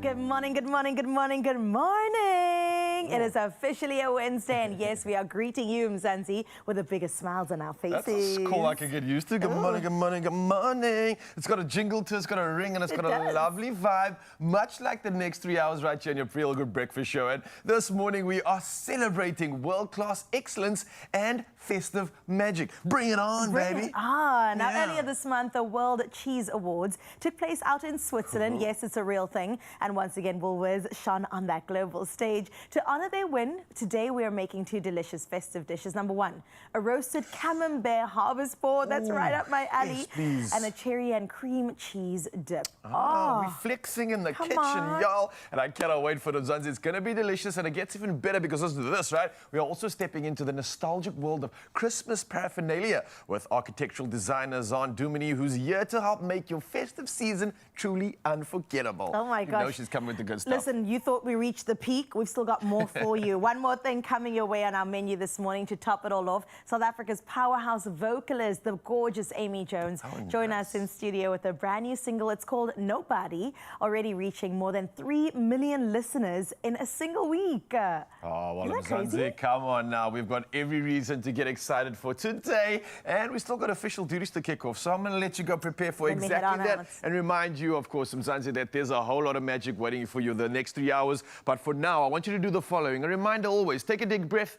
Good morning, good morning, good morning, good morning. It is officially a Wednesday, and yes, we are greeting you, Mzansi, with the biggest smiles on our faces. That's a call I can get used to. Good morning, good morning, good morning. It's got a jingle to it, it's got a ring, and it's got a lovely vibe, much like the next 3 hours right here on your Feel Good Breakfast Show. And this morning, we are celebrating world-class excellence and festive magic. Bring it on, baby. Bring it on. Now, earlier this month, the World Cheese Awards took place out in Switzerland. Yes, it's a real thing. And once again, Woolworths shone on that global stage. To honor their win, today we are making two delicious festive dishes. Number one, a roasted camembert harvest board. That's right up my alley. Yes, and a cherry and cream cheese dip. We're flexing in the kitchen, y'all. And I cannot wait for the Mzansi. It's going to be delicious, and it gets even better because of this, right? We are also stepping into the nostalgic world of Christmas paraphernalia with architectural designer Zan Dumini, who's here to help make your festive season truly unforgettable. Oh my gosh. You know she's coming with the good stuff. Listen, you thought we reached the peak. We've still got more for you. One more thing coming your way on our menu this morning to top it all off. South Africa's powerhouse vocalist, the gorgeous Amy Jones, join us in studio with a brand new single. It's called Nobody, already reaching more than 3 million listeners in a single week. Oh, well, Mzansi, come on now. We've got every reason to get excited for today, and we still got official duties to kick off. So I'm going to let you go prepare for exactly that and remind you, of course, Mzansi, that there's a whole lot of magic waiting for you the next 3 hours. But for now, I want you to do the following. A reminder always, take a deep breath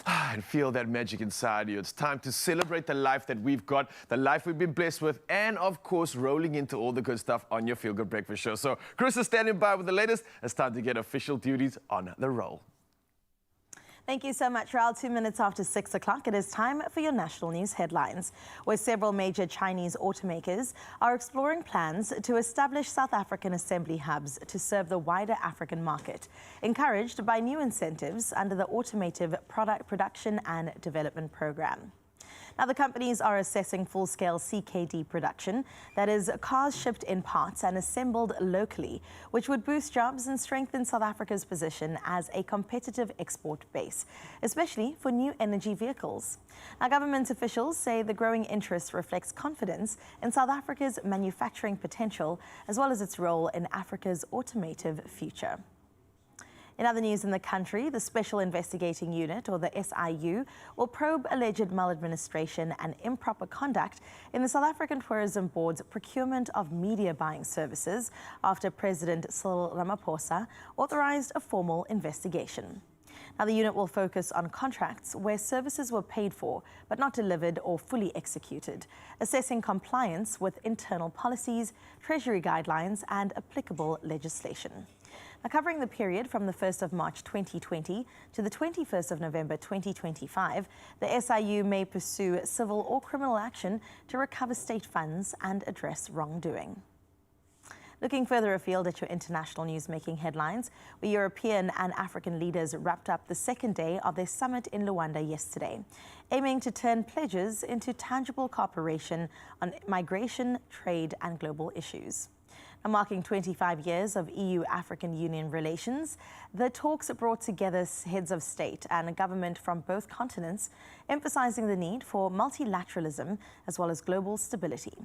and feel that magic inside you. It's time to celebrate the life that we've got, the life we've been blessed with, and of course, rolling into all the good stuff on your Feel Good Breakfast Show. So Chris is standing by with the latest. It's time to get official duties on the roll. Thank you so much, Raul. 2 minutes after 6 o'clock, it is time for your national news headlines, where several major Chinese automakers are exploring plans to establish South African assembly hubs to serve the wider African market, encouraged by new incentives under the Automotive Product Production and Development Program. Now, the companies are assessing full-scale CKD production, that is, cars shipped in parts and assembled locally, which would boost jobs and strengthen South Africa's position as a competitive export base, especially for new energy vehicles. Now, government officials say the growing interest reflects confidence in South Africa's manufacturing potential, as well as its role in Africa's automotive future. In other news in the country, the Special Investigating Unit, or the SIU, will probe alleged maladministration and improper conduct in the South African Tourism Board's procurement of media buying services after President Cyril Ramaphosa authorized a formal investigation. Now, the unit will focus on contracts where services were paid for but not delivered or fully executed, assessing compliance with internal policies, Treasury guidelines and applicable legislation. Now, covering the period from the 1st of March 2020 to the 21st of November 2025, the SIU may pursue civil or criminal action to recover state funds and address wrongdoing. Looking further afield at your international news-making headlines, where European and African leaders wrapped up the second day of their summit in Luanda yesterday, aiming to turn pledges into tangible cooperation on migration, trade and global issues. Now, marking 25 years of EU-African Union relations, the talks brought together heads of state and government from both continents, emphasizing the need for multilateralism as well as global stability.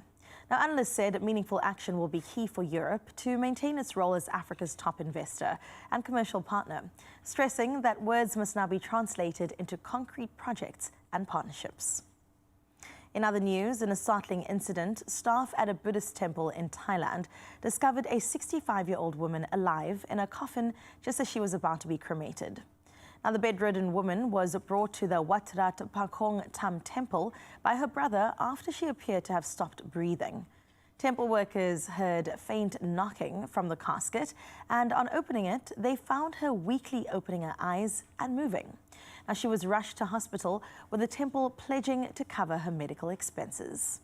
Now, analysts said meaningful action will be key for Europe to maintain its role as Africa's top investor and commercial partner, stressing that words must now be translated into concrete projects and partnerships. In other news, in a startling incident, staff at a Buddhist temple in Thailand discovered a 65-year-old woman alive in a coffin just as she was about to be cremated. Now, the bedridden woman was brought to the Wat Rat Pakong Tham temple by her brother after she appeared to have stopped breathing. Temple workers heard faint knocking from the casket, and on opening it, they found her weakly opening her eyes and moving. Now, she was rushed to hospital, with the temple pledging to cover her medical expenses.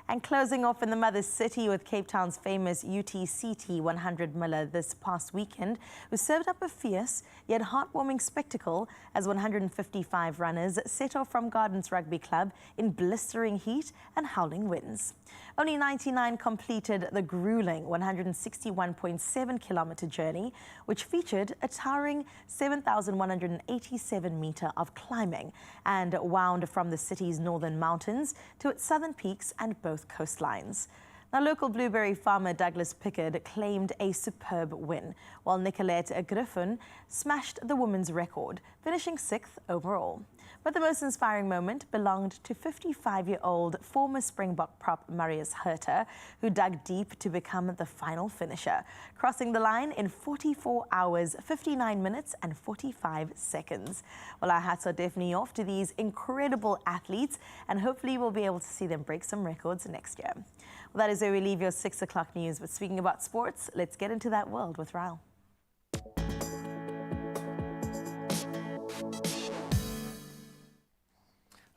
And closing off in the mother city with Cape Town's famous UTCT 100 Miller this past weekend, who served up a fierce yet heartwarming spectacle as 155 runners set off from Gardens Rugby Club in blistering heat and howling winds. Only 99 completed the grueling 161.7-kilometer journey, which featured a towering 7,187 meter of climbing and wound from the city's northern mountains to its southern peaks and both coastlines. Now, local blueberry farmer Douglas Pickard claimed a superb win, while Nicolette Griffin smashed the women's record, finishing 6th overall. But the most inspiring moment belonged to 55-year-old former Springbok prop Marius Herter, who dug deep to become the final finisher, crossing the line in 44 hours, 59 minutes and 45 seconds. Well, our hats are definitely off to these incredible athletes, and hopefully we'll be able to see them break some records next year. Well, that is where we leave your 6 o'clock news. But speaking about sports, let's get into that world with Raul.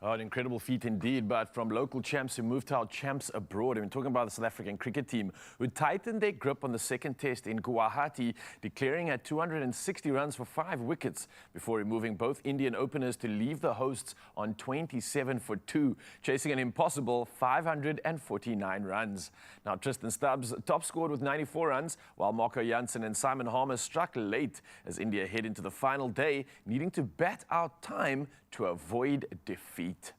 Oh, an incredible feat indeed, but from local champs who moved to our champs abroad. I'm talking about the South African cricket team, who tightened their grip on the second test in Guwahati, declaring at 260 runs for 5 wickets before removing both Indian openers to leave the hosts on 27 for 2, chasing an impossible 549 runs. Now, Tristan Stubbs top scored with 94 runs, while Marco Jansen and Simon Harmer struck late as India head into the final day, needing to bat out time to avoid defeat.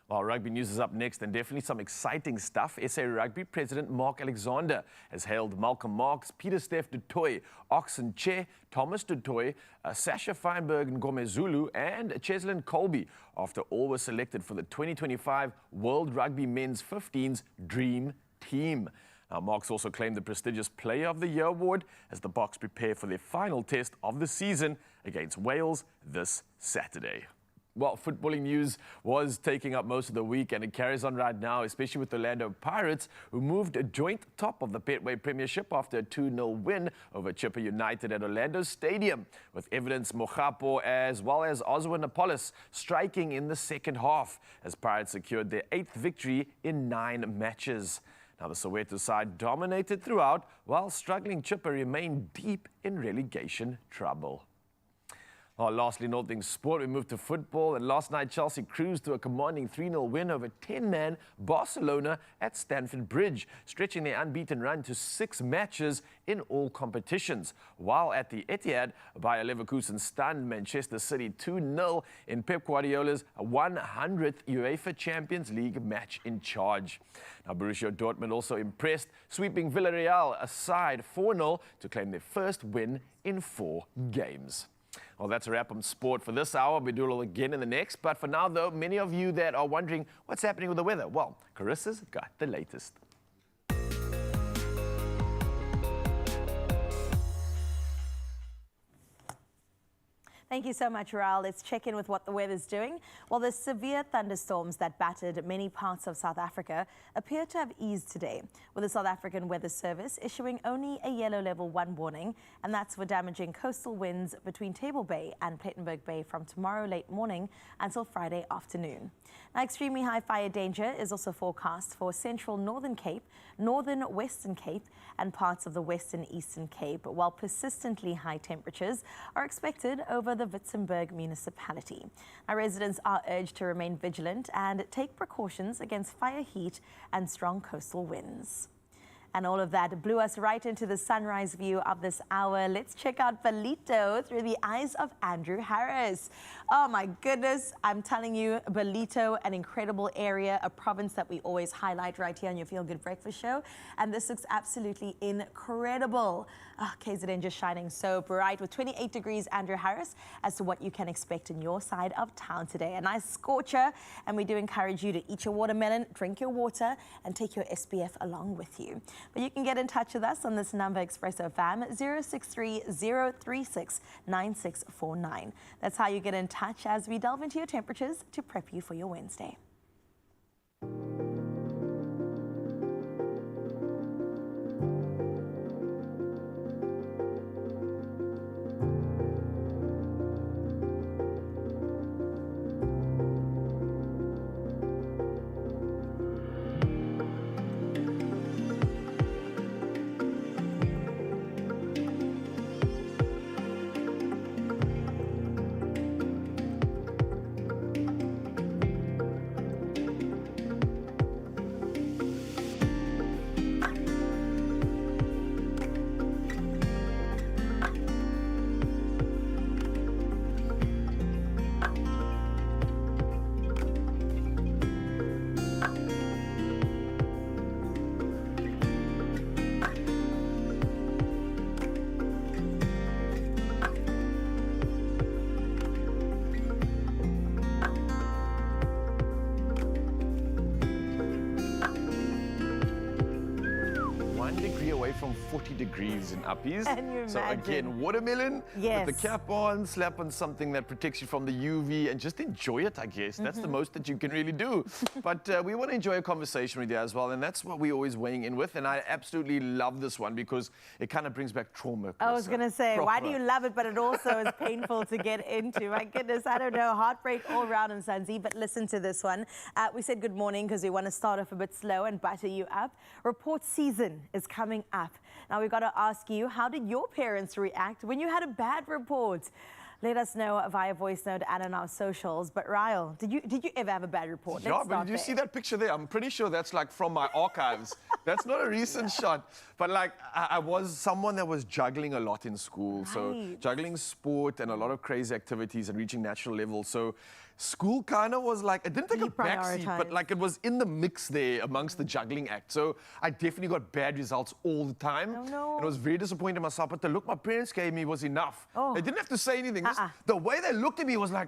Well, rugby news is up next, and definitely some exciting stuff. SA Rugby President Mark Alexander has hailed Malcolm Marx, Peter Steph du Toit, Oxen Che, Thomas du Toit, Sasha Feinberg Ngomezulu and Cheslin Colby after all were selected for the 2025 World Rugby Men's 15s Dream Team. Now, Marx also claimed the prestigious Player of the Year award as the Boks prepare for their final test of the season against Wales this Saturday. Well, footballing news was taking up most of the week, and it carries on right now, especially with the Orlando Pirates, who moved a joint top of the Betway Premiership after a 2-0 win over Chippa United at Orlando Stadium, with Evidence Mogapo as well as Oswin striking in the second half, as Pirates secured their 8th victory in 9 matches. Now, the Soweto side dominated throughout, while struggling Chippa remained deep in relegation trouble. Well, lastly, in all things sport, we moved to football, and last night Chelsea cruised to a commanding 3-0 win over 10-man Barcelona at Stamford Bridge, stretching their unbeaten run to 6 matches in all competitions. While at the Etihad, Bayer Leverkusen stunned Manchester City 2-0 in Pep Guardiola's 100th UEFA Champions League match in charge. Now, Borussia Dortmund also impressed, sweeping Villarreal aside 4-0 to claim their first win in 4 games. Well, that's a wrap on sport for this hour. We'll do it all again in the next. But for now, though, many of you that are wondering what's happening with the weather, well, Carissa's got the latest. Thank you so much, Raul. Let's check in with what the weather's doing. Well, the severe thunderstorms that battered many parts of South Africa appear to have eased today, with the South African Weather Service issuing only a yellow level 1 warning, and that's for damaging coastal winds between Table Bay and Plettenberg Bay from tomorrow late morning until Friday afternoon. Now, extremely high fire danger is also forecast for central Northern Cape, northern Western Cape, and parts of the Western Eastern Cape, while persistently high temperatures are expected over the Witzenberg municipality. Now, residents are urged to remain vigilant and take precautions against fire heat and strong coastal winds. And all of that blew us right into the sunrise view of this hour. Let's check out Ballito through the eyes of Andrew Harris. Oh my goodness, I'm telling you, Ballito, an incredible area, a province that we always highlight right here on your Feel Good Breakfast show. And this looks absolutely incredible. Oh, KZN just shining so bright with 28 degrees, Andrew Harris, as to what you can expect in your side of town today. A nice scorcher, and we do encourage you to eat your watermelon, drink your water, and take your SPF along with you. But you can get in touch with us on this number, Expresso fam, 063-036-9649. That's how you get in touch as we delve into your temperatures to prep you for your Wednesday. degree away from 40 degrees in Uppies. Can you So imagine? again, watermelon Yes. with the cap on, slap on something that protects you from the UV and just enjoy it, I guess. That's the most that you can really do. But we want to enjoy a conversation with you as well, and that's what we're always weighing in with. And I absolutely love this one because it kind of brings back trauma. I was going to say, why do you love it, but it also is painful to get into? My goodness, I don't know. Heartbreak all around in Zanzi, but listen to this one. We said good morning because we want to start off a bit slow and butter you up. Report season is coming up. Now, we've got to ask you, how did your parents react when you had a bad report? Let us know via voice note and on our socials. But Ryle, did you ever have a bad report? Yeah, but did you see that picture there? I'm pretty sure that's like from my archives. That's not a recent shot. But like, I was someone that was juggling a lot in school. Right. So juggling sport and a lot of crazy activities and reaching national levels. So school kind of was like, it didn't take a backseat, but like it was in the mix there amongst the juggling act. So I definitely got bad results all the time. Oh, no. And I was very disappointed in myself. But the look my parents gave me was enough. Oh. They didn't have to say anything. Just the way they looked at me was like,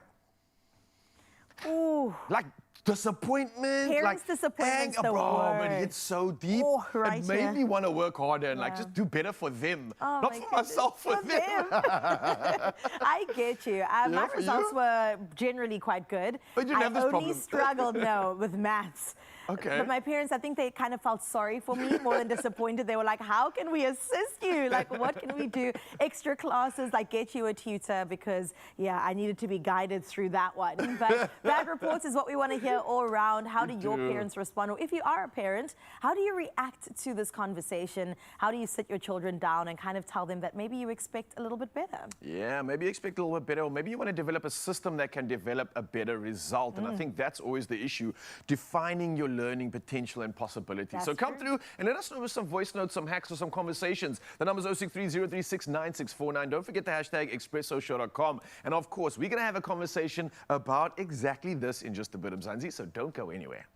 ooh. Like disappointment, Parents' like disappointment's the but worst. it's so deep. Oh, right, it made me want to work harder and like just do better for them, Oh, not my for goodness, myself, for them. I get you. My for results you? were generally quite good. But you didn't have this I only problem. struggled, no, with maths. Okay. But my parents, I think they kind of felt sorry for me more than disappointed. They were like, how can we assist you? Like, what can we do? Extra classes, like get you a tutor because, yeah, I needed to be guided through that one. But bad reports is what we want to hear all around. How do your parents respond? Or if you are a parent, how do you react to this conversation? How do you sit your children down and kind of tell them that maybe you expect a little bit better? Yeah, maybe you expect a little bit better, or maybe you want to develop a system that can develop a better result. And I think that's always the issue, defining your learning potential and possibility. So come through and let us know with some voice notes, some hacks, or some conversations. The number is 063-036-9649. Don't forget the hashtag expressoshow.com. And of course, we're going to have a conversation about exactly this in just a bit of Zanzi, so don't go anywhere.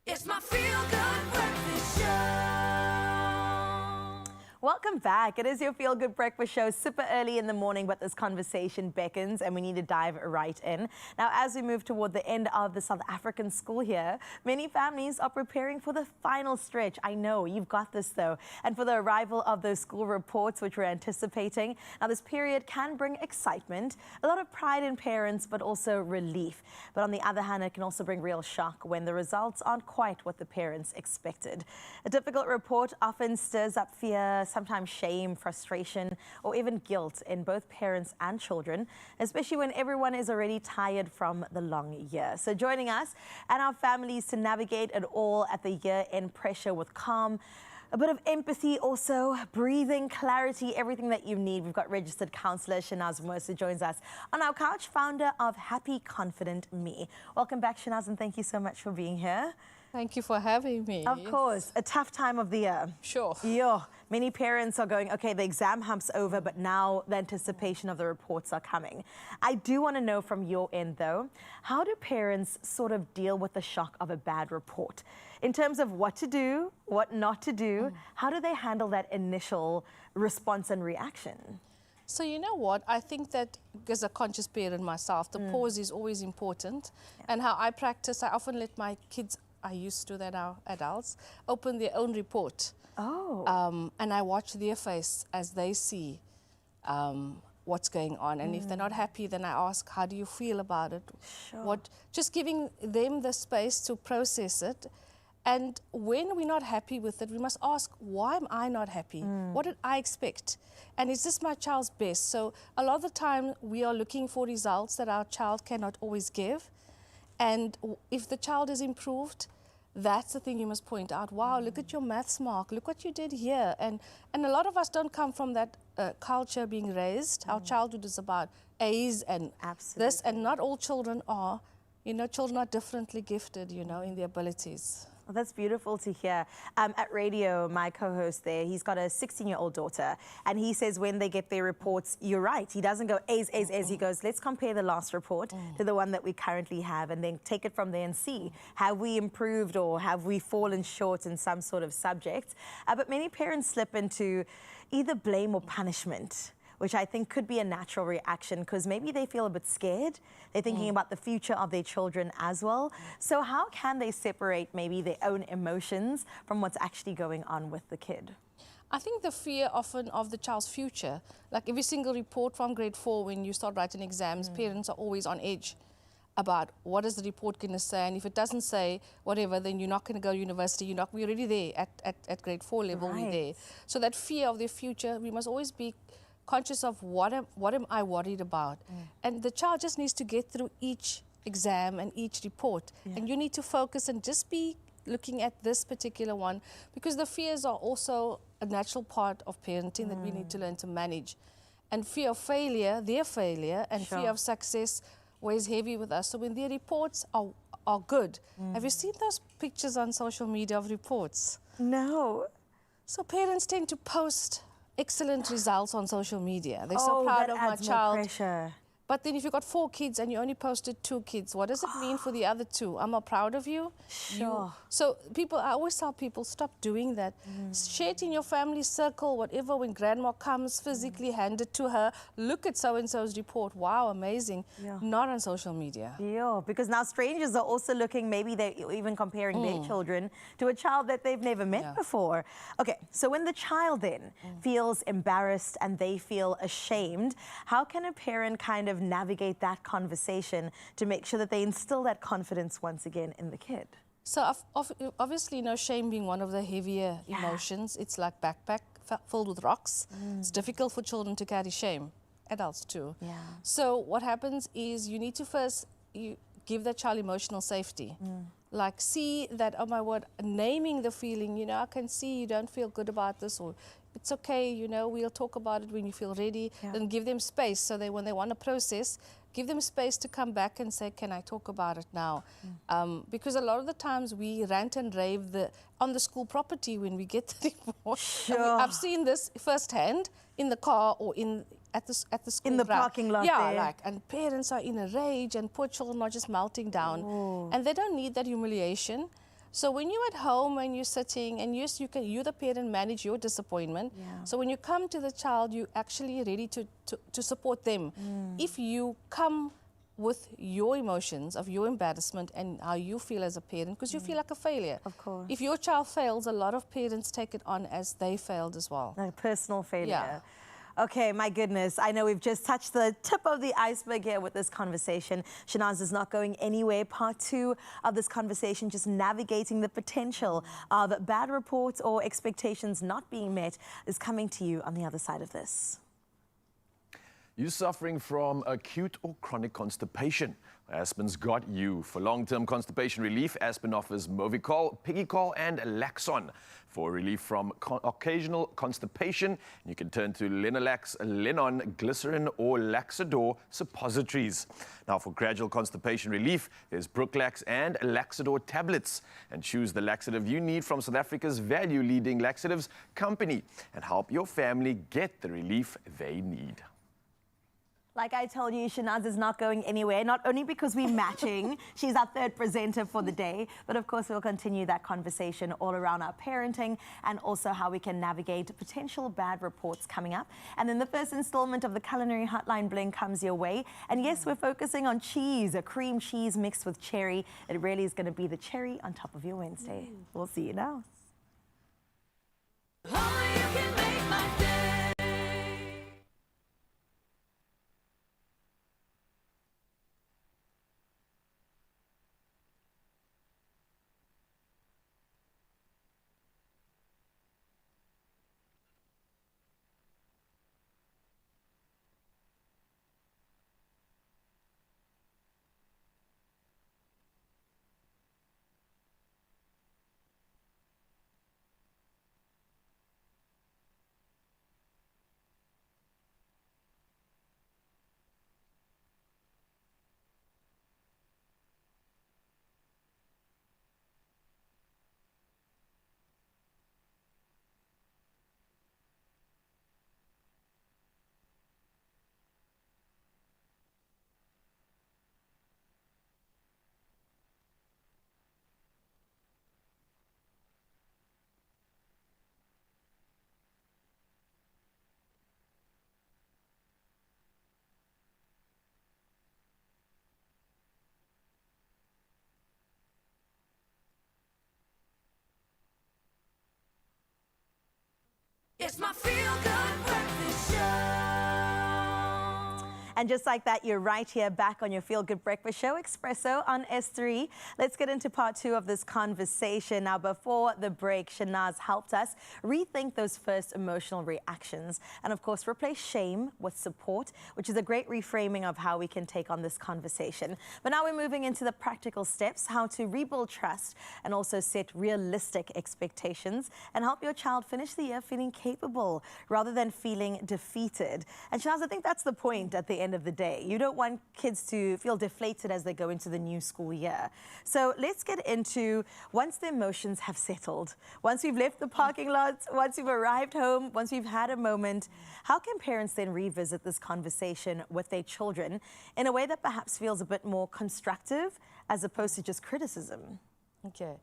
It's my feel-good breakfast show. Welcome back. It is your Feel Good Breakfast Show, super early in the morning, but this conversation beckons and we need to dive right in. Now, as we move toward the end of the South African school year, many families are preparing for the final stretch. I know, you've got this though. And for the arrival of those school reports, which we're anticipating. Now, this period can bring excitement, a lot of pride in parents, but also relief. But on the other hand, it can also bring real shock when the results aren't quite what the parents expected. A difficult report often stirs up fear, sometimes shame, frustration, or even guilt in both parents and children, especially when everyone is already tired from the long year. So joining us and our families to navigate it all at the year-end pressure with calm, a bit of empathy also, breathing, clarity, everything that you need. We've got registered counsellor Shanaz Mercer joins us on our couch, founder of Happy Confident Me. Welcome back, Shanaz, and thank you so much for being here. Thank you for having me. Of course, a tough time of the year. Sure. Yeah, many parents are going, okay, the exam hump's over, but now the anticipation of the reports are coming. I do want to know from your end, though, how do parents sort of deal with the shock of a bad report? In terms of what to do, what not to do, how do they handle that initial response and reaction? So you know what, I think that as a conscious parent myself, the pause is always important. And how I practice, I often let my kids, I used to that now, adults, open their own report. Oh. And I watch their face as they see what's going on. And if they're not happy, then I ask, how do you feel about it? Sure. Just giving them the space to process it. And when we're not happy with it, we must ask, why am I not happy? What did I expect? And is this my child's best? So a lot of the time we are looking for results that our child cannot always give. And if the child is improved, that's the thing you must point out. Wow, look at your maths mark. Look what you did here. And a lot of us don't come from that culture being raised. Our childhood is about A's and this. And not all children are. You know, children are differently gifted, you know, in their abilities. Well, that's beautiful to hear. At radio, my co-host there, he's got a 16-year-old daughter, and he says when they get their reports, you're right. He doesn't go A's, A's, A's. He goes, let's compare the last report to the one that we currently have, and then take it from there and see, have we improved or have we fallen short in some sort of subject? But many parents slip into either blame or punishment, which I think could be a natural reaction because maybe they feel a bit scared. They're thinking about the future of their children as well. So how can they separate maybe their own emotions from what's actually going on with the kid? I think the fear often of the child's future, like every single report from grade 4 when you start writing exams, parents are always on edge about what is the report going to say, and if it doesn't say whatever, then you're not going to go to university. We're already there at grade 4 level, we're there. So that fear of their future, we must always be conscious of what am I worried about. And the child just needs to get through each exam and each report. And you need to focus and just be looking at this particular one, because the fears are also a natural part of parenting that we need to learn to manage. And fear of failure, their failure, and fear of success weighs heavy with us. So when their reports are good, have you seen those pictures on social media of reports? No. So parents tend to post excellent results on social media. They're so proud of my child. Pressure. But then if you've got 4 kids and you only posted 2 kids, what does it mean for the other 2? I'm not proud of you. Sure. So I always tell people, stop doing that. Share it in your family circle, whatever, when grandma comes, physically hand it to her. Look at so-and-so's report. Wow, amazing. Not on social media. Yeah, because now strangers are also looking, maybe they're even comparing their children to a child that they've never met before. Okay, so when the child then feels embarrassed and they feel ashamed, how can a parent kind of navigate that conversation to make sure that they instill that confidence once again in the kid? So obviously, you know, shame being one of the heavier emotions. It's like backpack filled with rocks. It's difficult for children to carry shame, adults too. So what happens is you need to first give that child emotional safety. Like, see that, oh my word, naming the feeling, you know, I can see you don't feel good about this, or it's okay, you know, we'll talk about it when you feel ready. Then give them space so when they want to process, give them space to come back and say, can I talk about it now? Because a lot of the times we rant and rave on the school property when we get the report. I've seen this firsthand in the car or at the school in the parking lot there. And parents are in a rage and poor children are just melting down. And they don't need that humiliation. So when you're at home and you're sitting, and yes, you the parent manage your disappointment. So when you come to the child, you're actually ready to support them. If you come with your emotions of your embarrassment and how you feel as a parent, because you feel like a failure. Of course. If your child fails, a lot of parents take it on as they failed as well. Like personal failure. Okay, my goodness. I know we've just touched the tip of the iceberg here with this conversation. Shanaz is not going anywhere. Part 2 of this conversation, just navigating the potential of bad reports or expectations not being met, is coming to you on the other side of this. You're suffering from acute or chronic constipation. Aspen's got you. For long-term constipation relief, Aspen offers Movicol, Pigicol, and Laxon. For relief from occasional constipation, you can turn to Linolax, Linon, Glycerin, or Laxador suppositories. Now, for gradual constipation relief, there's Brooklax and Laxador tablets. And choose the laxative you need from South Africa's value-leading laxatives company and help your family get the relief they need. Like I told you, Shanaz is not going anywhere, not only because we're matching, she's our third presenter for the day, but of course we'll continue that conversation all around our parenting and also how we can navigate potential bad reports coming up. And then the first installment of the Culinary Hotline Bling comes your way. And yes, we're focusing on cheese, a cream cheese mixed with cherry. It really is going to be the cherry on top of your Wednesday. We'll see you now. Only you can make my day. It's my feel-good breakfast show. And just like that, you're right here back on your Feel Good Breakfast Show, Expresso on S3. Let's get into part two of this conversation. Now, before the break, Shanaz helped us rethink those first emotional reactions and, of course, replace shame with support, which is a great reframing of how we can take on this conversation. But now we're moving into the practical steps, how to rebuild trust and also set realistic expectations and help your child finish the year feeling capable rather than feeling defeated. And Shanaz, I think that's the point at the end of the day. You don't want kids to feel deflated as they go into the new school year. So let's get into once the emotions have settled, once we've left the parking lot, once we've arrived home, once we've had a moment, how can parents then revisit this conversation with their children in a way that perhaps feels a bit more constructive as opposed to just criticism? Okay.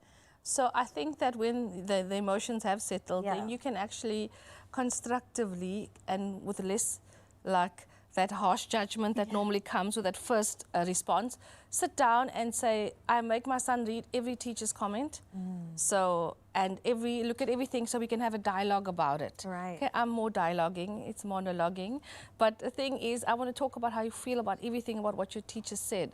So I think that when the emotions have settled, then you can actually constructively and with less like that harsh judgment that normally comes with that first response, sit down and say, I make my son read every teacher's comment. So, and look at everything so we can have a dialogue about it. Right. Okay, I'm more dialoguing, it's monologuing. But the thing is, I want to talk about how you feel about everything about what your teacher said.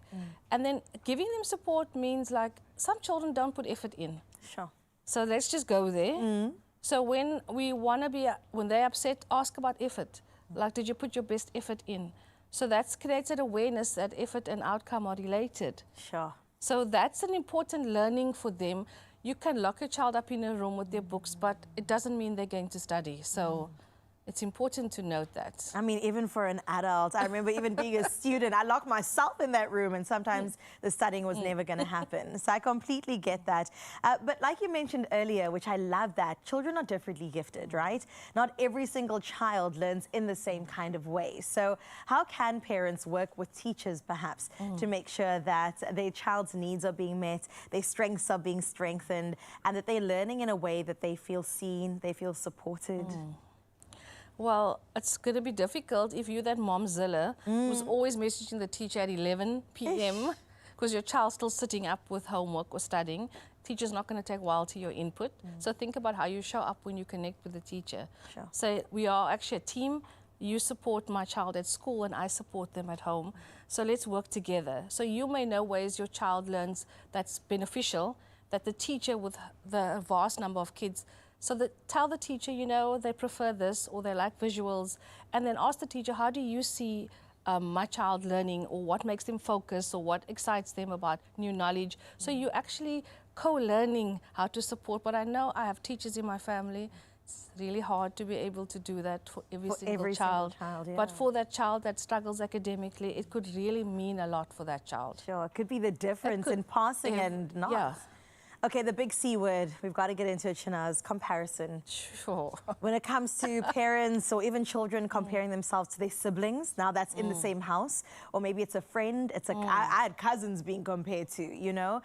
And then giving them support means like, some children don't put effort in. Sure. So let's just go there. So when we want to be, when they're upset, ask about effort. Like, did you put your best effort in? So that creates an awareness that effort and outcome are related. Sure. So that's an important learning for them. You can lock a child up in a room with their books, but it doesn't mean they're going to study. So it's important to note that. I mean, even for an adult, I remember even being a student, I locked myself in that room and sometimes the studying was never going to happen. So I completely get that. But like you mentioned earlier, which I love that, children are differently gifted, right? Not every single child learns in the same kind of way. So how can parents work with teachers perhaps to make sure that their child's needs are being met, their strengths are being strengthened, and that they're learning in a way that they feel seen, they feel supported? Well, it's going to be difficult if you're that momzilla who's always messaging the teacher at 11 p.m. because your child's still sitting up with homework or studying. Teacher's not going to take a while to your input. So think about how you show up when you connect with the teacher. Sure. So we are actually a team. You support my child at school and I support them at home. So let's work together. So you may know ways your child learns that's beneficial, that the teacher with the vast number of kids So tell the teacher, you know, they prefer this or they like visuals, and then ask the teacher, how do you see my child learning, or what makes them focus, or what excites them about new knowledge? So you actually co-learning how to support. But I know I have teachers in my family. It's really hard to be able to do that for every single child. Yeah. But for that child that struggles academically, it could really mean a lot for that child. Sure, it could be the difference in passing and not. Yeah. Okay, the big C word, we've got to get into it, Shanaz, comparison. Sure. When it comes to parents or even children comparing themselves to their siblings, now that's in the same house, or maybe it's a friend, I had cousins being compared to, you know?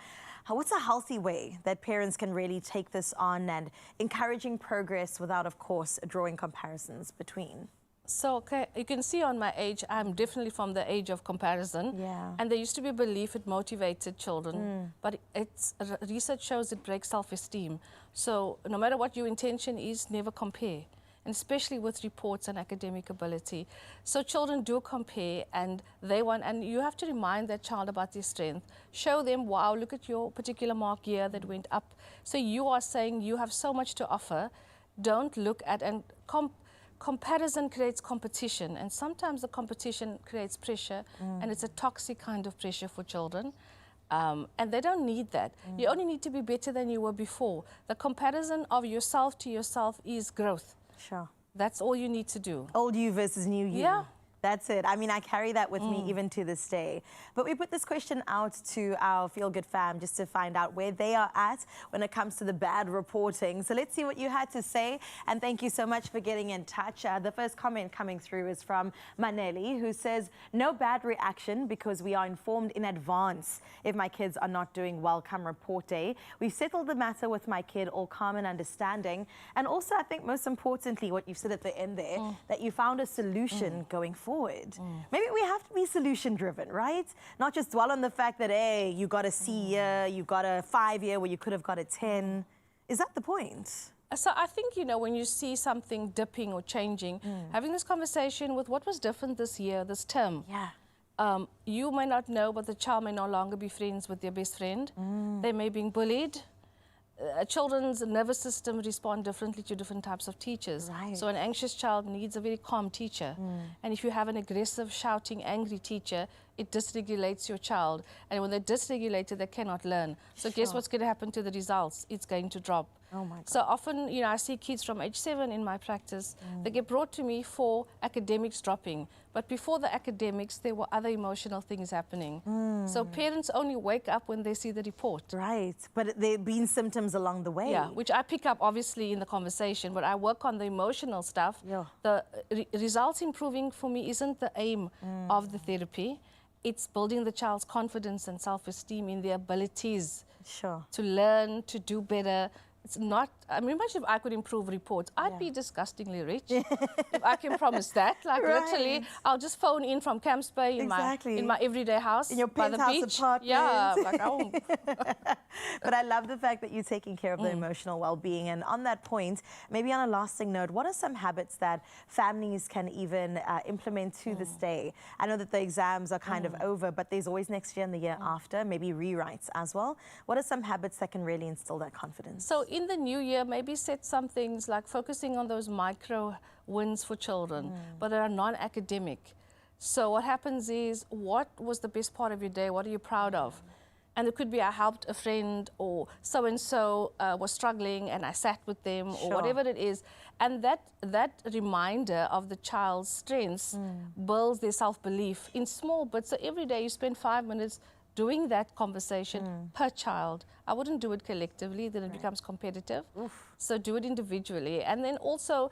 What's a healthy way that parents can really take this on and encouraging progress without, of course, drawing comparisons between? So, okay, you can see on my age, I'm definitely from the age of comparison. Yeah. And there used to be a belief it motivated children, but research shows it breaks self-esteem. So no matter what your intention is, never compare, and especially with reports and academic ability. So children do compare, and and you have to remind that child about their strength. Show them, wow, look at your particular mark here that went up. So you are saying you have so much to offer. Don't look at comparison creates competition, and sometimes the competition creates pressure, and it's a toxic kind of pressure for children. And they don't need that. You only need to be better than you were before. The comparison of yourself to yourself is growth. Sure. That's all you need to do. Old you versus new you. Yeah. That's it. I mean, I carry that with me even to this day. But we put this question out to our Feel Good fam just to find out where they are at when it comes to the bad reporting. So let's see what you had to say. And thank you so much for getting in touch. The first comment coming through is from Maneli, who says, no bad reaction because we are informed in advance if my kids are not doing well come report day. We've settled the matter with my kid, all calm and understanding. And also, I think most importantly, what you've said at the end there, that you found a solution going forward. Maybe we have to be solution driven, right? Not just dwell on the fact that, hey, you got a C year, you got a 5 year where you could have got a 10. Is that the point? So I think, you know, when you see something dipping or changing, having this conversation with what was different this year, this term. Yeah. You may not know, but the child may no longer be friends with their best friend. They may be bullied. Children's nervous system respond differently to different types of teachers. Right. So an anxious child needs a very calm teacher. And if you have an aggressive, shouting, angry teacher, it dysregulates your child. And when they're dysregulated, they cannot learn. So guess what's going to happen to the results? It's going to drop. Oh my God. So often, you know, I see kids from age 7 in my practice. They get brought to me for academics dropping. But before the academics, there were other emotional things happening. So parents only wake up when they see the report. Right. But there have been symptoms along the way. Yeah, which I pick up obviously in the conversation, but I work on the emotional stuff. Yeah. The results improving for me isn't the aim of the therapy. It's building the child's confidence and self-esteem in their abilities to learn, to do better. It's not, I mean, imagine if I could improve reports. I'd be disgustingly rich. If I can promise that. Like literally, I'll just phone in from Camps Bay in my everyday house. In your by the penthouse beach. apartment. Yeah, like, oh. But I love the fact that you're taking care of the emotional well-being. And on that point, maybe on a lasting note, what are some habits that families can even implement to this day? I know that the exams are kind of over, but there's always next year and the year after, maybe rewrites as well. What are some habits that can really instill that confidence? So in the new year, maybe set some things like focusing on those micro wins for children, but that are non-academic. So what happens is, what was the best part of your day? What are you proud of? And it could be I helped a friend, or so-and-so was struggling and I sat with them, or whatever it is. And that reminder of the child's strengths builds their self-belief in small bits. So every day you spend 5 minutes doing that conversation per child. I wouldn't do it collectively, then it becomes competitive. So do it individually. And then also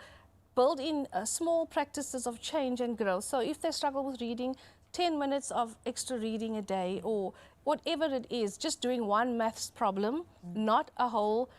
build in small practices of change and growth. So if they struggle with reading, 10 minutes of extra reading a day, or whatever it is, just doing one maths problem, not a whole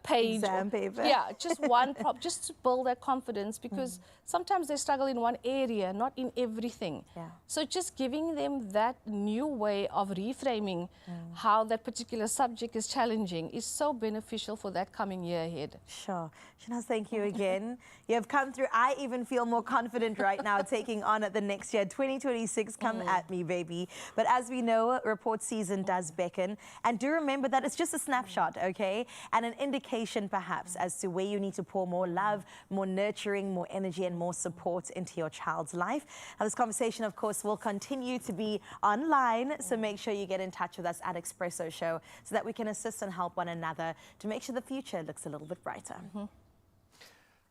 page. Exam paper. Yeah, just one problem, just to build their confidence, because sometimes they struggle in one area, not in everything. So just giving them that new way of reframing how that particular subject is challenging is so beneficial for that coming year ahead. Sure. Shanaz, thank you again. You have come through. I even feel more confident right now taking on at the next year. 2026, come at me, baby. But as we know, report season does beckon. And do remember that it's just a snapshot, okay? And an indication perhaps as to where you need to pour more love, more nurturing, more energy and more support into your child's life. Now, this conversation, of course, will continue to be online, so make sure you get in touch with us at Expresso Show so that we can assist and help one another to make sure the future looks a little bit brighter.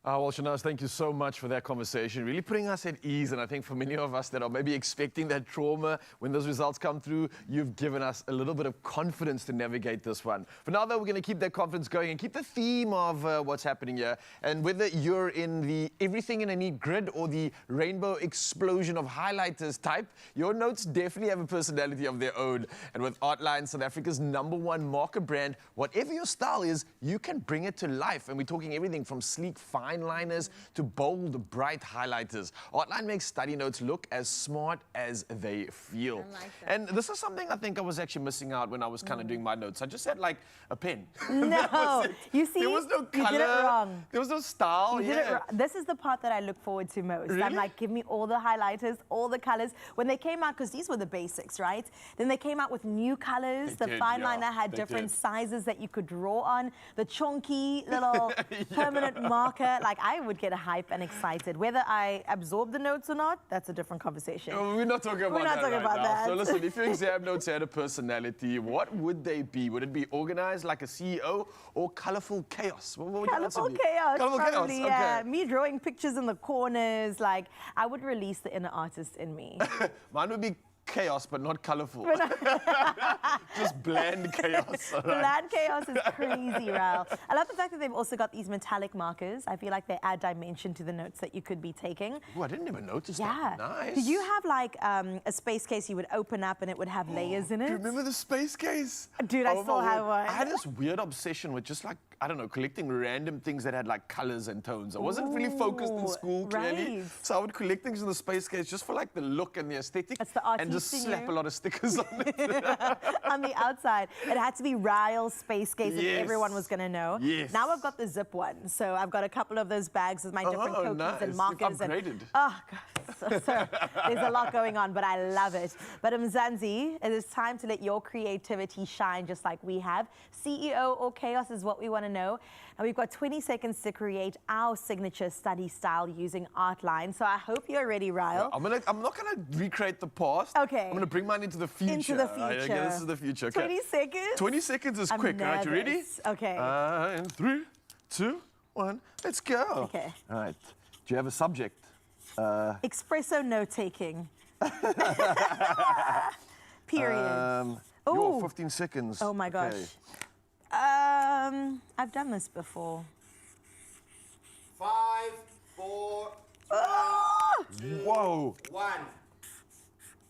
Well, Shanaz, thank you so much for that conversation. Really putting us at ease. And I think for many of us that are maybe expecting that trauma, when those results come through, you've given us a little bit of confidence to navigate this one. For now, though, we're going to keep that confidence going and keep the theme of what's happening here. And whether you're in the everything in a neat grid or the rainbow explosion of highlighters type, your notes definitely have a personality of their own. And with Artline, South Africa's #1 marker brand, whatever your style is, you can bring it to life. And we're talking everything from sleek, fine liners to bold, bright highlighters. Artline makes study notes look as smart as they feel. I like that. And this is something I think I was actually missing out when I was kind of doing my notes. I just had like a pen. No, That was it. you see, there was no you color. did it wrong. There was no style. You did it wrong. This is the part that I look forward to most. I'm Really? like, give me all the highlighters, all the colors. When they came out, because these were the basics, right? Then they came out with new colors. They The did, fine yeah, liner had they different did. sizes that you could draw on. The chunky little permanent marker. Like, I would get hype and excited. Whether I absorb the notes or not, that's a different conversation. We're not talking about not that talking right about now. that. So listen, if your exam notes had a personality, what would they be? Would it be organized like a CEO or colorful chaos? What would your answer Colorful be? chaos, Colorful probably, chaos, yeah. okay. Me drawing pictures in the corners. Like, I would release the inner artist in me. Mine would be chaos, but not colorful. Just bland chaos. all right? Bland chaos is crazy, Rao. I love the fact that they've also got these metallic markers. I feel like they add dimension to the notes that you could be taking. Ooh, I didn't even notice Yeah. that. Nice. Did you have like a space case you would open up and it would have layers in Do it? you remember the space case? Dude, I Oh, still my have word. one. I had this weird obsession with just like, I don't know, collecting random things that had like colors and tones. I wasn't really focused in Ooh, school, clearly. right. So I would collect things in the space case just for like the look and the aesthetic. It's the and just artiste in slap you. a lot of stickers on it. On the outside, it had to be Ryle's space case Yes. that everyone was going to know. Yes. Now I've got the zip one, so I've got a couple of those bags with my different Oh, cookies nice. and You've markers. upgraded. And, oh, God. So there's a lot going on, but I love it. But Mzansi, it is time to let your creativity shine just like we have. CEO or chaos is what we want to know. And we've got 20 seconds to create our signature study style using Artline. So I hope you're ready, Ryle. I'm not gonna recreate the past. Okay. I'm gonna bring mine into the future. Into the Right, okay, future. this is the future. Okay. 20 seconds? 20 seconds is I'm quick. All right, you ready? nervous. Okay. And 3, 2, 1, let's go. Okay. All right. Do you have a subject? Espresso note-taking. Period. Your Ooh. 15 seconds. Oh my gosh. Okay. I've done this before. 5, 4, Oh! 2, Whoa. 1.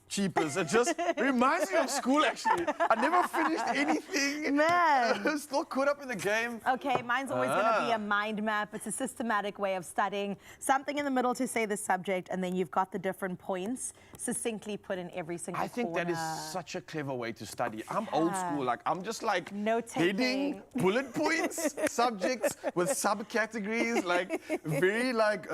Cheapers. It just reminds me of school, actually. I never finished anything. Man. Still caught up in the game. Okay, mine's always going to be a mind map. It's a systematic way of studying. Something in the middle to say the subject, and then you've got the different points succinctly put in every single I think that is corner. such a clever way to study. I'm old school. Like, I'm just like Note-taking. heading bullet points, subjects with subcategories, like very like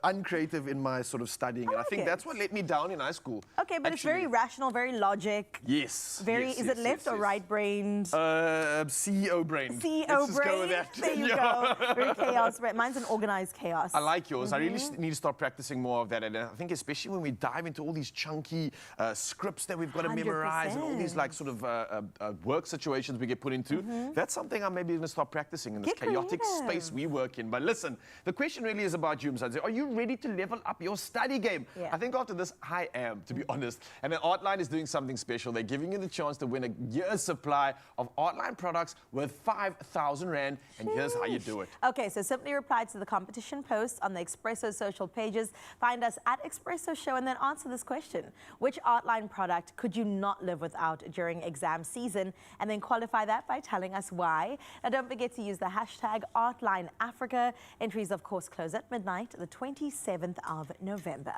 uncreative in my sort of studying. And I like think it. that's what let me down in high school. Okay, but it's very actually. rational, very logic. Yes. Very, yes, is yes, it left yes, or yes. right-brained? CEO brain. CEO Let's just brain. go with that. There you Yeah. go. Very chaos brain. Mine's an organized chaos. I like yours. I really need to start practicing more of that. And I think especially when we dive into all these chunky scripts that we've got to memorize and all these like sort of work situations we get put into, that's something I'm maybe going to start practicing in this Get chaotic creative. space we work in. But listen, the question really is about you, Mzansi. Are you ready to level up your study game? Yeah. I think after this, I am, to be honest. And then Artline is doing something special. They're giving you the chance to win a year's supply of Artline products worth 5,000 Rand. And here's how you do it. Okay, so simply reply to the competition post on the Expresso social pages. Find us at Expresso Show and then answer this question. Which Artline product could you not live without during exam season? And then qualify that by telling us why. Now don't forget to use the hashtag ArtlineAfrica. Entries, of course, close at midnight, the 27th of November.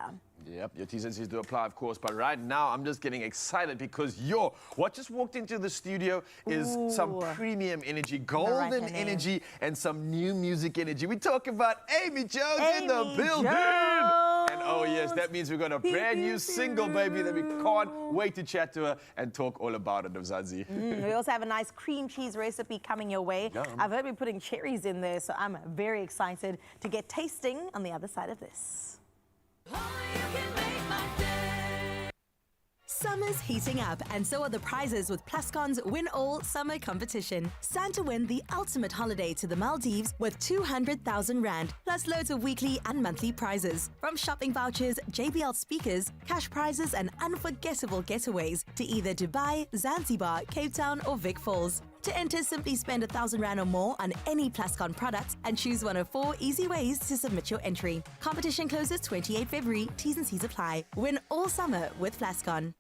Yep, your T's and C's do apply, of course. But right now, I'm just getting excited because what just walked into the studio is some premium energy, golden her name. energy, and some new music energy. We talk about Amy Jones in the Amy building. Jones. And Oh, yes, that means we've got a brand new single, baby, that we can't wait to chat to her and talk all about it, Mzansi. We also have a nice cream cheese recipe coming your way. Yum. I've heard we're putting cherries in there, so I'm very excited to get tasting on the other side of this. Only you can make my day. Summer's heating up, and so are the prizes with Pluscon's Win All Summer Competition. Stand to win the ultimate holiday to the Maldives with 200,000 Rand, plus loads of weekly and monthly prizes. From shopping vouchers, JBL speakers, cash prizes, and unforgettable getaways to either Dubai, Zanzibar, Cape Town, or Vic Falls. To enter, simply spend 1,000 Rand or more on any Pluscon product and choose one of 4 easy ways to submit your entry. Competition closes 28 February. T's and C's apply. Win all summer with Pluscon.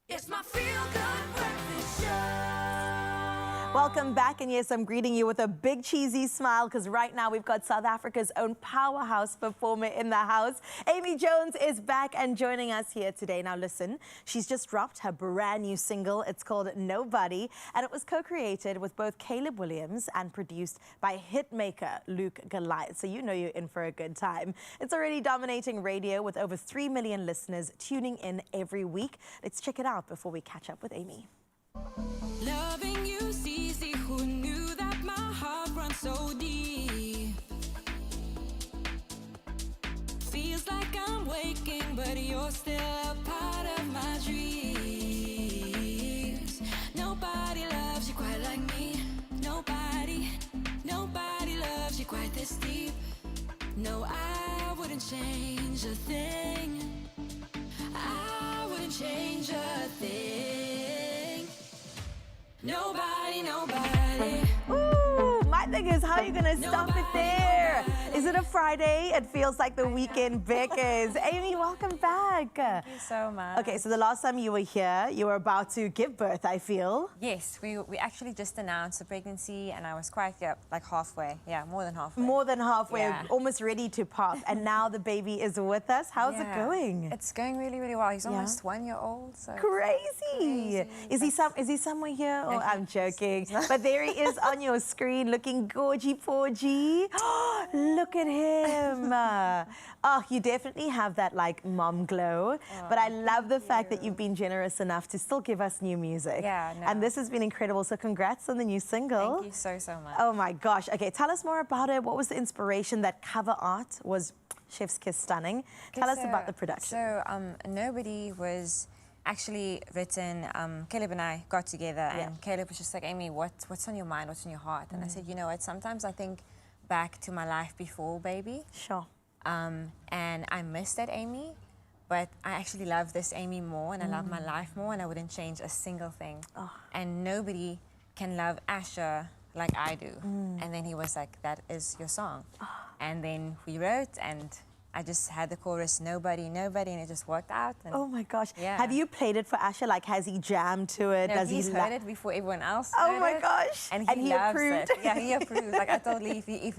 It's my feel-good breakfast show. Welcome back, and yes, I'm greeting you with a big cheesy smile because right now we've got South Africa's own powerhouse performer in the house. Amy Jones is back and joining us here today. Now listen, she's just dropped her brand new single. It's called Nobody, and it was co-created with both Caleb Williams and produced by hitmaker Luke Goliath. So you know you're in for a good time. It's already dominating radio with over 3 million listeners tuning in every week. Let's check it out before we catch up with Amy. Loving you's easy. Who knew that my heart runs so deep? Feels like I'm waking, but you're still a part of my dreams. Nobody loves you quite like me. Nobody loves you quite this deep. No, I wouldn't change a thing. I wouldn't change a thing. Nobody. Ooh, my thing is, how are you gonna stop it there? Is it a Friday? It feels like the weekend beckons. Amy, welcome back. Thank you so much. Okay, so the last time you were here, you were about to give birth, I feel. Yes, we actually just announced the pregnancy, and I was quite, like halfway. Yeah, more than halfway. More than halfway, Yeah. almost ready to pop. And now the baby is with us. How's it going? It's going really, really well. He's almost 1 year old, so Crazy. Is he somewhere here? Oh, I'm joking. But there he is on your screen, looking gorgy porgy. Look at him. Oh, you definitely have that like mom glow. But I love the fact that you've been generous enough to still give us new music. Yeah, no. And this has been incredible. So congrats on the new single. Thank you so much. Oh my gosh. Okay, tell us more about it. What was the inspiration? That cover art was chef's kiss stunning. Tell us about the production. So, Nobody was actually written, Caleb and I got together, and Caleb was just like, Amy, what's on your mind, what's on your heart? And I said, you know what, sometimes I think back to my life before baby, Sure. and I miss that Amy, but I actually love this Amy more, and I love my life more, and I wouldn't change a single thing. And nobody can love Asher like I do. And then he was like, that is your song. And then we wrote, and I just had the chorus, nobody, and it just worked out. And Oh my gosh. Yeah. Have you played it for Asher? Like, has he jammed to it? no, Does he's he heard it before everyone else Oh heard my it, gosh. and And he he loves approved. it. Yeah, he approved. Like I told Lee, if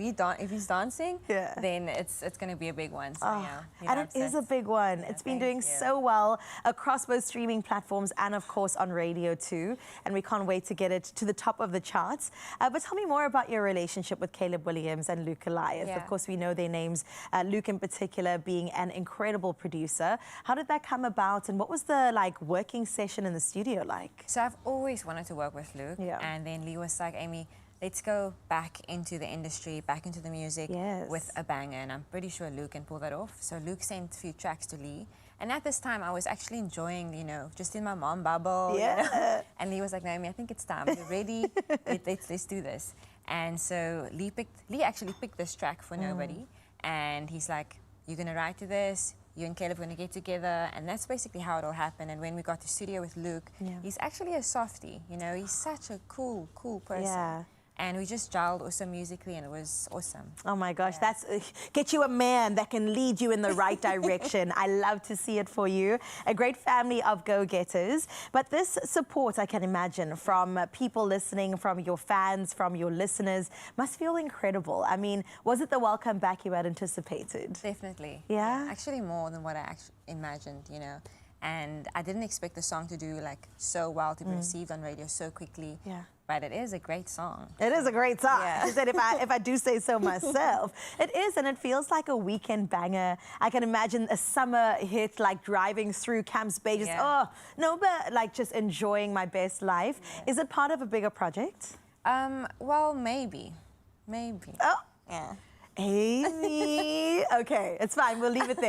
he's dancing, Yeah. then it's going to be a big one. So yeah, he And loves it is a big one. It's been thank doing you. so well across both streaming platforms and, of course, on radio too. And we can't wait to get it to the top of the charts. But tell me more about your relationship with Caleb Williams and Luke Goliath. Yeah. Of course, we know their names, Luke in particular. particular being an incredible producer. How did that come about, and what was the working session in the studio like? So I've always wanted to work with Luke. Yeah. And then Lee was like, Amy, let's go back into the industry, back into the music with a banger. And I'm pretty sure Luke can pull that off. So Luke sent a few tracks to Lee. And at this time, I was actually enjoying, just in my mom bubble. Yeah. And Lee was like, Naomi, I think it's time. You're ready. let's do this. And so Lee actually picked this track for Nobody. And he's like, you're going to write to this. You and Caleb are going to get together. And that's basically how it all happened. And when we got to studio with Luke, he's actually a softie. He's such a cool person. Yeah. And we just gelled also musically, and it was awesome. Oh my gosh, that's get you a man that can lead you in the right direction. I love to see it for you. A great family of go-getters. But this support, I can imagine, from people listening, from your fans, from your listeners, must feel incredible. I mean, was it the welcome back you had anticipated? Definitely. Yeah? Actually more than what I actually imagined, And I didn't expect the song to do so well, to be received on radio so quickly. Yeah. But it is a great song. It is a great song. Yeah. She said, if I do say so myself. It is, and it feels like a weekend banger. I can imagine a summer hit, driving through Camps Bay, but just enjoying my best life. Yeah. Is it part of a bigger project? Well, maybe. Oh. Yeah. Amy. Okay, it's fine. We'll leave it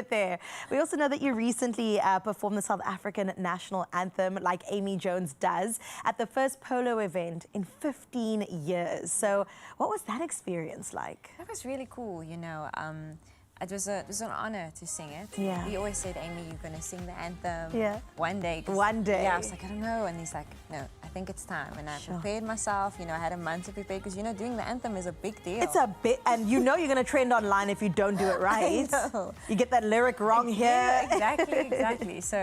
there. We also know that you recently performed the South African national anthem, like Amy Jones does, at the first polo event in 15 years. So what was that experience like? That was really cool, It was an honor to sing it. Yeah. He always said, Amy, you're going to sing the anthem one day. One day. Yeah, I was like, I don't know. And he's like, no, I think it's time. And I prepared myself. I had a month to prepare because, doing the anthem is a big deal. It's a bit, and you're going to trend online if you don't do it right. I know. You get that lyric wrong here. Yeah, exactly. So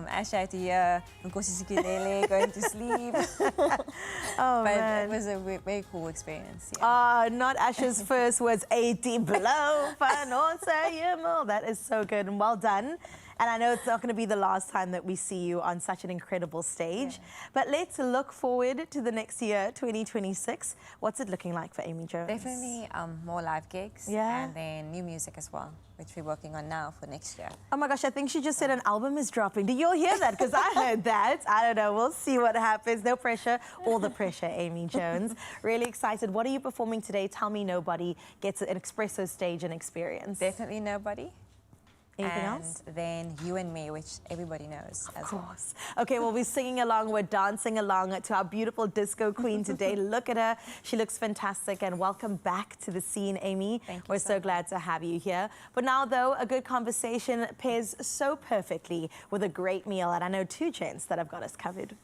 Asha had to hear Nkosi Sikelele going to sleep. Oh, but man. it was a very cool experience. Yeah. Not Asha's first was 80 below. That is so good and well done. And I know it's not going to be the last time that we see you on such an incredible stage. Yeah. But let's look forward to the next year, 2026. What's it looking like for Amy Jones? Definitely more live gigs. Yeah. And then new music as well, which we're working on now for next year. Oh my gosh, I think she just said an album is dropping. Did you all hear that? Because I heard that. I don't know. We'll see what happens. No pressure. All the pressure, Amy Jones. Really excited. What are you performing today? Tell me Nobody gets an Expresso stage and experience. Definitely Nobody. Anything else? And then You and Me, which everybody knows. Of course. Okay, we'll be singing along, we're dancing along to our beautiful disco queen today. Look at her. She looks fantastic, and welcome back to the scene, Amy. Thank you. We're so glad to have you here. But now, though, a good conversation pairs so perfectly with a great meal, and I know two gents that have got us covered.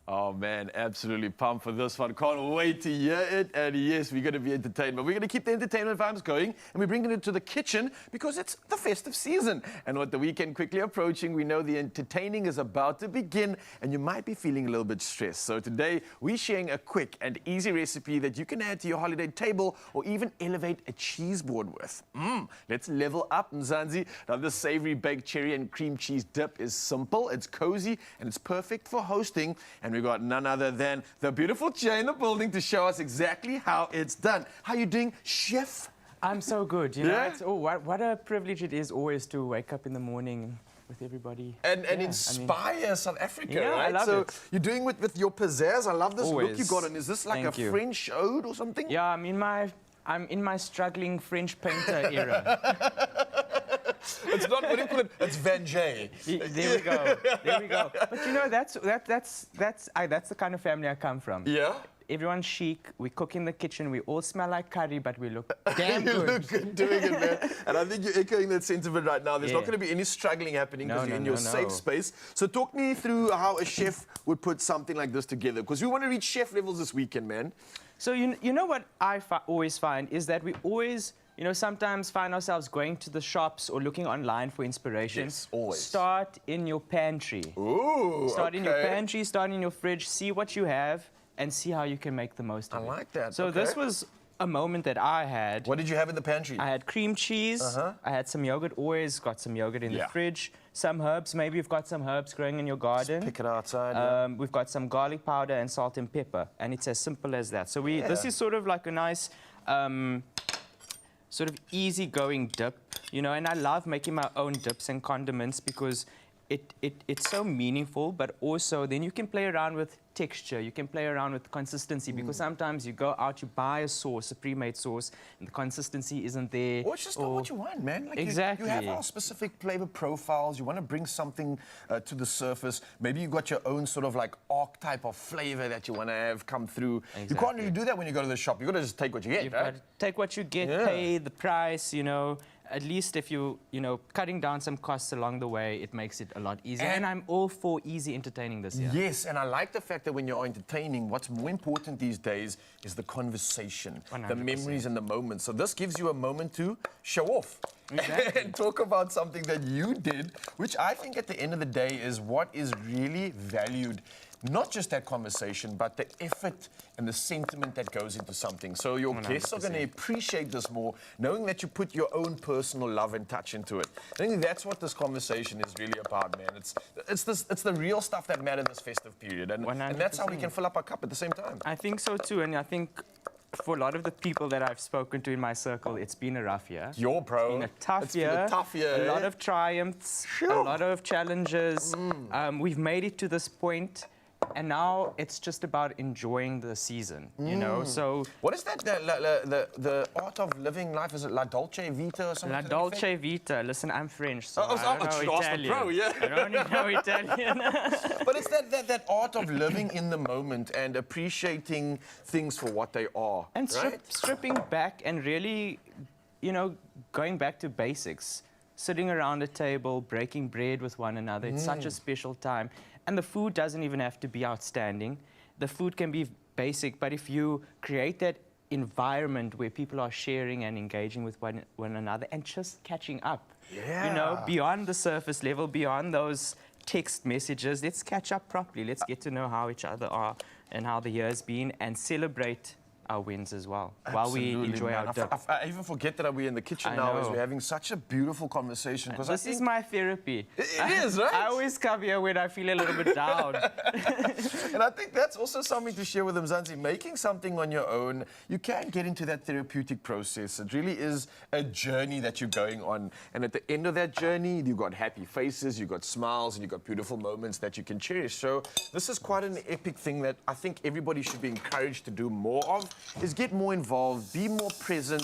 Oh, man, absolutely pumped for this one. Can't wait to hear it. And yes, we're going to be entertained. But we're going to keep the entertainment vibes going. And we're bringing it to the kitchen because it's the festive season. And with the weekend quickly approaching, we know the entertaining is about to begin. And you might be feeling a little bit stressed. So today, we're sharing a quick and easy recipe that you can add to your holiday table or even elevate a cheese board with. Let's level up, Mzansi. Now, this savory baked cherry and cream cheese dip is simple, it's cozy, and it's perfect for hosting. And we've got none other than the beautiful Jay in the building to show us exactly how it's done. How you doing, chef? I'm so good. What a privilege it is always to wake up in the morning with everybody. And inspire South Africa, right? I love it. You're doing with your pizzazz. I love this Always. look you got. And is this like Thank you. French ode or something? Yeah, I'm in my struggling French painter era. It's not, what do you call it? It's Van Jay. There we go. But that's the kind of family I come from. Yeah? Everyone's chic, we cook in the kitchen, we all smell like curry, but we look damn You good. look good doing it, man. And I think you're echoing that sentiment right now. There's not Yeah. going to be any struggling happening because you're in your no. safe space. So talk me through how a chef would put something like this together, because we want to reach chef levels this weekend, man. So you know what I always find is that we always, sometimes find ourselves going to the shops or looking online for inspiration. Yes, always. Start in your pantry. Ooh, Start in your pantry, start in your fridge, see what you have, and see how you can make the most of it. I like that. So this was a moment that I had. What did you have in the pantry? I had cream cheese. I had some yogurt. Always got some yogurt in the fridge. Some herbs. Maybe you've got some herbs growing in your garden. Just pick it outside. We've got some garlic powder and salt and pepper, and it's as simple as that. So this is sort of like a nice sort of easygoing dip, you know, and I love making my own dips and condiments because it's so meaningful, but also then you can play around with texture, you can play around with consistency, because sometimes you go out, you buy a sauce, a pre-made sauce, and the consistency isn't there. Or it's just not what you want, man. Like exactly. You have our specific flavor profiles. You want to bring something to the surface. Maybe you got your own sort of like archetype of flavor that you want to have come through. Exactly. You can't really do that when you go to the shop. You got to just take what you get, You've right? got to take what you get, pay the price, you know. At least if you know, cutting down some costs along the way, it makes it a lot easier. And I'm all for easy entertaining this year. Yes, and I like the fact that when you're entertaining, what's more important these days is the conversation, 100%. the memories and the moments. So this gives you a moment to show off. Exactly. And talk about something that you did, which I think at the end of the day is what is really valued. Not just that conversation, but the effort and the sentiment that goes into something. So your 100%. guests are going to appreciate this more, knowing that you put your own personal love and touch into it. I think that's what this conversation is really about, man. It's the real stuff that matters this festive period. And that's how we can fill up our cup at the same time. I think so too, and I think for a lot of the people that I've spoken to in my circle, it's been a rough year. Your pro. It's been a tough year. Been a tough year. A lot of triumphs, a lot of challenges. We've made it to this point, and now it's just about enjoying the season, you know. So what is that? The art of living life, is it La Dolce Vita or something? La Dolce Vita. Listen, I'm French, so Oh, I don't know Italian. Pro, yeah. I don't know Italian. But it's that art of living in the moment and appreciating things for what they are. And right? stripping back and really, you know, going back to basics. Sitting around a table, breaking bread with one another. It's such a special time. And the food doesn't even have to be outstanding. The food can be basic, but if you create that environment where people are sharing and engaging with one another and just catching up, you know, beyond the surface level, beyond those text messages, let's catch up properly. Let's get to know how each other are and how the year's been, and celebrate our wins as well, while we enjoy our dip. I even forget that we're in the kitchen now as we're having such a beautiful conversation. This is my therapy. It is, right? I always come here when I feel a little bit down. And I think that's also something to share with Mzansi. Making something on your own, you can get into that therapeutic process. It really is a journey that you're going on. And at the end of that journey, you've got happy faces, you've got smiles, and you've got beautiful moments that you can cherish. So this is quite an epic thing that I think everybody should be encouraged to do more of, is get more involved, be more present.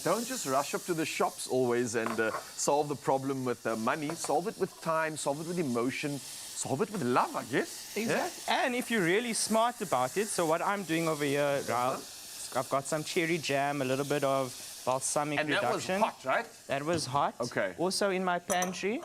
Don't just rush up to the shops always and solve the problem with money. Solve it with time, solve it with emotion, solve it with love, I guess. Exactly. Yeah? And if you're really smart about it, so what I'm doing over here, Raul, I've got some cherry jam, a little bit of balsamic reduction. And that was hot, right? That was hot. Okay. Also in my pantry.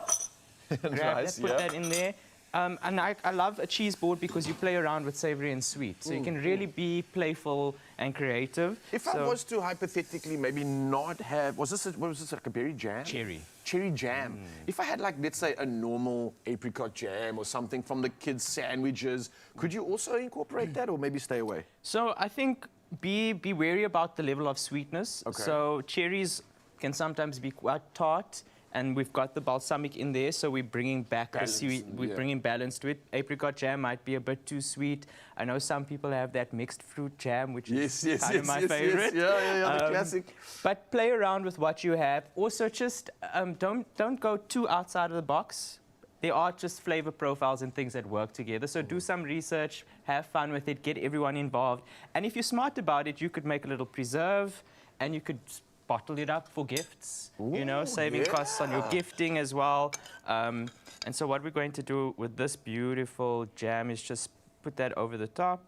Grab that, put that in there. And I love a cheese board because you play around with savory and sweet. So you can really be playful and creative. If I was to hypothetically maybe not have, what was this, like a berry jam? Cherry jam. If I had, like, let's say a normal apricot jam or something from the kids' sandwiches, could you also incorporate that or maybe stay away? So I think be wary about the level of sweetness. Okay. So cherries can sometimes be quite tart. And we've got the balsamic in there, so we're bringing back the sweet. We're bringing balance to it. Apricot jam might be a bit too sweet. I know some people have that mixed fruit jam, which is kind of my favorite. Yeah, the classic. But play around with what you have. Also, just don't go too outside of the box. There are just flavor profiles and things that work together. So do some research, have fun with it, get everyone involved. And if you're smart about it, you could make a little preserve, and you could bottle it up for gifts, you know, saving costs on your gifting as well. And so what we're going to do with this beautiful jam is just put that over the top.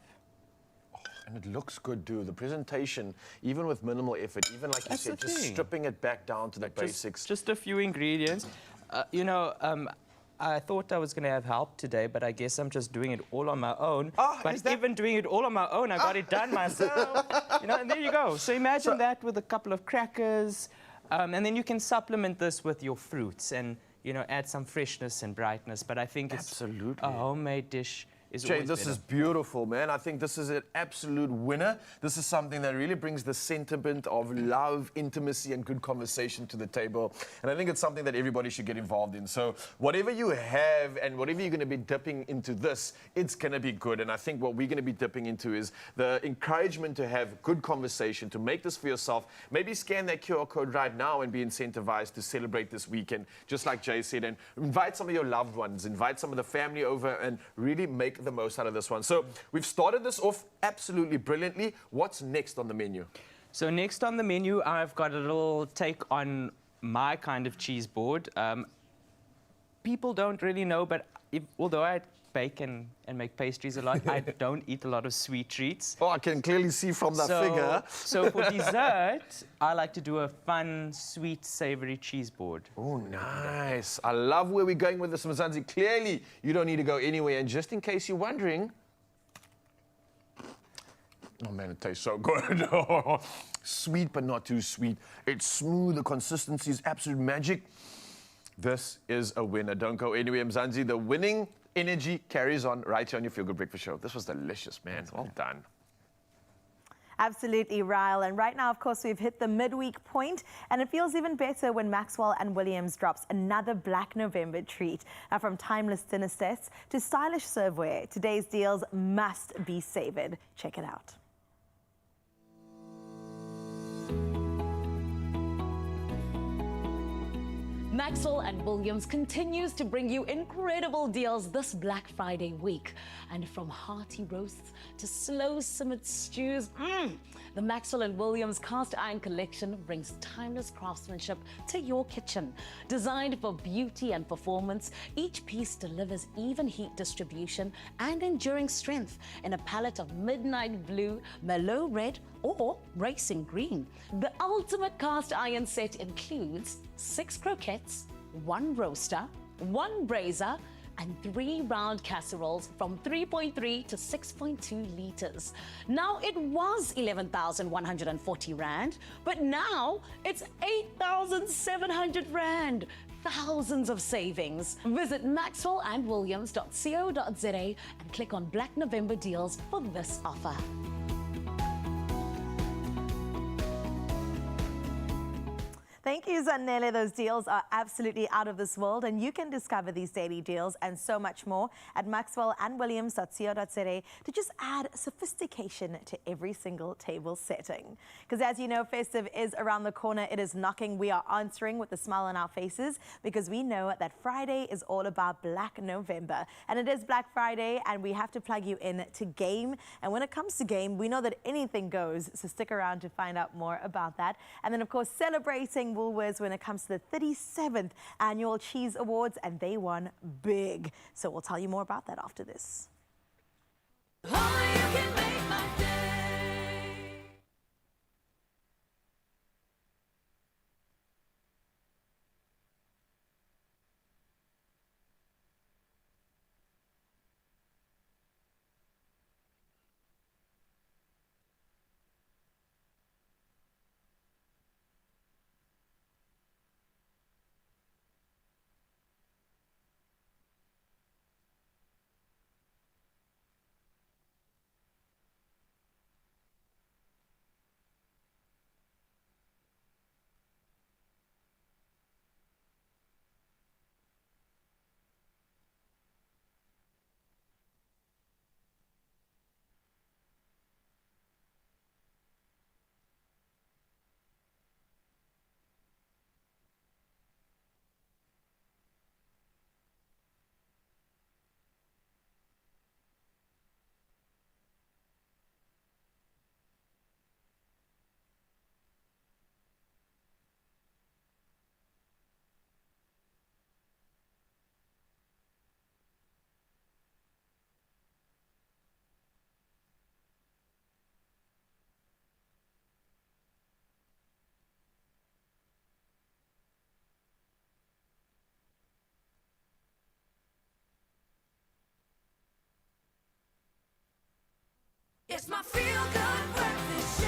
Oh, and it looks good, dude. The presentation, even with minimal effort, even like you said, just stripping it back down to the basics. Just a few ingredients. You know, I thought I was going to have help today, but I guess I'm just doing it all on my own. But even doing it all on my own, I got it done myself. You know, and there you go. So imagine that with a couple of crackers, and then you can supplement this with your fruits and, you know, add some freshness and brightness. But I think it's a homemade dish is Jay, always this better. is beautiful, man. I think this is an absolute winner. This is something that really brings the sentiment of love, intimacy, and good conversation to the table. And I think it's something that everybody should get involved in. So whatever you have and whatever you're going to be dipping into this, it's going to be good. And I think what we're going to be dipping into is the encouragement to have good conversation, to make this for yourself. Maybe scan that QR code right now and be incentivized to celebrate this weekend, just like Jay said, and invite some of your loved ones, invite some of the family over, and really make the most out of this one. So we've started this off absolutely brilliantly. What's next on the menu? So next on the menu, I've got a little take on my kind of cheese board. People don't really know, but although I bake and make pastries a lot, I don't eat a lot of sweet treats. Oh, I can clearly see from that figure. So for dessert, I like to do a fun, sweet, savory cheese board. Oh, nice. I love where we're going with this, Mzansi. Clearly, you don't need to go anywhere. And just in case you're wondering, oh, man, it tastes so good. Sweet, but not too sweet. It's smooth. The consistency is absolute magic. This is a winner. Don't go anywhere, Mzansi. The winning energy carries on right here on your Feel Good Breakfast Show. This was delicious, man. Well done. Absolutely, Ryle. And right now, of course, we've hit the midweek point, and it feels even better when Maxwell and Williams drops another Black November treat. Now, from timeless dinner sets to stylish serveware, today's deals must be savored. Check it out. Maxwell and Williams continues to bring you incredible deals this Black Friday week. And from hearty roasts to slow simmered stews, the Maxwell and Williams cast iron collection brings timeless craftsmanship to your kitchen. Designed for beauty and performance, each piece delivers even heat distribution and enduring strength in a palette of midnight blue, mellow red, or racing green. The ultimate cast iron set includes 6 croquettes, 1 roaster, 1 brazier, and 3 round casseroles from 3.3 to 6.2 liters. Now, it was 11,140 Rand, but now it's 8,700 Rand. Thousands of savings. Visit maxwellandwilliams.co.za and click on Black November deals for this offer. Thank you, Zanele. Those deals are absolutely out of this world, and you can discover these daily deals and so much more at maxwellandwilliams.co.za to just add sophistication to every single table setting. Because as you know, festive is around the corner. It is knocking. We are answering with a smile on our faces because we know that Friday is all about Black November. And it is Black Friday, and we have to plug you in to Game. And when it comes to Game, we know that anything goes, so stick around to find out more about that. And then, of course, celebrating Woolworths when it comes to the 37th Annual Cheese Awards, and they won big. So we'll tell you more about that after this. It's my Feel Good Breakfast Show.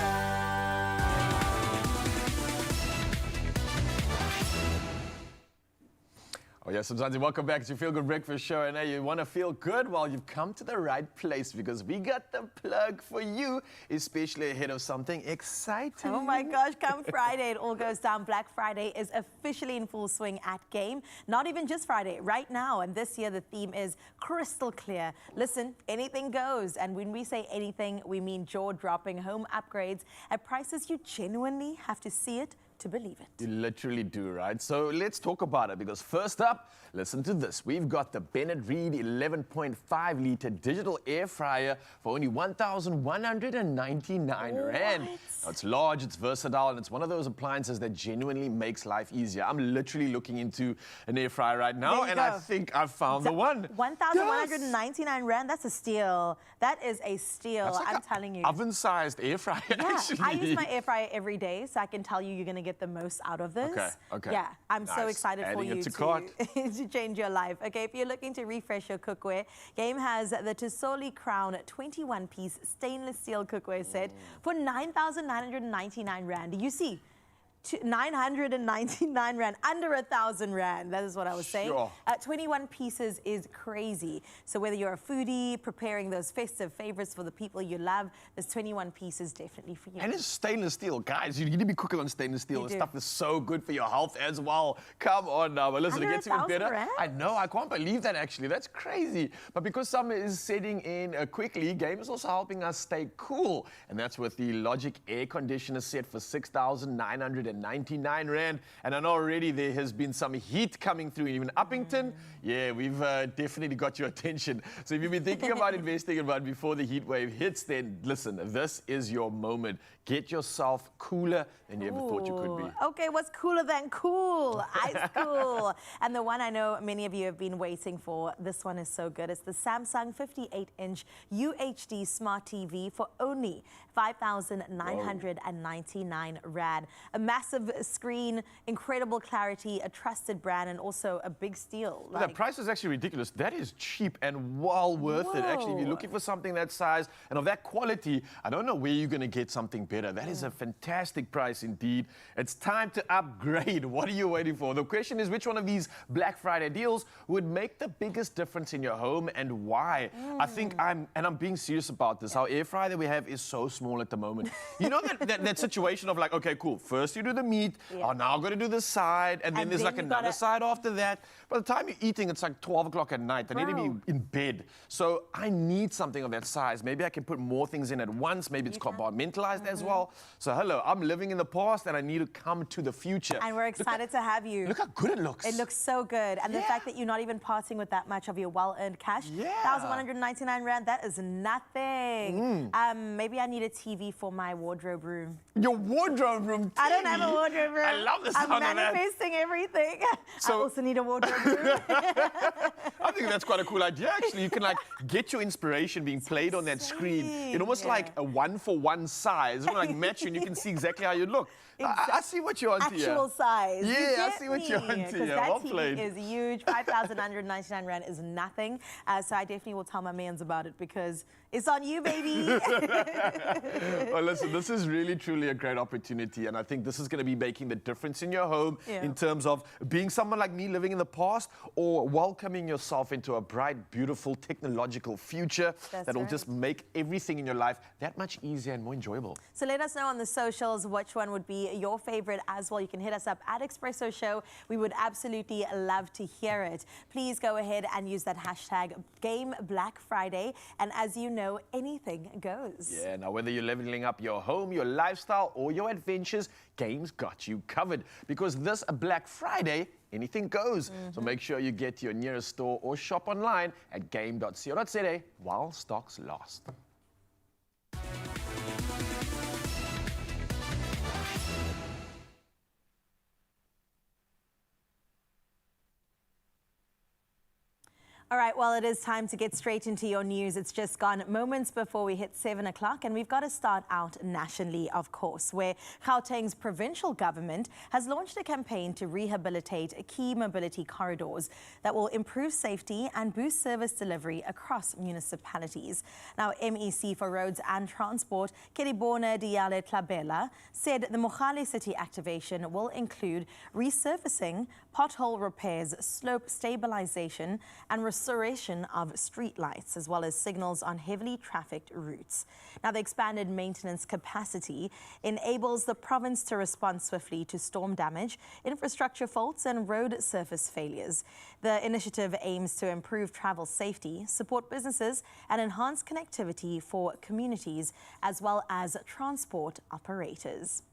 Oh, yes, Mzansi, welcome back to Feel Good Breakfast Show. And you want to feel good? Well, you've come to the right place because we got the plug for you, especially ahead of something exciting. Oh my gosh, come Friday, it all goes down. Black Friday is officially in full swing at Game. Not even just Friday, right now. And this year, the theme is crystal clear. Listen, anything goes. And when we say anything, we mean jaw-dropping home upgrades at prices you genuinely have to see it to believe it. You literally do, right? So let's talk about it because first up, listen to this. We've got the Bennett Reed 11.5 litre digital air fryer for only 1,199 Rand. Now, it's large, it's versatile, and it's one of those appliances that genuinely makes life easier. I'm literally looking into an air fryer right now, and I think I've found the one. 1,199 Rand, that's a steal. That is a steal, Like I'm telling you. Oven-sized air fryer, actually. I use my air fryer every day, so I can tell you you're going to get the most out of this. Okay. Yeah, I'm so excited for you to change your life. Okay, if you're looking to refresh your cookware, Game has the Tusoli Crown 21-piece stainless steel cookware set for 9,999 Rand. You see, 999 Rand, under 1,000 Rand. That is what I was saying. 21 pieces is crazy. So whether you're a foodie, preparing those festive favorites for the people you love, this 21 pieces definitely for you. And it's stainless steel, guys. You need to be cooking on stainless steel. This stuff is so good for your health as well. Come on now, but listen, it gets even better. Rand? I know, I can't believe that actually. That's crazy. But because summer is setting in quickly, Game is also helping us stay cool. And that's with the Logic air conditioner set for 6,999 Rand. And I know already there has been some heat coming through. Even Uppington, yeah, we've definitely got your attention. So if you've been thinking about investing in one before the heat wave hits, then listen, this is your moment. Get yourself cooler than you ever thought you could be. Okay, what's cooler than cool? Ice cool. And the one I know many of you have been waiting for, this one is so good. It's the Samsung 58-inch UHD Smart TV for only 5,999 Rand. A massive screen, incredible clarity, a trusted brand, and also a big steal. The price is actually ridiculous. That is cheap and well worth it. Actually, if you're looking for something that size and of that quality, I don't know where you're going to get something better. That is a fantastic price indeed. It's time to upgrade. What are you waiting for? The question is, which one of these Black Friday deals would make the biggest difference in your home and why? I think I'm being serious about this. Our air fryer that we have is so small at the moment. You know that situation of like, okay, cool. First you do the meat. Oh, now I'm going to do the side. And then there's like another side after that. By the time you're eating, it's like 12 o'clock at night. I need to be in bed. So I need something of that size. Maybe I can put more things in at once. Maybe it's compartmentalized as well. So hello, I'm living in the past and I need to come to the future. And we're excited to have you. Look how good it looks. It looks so good. And the fact that you're not even parting with that much of your well-earned cash. 1,199 Rand, that is nothing. Maybe I need a TV for my wardrobe room. Your wardrobe room TV? I don't have a wardrobe room. I love the sound of that. I'm manifesting everything. So, I also need a wardrobe room. I think that's quite a cool idea, actually. You can like get your inspiration being played on that screen in almost like a one-for-one size. Like match you and you can see exactly how you look. I see what you're onto here. Actual size. Yeah, I see what you're onto here. Well played. That TV is huge. 5,999 Rand is nothing. So I definitely will tell my mans about it because it's on you, baby. Well, listen, this is really, truly a great opportunity. And I think this is going to be making the difference in your home in terms of being someone like me living in the past or welcoming yourself into a bright, beautiful, technological future that will just make everything in your life that much easier and more enjoyable. So let us know on the socials which one would be your favorite as well. You can hit us up at Expresso Show. We would absolutely love to hear it. Please go ahead and use that hashtag Game Black Friday. And as you know, anything goes. Yeah, now whether you're leveling up your home, your lifestyle, or your adventures, Game's got you covered. Because this Black Friday, anything goes. So make sure you get to your nearest store or shop online at game.co.za while stocks last. All right, well, it is time to get straight into your news. It's just gone moments before we hit 7 o'clock, and we've got to start out nationally, of course, where Gauteng's provincial government has launched a campaign to rehabilitate key mobility corridors that will improve safety and boost service delivery across municipalities. Now, MEC for Roads and Transport, Keribona Diale Tlabela, said the Mogale City activation will include resurfacing pothole repairs, slope stabilization, and restoration of street lights, as well as signals on heavily trafficked routes. Now, the expanded maintenance capacity enables the province to respond swiftly to storm damage, infrastructure faults, and road surface failures. The initiative aims to improve travel safety, support businesses, and enhance connectivity for communities, as well as transport operators.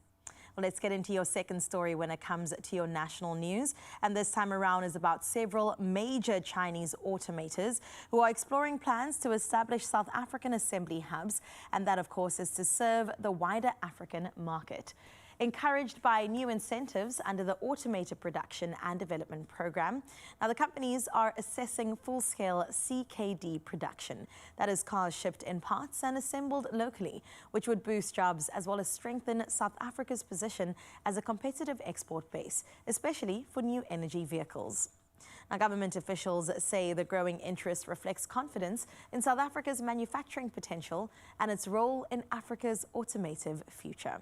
Well, let's get into your second story when it comes to your national news. And this time around is about several major Chinese automakers who are exploring plans to establish South African assembly hubs. And that, of course, is to serve the wider African market. Encouraged by new incentives under the Automated Production and Development Program. Now, the companies are assessing full-scale CKD production. That is cars shipped in parts and assembled locally, which would boost jobs as well as strengthen South Africa's position as a competitive export base, especially for new energy vehicles. Now, government officials say the growing interest reflects confidence in South Africa's manufacturing potential and its role in Africa's automotive future.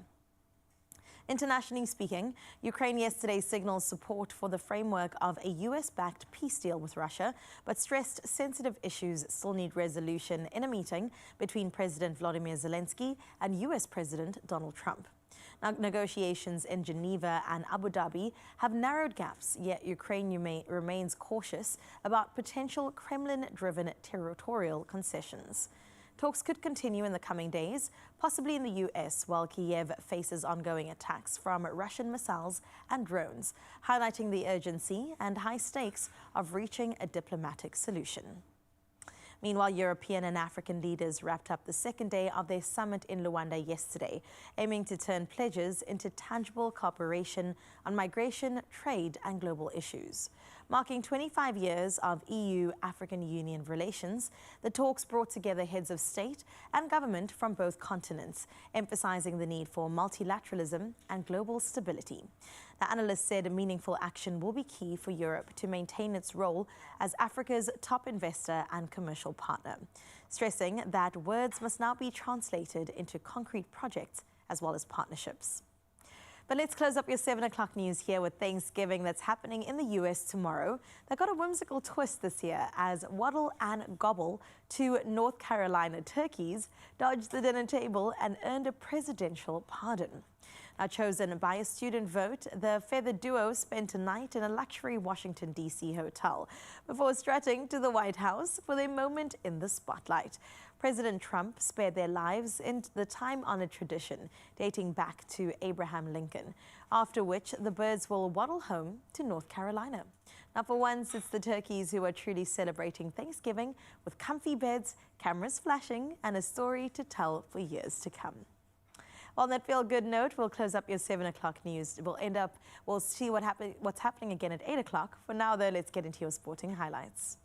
Internationally speaking, Ukraine yesterday signaled support for the framework of a US-backed peace deal with Russia, but stressed sensitive issues still need resolution in a meeting between President Volodymyr Zelensky and US President Donald Trump. Now, negotiations in Geneva and Abu Dhabi have narrowed gaps, yet Ukraine remains cautious about potential Kremlin-driven territorial concessions. Talks could continue in the coming days, possibly in the US, while Kiev faces ongoing attacks from Russian missiles and drones, highlighting the urgency and high stakes of reaching a diplomatic solution. Meanwhile, European and African leaders wrapped up the second day of their summit in Luanda yesterday, aiming to turn pledges into tangible cooperation on migration, trade, and global issues. Marking 25 years of EU-African Union relations, the talks brought together heads of state and government from both continents, emphasizing the need for multilateralism and global stability. The analyst said meaningful action will be key for Europe to maintain its role as Africa's top investor and commercial partner, stressing that words must now be translated into concrete projects as well as partnerships. But let's close up your 7 o'clock news here with Thanksgiving that's happening in the US tomorrow. That got a whimsical twist this year as Waddle and Gobble, two North Carolina turkeys, dodged the dinner table and earned a presidential pardon. Now, chosen by a student vote, the feathered duo spent a night in a luxury Washington, D.C. hotel before strutting to the White House for their moment in the spotlight. President Trump spared their lives in the time-honored tradition dating back to Abraham Lincoln, after which the birds will waddle home to North Carolina. Now, for once, it's the turkeys who are truly celebrating Thanksgiving with comfy beds, cameras flashing, and a story to tell for years to come. On that feel-good note, we'll close up your 7 o'clock news. We'll see what's happening again at 8 o'clock. For now, though, let's get into your sporting highlights.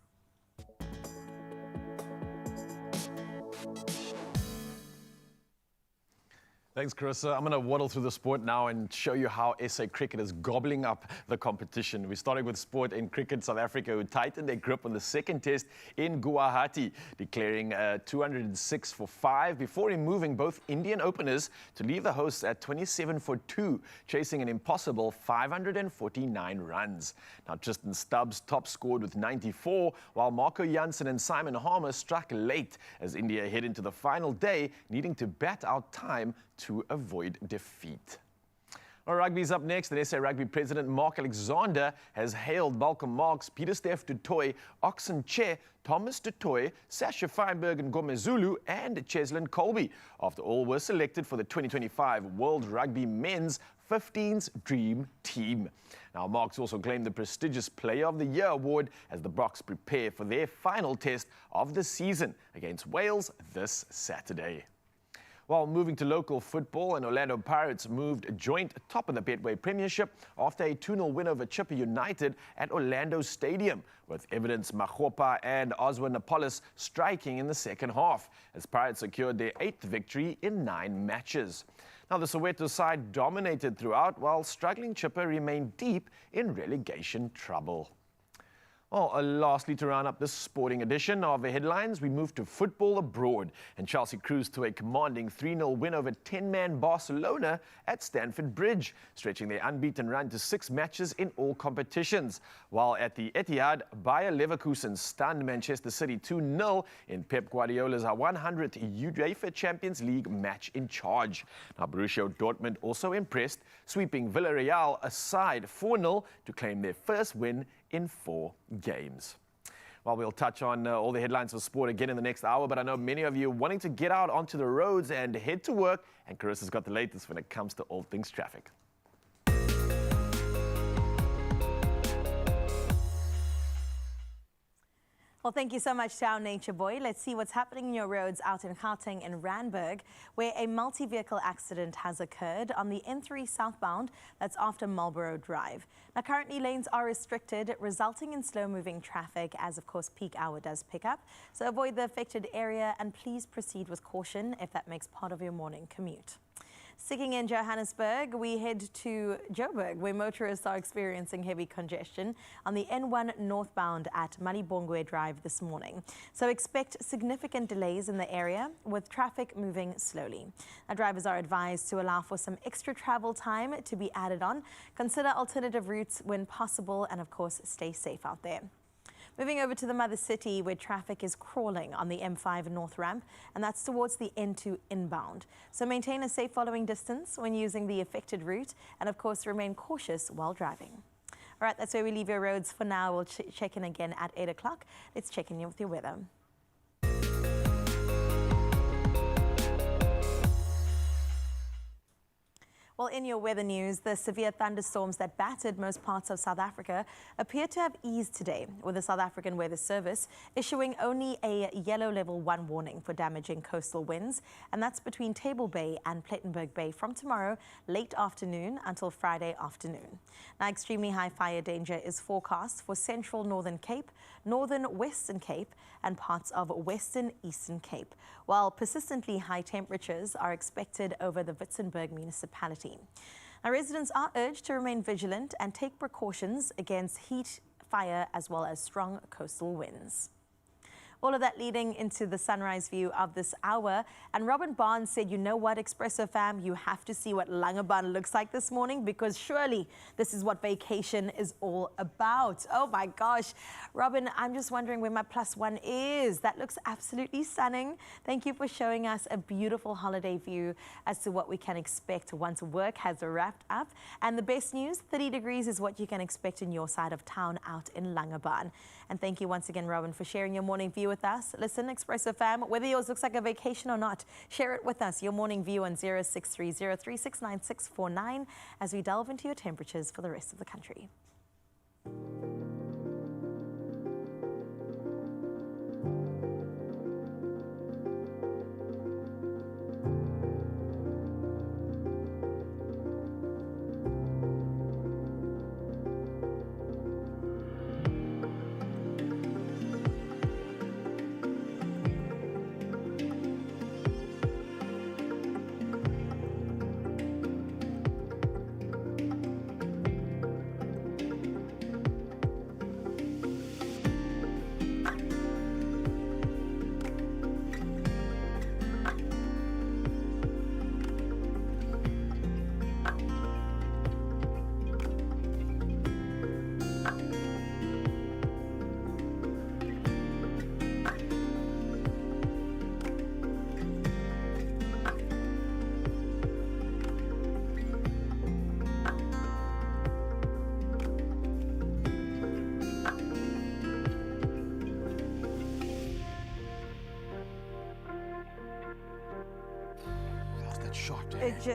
Thanks, Carissa. I'm going to waddle through the sport now and show you how SA Cricket is gobbling up the competition. We're starting with sport in cricket. South Africa, who tightened their grip on the second test in Guwahati, declaring 206 for 5 before removing both Indian openers to leave the hosts at 27 for 2, chasing an impossible 549 runs. Now, Tristan Stubbs top scored with 94, while Marco Jansen and Simon Harmer struck late as India head into the final day, needing to bat out time to avoid defeat. Well, rugby's up next, and SA Rugby President Mark Alexander has hailed Malcolm Marx, Pieter-Steph du Toit, Oxen Che, Thomas du Toit, Sasha Feinberg and Gomezulu, and Cheslin Colby, after all were selected for the 2025 World Rugby Men's 15's Dream Team. Now, Marx also claimed the prestigious Player of the Year award as the Boks prepare for their final test of the season against Wales this Saturday. While moving to local football, and Orlando Pirates moved joint top of the Betway Premiership after a 2-0 win over Chippa United at Orlando Stadium, with Evidence Magopa and Oswin Apollos striking in the second half, as Pirates secured their 8th victory in 9 matches. Now, the Soweto side dominated throughout, while struggling Chippa remained deep in relegation trouble. Well, lastly, to round up this sporting edition of the headlines, we move to football abroad. And Chelsea cruised to a commanding 3-0 win over 10-man Barcelona at Stamford Bridge, stretching their unbeaten run to 6 matches in all competitions. While at the Etihad, Bayer Leverkusen stunned Manchester City 2-0 in Pep Guardiola's 100th UEFA Champions League match in charge. Now, Borussia Dortmund also impressed, sweeping Villarreal aside 4-0 to claim their first win in 4 games. Well, we'll touch on all the headlines of sport again in the next hour, but I know many of you wanting to get out onto the roads and head to work, and Carissa's got the latest when it comes to all things traffic. Well, thank you so much to our nature boy. Let's see what's happening in your roads out in Gauteng and Randburg, where a multi-vehicle accident has occurred on the N3 southbound. That's after Marlborough Drive. Now, currently lanes are restricted, resulting in slow-moving traffic as, of course, peak hour does pick up. So avoid the affected area and please proceed with caution if that makes part of your morning commute. Sticking in Johannesburg, we head to Joburg, where motorists are experiencing heavy congestion on the N1 northbound at Malibongwe Drive this morning. So expect significant delays in the area, with traffic moving slowly. Now, drivers are advised to allow for some extra travel time to be added on. Consider alternative routes when possible, and of course, stay safe out there. Moving over to the mother city, where traffic is crawling on the M5 North Ramp, and that's towards the N2 inbound. So maintain a safe following distance when using the affected route, and of course remain cautious while driving. All right, that's where we leave your roads for now. We'll check in again at 8 o'clock. Let's check in with your weather. Well, in your weather news, the severe thunderstorms that battered most parts of South Africa appear to have eased today, with the South African Weather Service issuing only a yellow level 1 warning for damaging coastal winds, and that's between Table Bay and Plettenberg Bay from tomorrow late afternoon until Friday afternoon. Now, extremely high fire danger is forecast for central Northern Cape, northern Western Cape, and parts of Western Eastern Cape, while persistently high temperatures are expected over the Witzenberg municipality. Now, residents are urged to remain vigilant and take precautions against heat, fire, as well as strong coastal winds. All of that leading into the sunrise view of this hour. And Robin Barnes said, you know what, Expresso fam, you have to see what Langebaan looks like this morning, because surely this is what vacation is all about. Oh my gosh. Robin, I'm just wondering where my +1 is. That looks absolutely stunning. Thank you for showing us a beautiful holiday view as to what we can expect once work has wrapped up. And the best news, 30 degrees is what you can expect in your side of town out in Langebaan. And thank you once again, Robin, for sharing your morning view with us. Listen, Expresso fam, whether yours looks like a vacation or not, share it with us. Your morning view on 0630369649 as we delve into your temperatures for the rest of the country.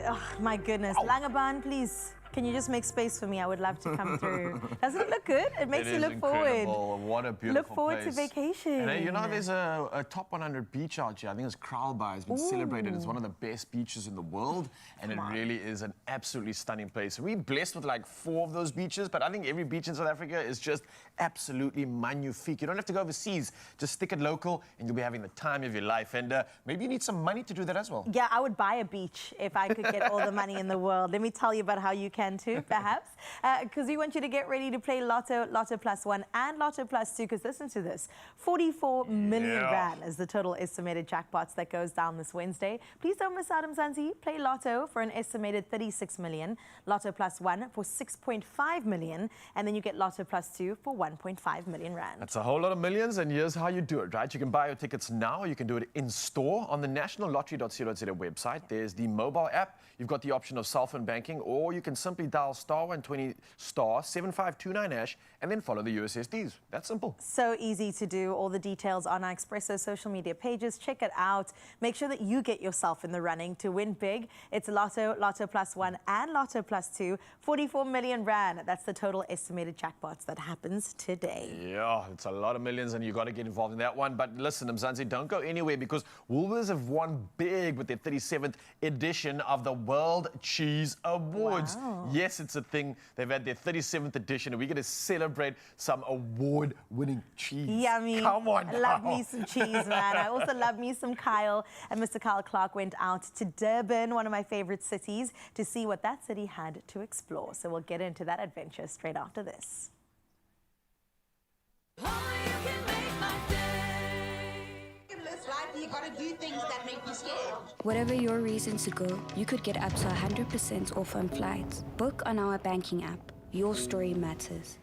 Oh, my goodness. Ow. Langebaan, please. Can you just make space for me? I would love to come through. Doesn't it look good? It makes you look forward. What a beautiful Look forward place. to vacation. And, you know, there's a top 100 beach out here. I think it's Kraalbaai. It's been celebrated as one of the best beaches in the world. And it really is an absolutely stunning place. We're blessed with like 4 of those beaches, but I think every beach in South Africa is just absolutely magnifique. You don't have to go overseas. Just stick it local and you'll be having the time of your life. And maybe you need some money to do that as well. Yeah, I would buy a beach if I could get all the money in the world. Let me tell you about how you can can too, perhaps, because we want you to get ready to play Lotto, Lotto Plus 1 and Lotto Plus 2, because listen to this, 44 million rand is the total estimated jackpots that goes down this Wednesday. Please don't miss out, Mzansi. Play Lotto for an estimated 36 million, Lotto Plus 1 for 6.5 million, and then you get Lotto Plus 2 for 1.5 million rand. That's a whole lot of millions, and here's how you do it, right? You can buy your tickets now, you can do it in store on the nationallottery.co.za website. There's the mobile app. You've got the option of cell phone banking, or you can simply dial *120 *7529# and then follow the USSDs. That's simple. So easy to do. All the details on our Expresso social media pages. Check it out. Make sure that you get yourself in the running to win big. It's Lotto, Lotto Plus 1 and Lotto Plus 2. 44 million rand. That's the total estimated jackpots that happens today. Yeah, it's a lot of millions, and you got to get involved in that one. But listen, Mzansi, don't go anywhere, because Woolworths have won big with their 37th edition of the World Cheese Awards. Wow. Yes, it's a thing. They've had their 37th edition, and we're going to celebrate some award-winning cheese. Yummy. Come on now. Love me some cheese, man. I also love me some Kyle. And Mr. Kyle Clark went out to Durban, one of my favorite cities, to see what that city had to explore. So we'll get into that adventure straight after this. You gotta do things that make you scared. Whatever your reason to go, you could get up to 100% off on flights. Book on our banking app. Your story matters.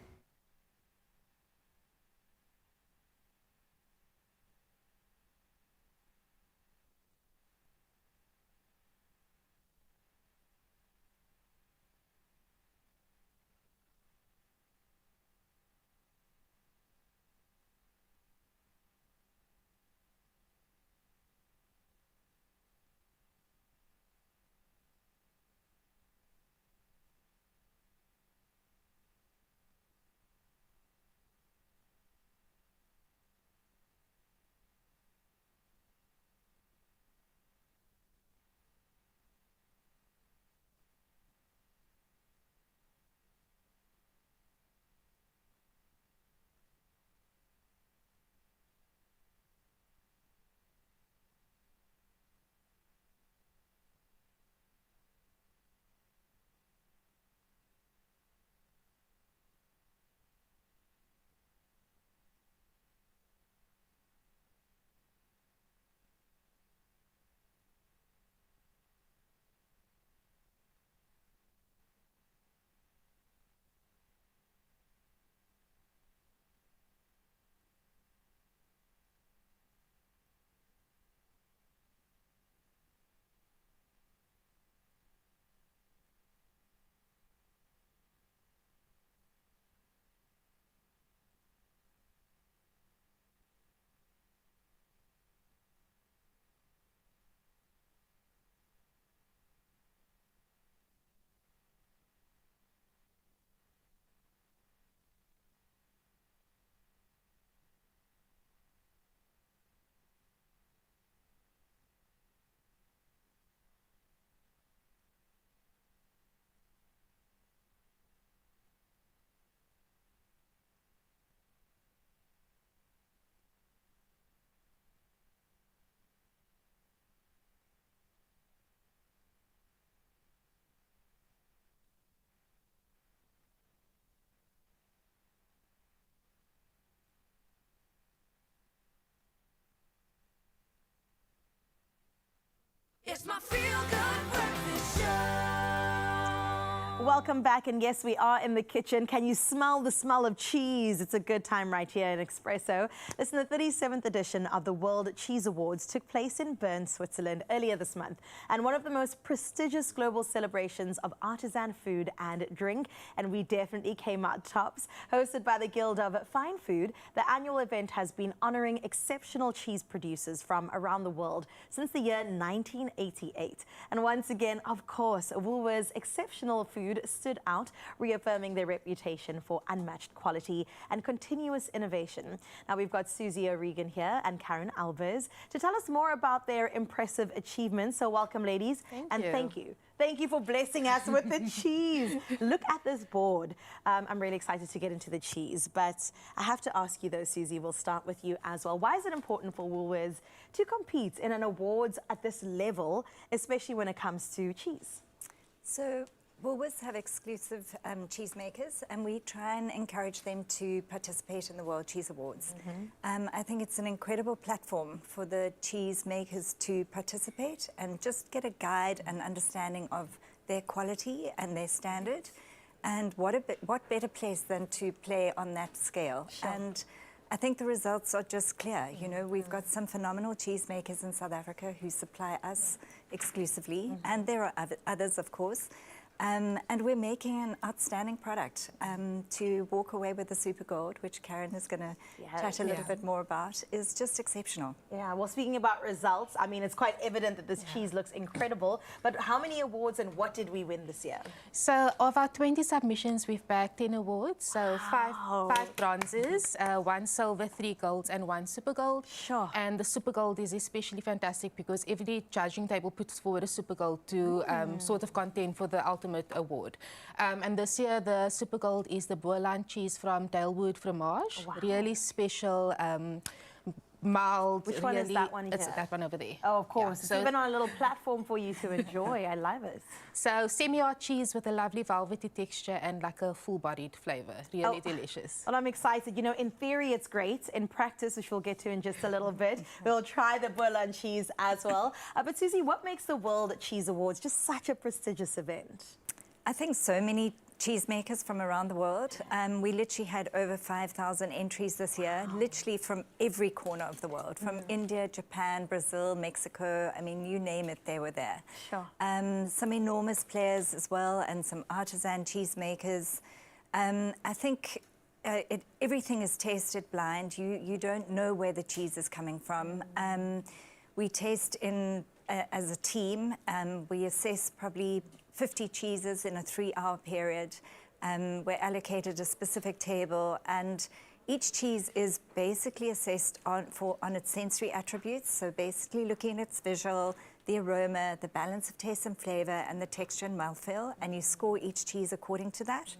It's my feel-good breakfast show. Welcome back, and yes, we are in the kitchen. Can you smell the smell of cheese? It's a good time right here in Expresso. Listen, the 37th edition of the World Cheese Awards took place in Bern, Switzerland earlier this month, and one of the most prestigious global celebrations of artisan food and drink, and we definitely came out tops. Hosted by the Guild of Fine Food, the annual event has been honoring exceptional cheese producers from around the world since the year 1988. And once again, of course, Woolworths' exceptional food stood out, reaffirming their reputation for unmatched quality and continuous innovation. Now we've got Susie O'Regan here and Karen Alves to tell us more about their impressive achievements. So welcome, ladies. Thank you. Thank you for blessing us with the cheese. Look at this board. I'm really excited to get into the cheese, but I have to ask you though, Susie, we'll start with you as well. Why is it important for Woolworths to compete in an awards at this level, especially when it comes to cheese? So Woolworths have exclusive cheesemakers, and we try and encourage them to participate in the World Cheese Awards. I think it's an incredible platform for the cheesemakers to participate and just get a guide and understanding of their quality and their standard. And what better place than to play on that scale? Sure. And I think the results are just clear. You know, we've got some phenomenal cheesemakers in South Africa who supply us exclusively, and there are others, of course. And we're making an outstanding product to walk away with the Super Gold, which Karen is going to chat a little bit more about, is just exceptional. Yeah, well, speaking about results, I mean, it's quite evident that this cheese looks incredible, but how many awards and what did we win this year? So of our 20 submissions, we've bagged 10 awards. So five bronzes, 1 silver, 3 golds, and 1 super gold. Sure. And the super gold is especially fantastic because every judging table puts forward a super gold to sort of contend for the ultimate award. And this year, the super gold is the Boerland cheese from Dalewood Fromage. Wow. Really special, mild. Which one is that one It's here? that one over there. Oh, of course. Yeah, It's even on a little platform for you to enjoy. I love it. So semi-hard cheese with a lovely velvety texture and like a full-bodied flavor. Really delicious. Well, I'm excited. You know, in theory, it's great. In practice, which we'll get to in just a little bit, we'll try the Boerland cheese as well. But Susie, what makes the World Cheese Awards just such a prestigious event? I think so many cheesemakers from around the world. We literally had over 5,000 entries this year, literally from every corner of the world, from India, Japan, Brazil, Mexico. I mean, you name it, they were there. Sure. Some enormous players as well, and some artisan cheesemakers. I think everything is tasted blind. You don't know where the cheese is coming from. We taste as a team. We assess probably 50 cheeses in a 3-hour period. We're allocated a specific table, and each cheese is basically assessed on its sensory attributes. So basically looking at its visual, the aroma, the balance of taste and flavor, and the texture and mouthfeel, and you score each cheese according to that.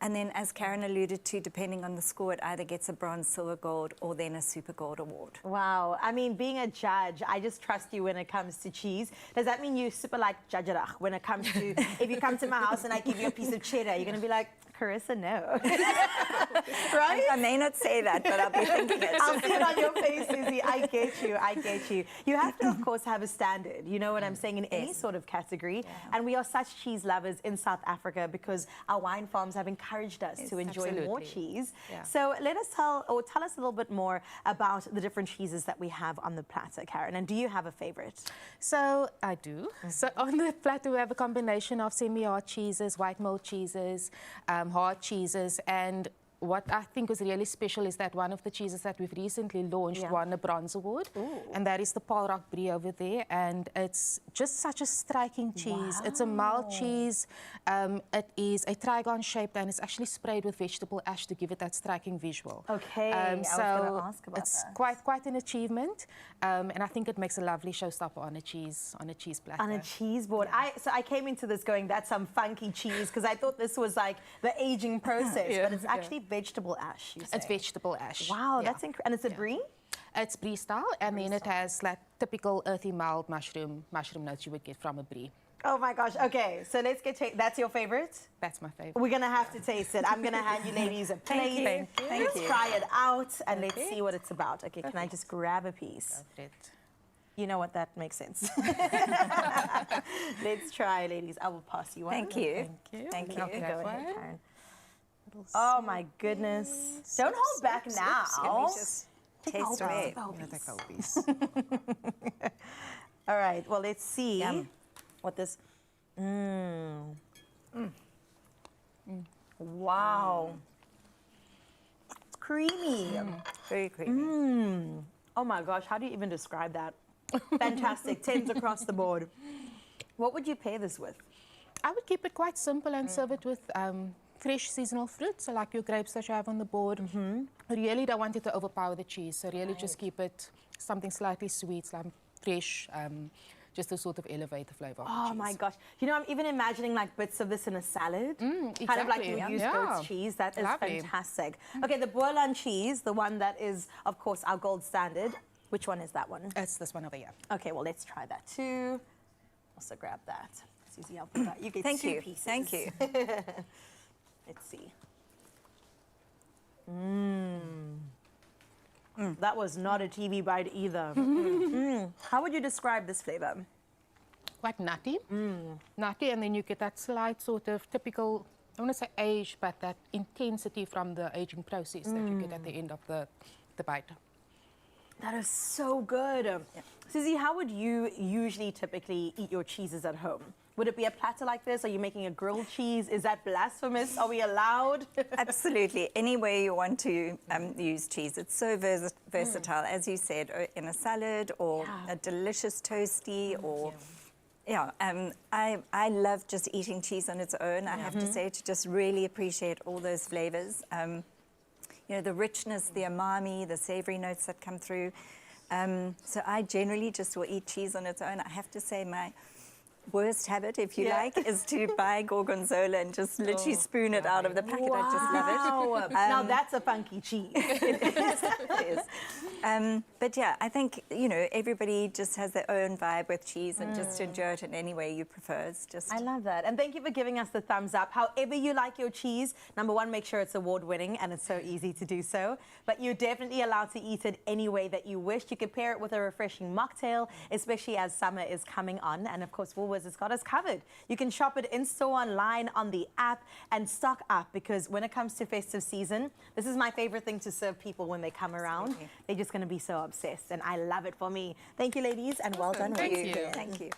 And then, as Karen alluded to, depending on the score, it either gets a bronze, silver, gold, or then a super gold award. Wow. I mean, being a judge, I just trust you when it comes to cheese. Does that mean you super like judgerach when it comes to, if you come to my house and I give you a piece of cheddar, you're going to be like, Carissa, no. Right? I may not say that, but I'll be thinking it. I'll see it on your face, Susie. I get you. I get you. You have to, of course, have a standard. You know what I'm saying? In any sort of category. Yeah. And we are such cheese lovers in South Africa because our wine farms have encouraged us to enjoy more cheese. Yeah. So let us tell us a little bit more about the different cheeses that we have on the platter, Karen. And do you have a favorite? So I do. So on the platter, we have a combination of semi-hard cheeses, white mold cheeses, hard cheeses, and what I think was really special is that one of the cheeses that we've recently launched won a bronze award. Ooh. And that is the Paul Rock Brie over there, and it's just such a striking cheese. Wow. It's a mild cheese. It is a trigon shaped, and it's actually sprayed with vegetable ash to give it that striking visual. Okay, I was going to ask about it's that. quite an achievement, and I think it makes a lovely showstopper on a cheese platter. On a cheese board. So I came into this going, that's some funky cheese, because I thought this was like the aging process, but it's actually vegetable ash, you say? It's vegetable ash. Wow, that's incredible. And it's a brie? It's brie style, and then it has like typical earthy, mild mushroom notes you would get from a brie. Oh my gosh. Okay, so let's get that's your favorite? That's my favorite. We're gonna have to taste it. I'm gonna hand you ladies a plate. Thank you. Let's try it out and let's see what it's about. Okay, can I just grab a piece? You know what, that makes sense. Let's try, ladies. I will pass you one. Thank you. Thank you. Thank you. Okay, go ahead, Karen. Oh my goodness. Don't hold back now. Can we just taste away? All right, well, let's see what this... Wow. It's creamy. Very creamy. Oh my gosh, how do you even describe that? Fantastic, 10s across the board. What would you pair this with? I would keep it quite simple and serve it with fresh seasonal fruit, so like your grapes that you have on the board. Really don't want it to overpower the cheese, so really just keep it something slightly sweet, like fresh, just to sort of elevate the flavor of the cheese. Oh my gosh. You know, I'm even imagining like bits of this in a salad. Exactly. Kind of like you use goat's cheese. That is fantastic. Okay, the Boerland cheese, the one that is, of course, our gold standard. Which one is that one? It's this one over here. Okay, well, let's try that too. Also grab that. Susie, I'll put that. You get Thank two you. pieces. Thank you. Let's see. That was not a TV bite either. How would you describe this flavor? Quite nutty. Nutty, and then you get that slight sort of typical, I want to say age, but that intensity from the aging process that you get at the end of the bite. That is so good. Susie, how would you usually typically eat your cheeses at home? Would it be a platter like this? Are you making a grilled cheese? Is that blasphemous? Are we allowed? Absolutely. Any way you want to use cheese. It's so versatile, as you said, in a salad or a delicious toasty or... Yeah, I love just eating cheese on its own, I have to say, to just really appreciate all those flavors. You know, the richness, the umami, the savory notes that come through. So I generally just will eat cheese on its own. I have to say my worst habit, if you like, is to buy gorgonzola and just literally spoon it out of the packet. I just love it. Now that's a funky cheese. It is. But yeah, I think, you know, everybody just has their own vibe with cheese and just enjoy it in any way you prefer. It's just... I love that. And thank you for giving us the thumbs up. However you like your cheese, number one, make sure it's award-winning, and it's so easy to do so. But you're definitely allowed to eat it any way that you wish. You could pair it with a refreshing mocktail, especially as summer is coming on. And of course, Woolworths has got us covered. You can shop it in-store, online, on the app, and stock up, because when it comes to festive season, this is my favorite thing to serve people when they come around. They're just going to be so obsessed, and I love it for me. Thank you, ladies, and well done. Thank you. Thank you.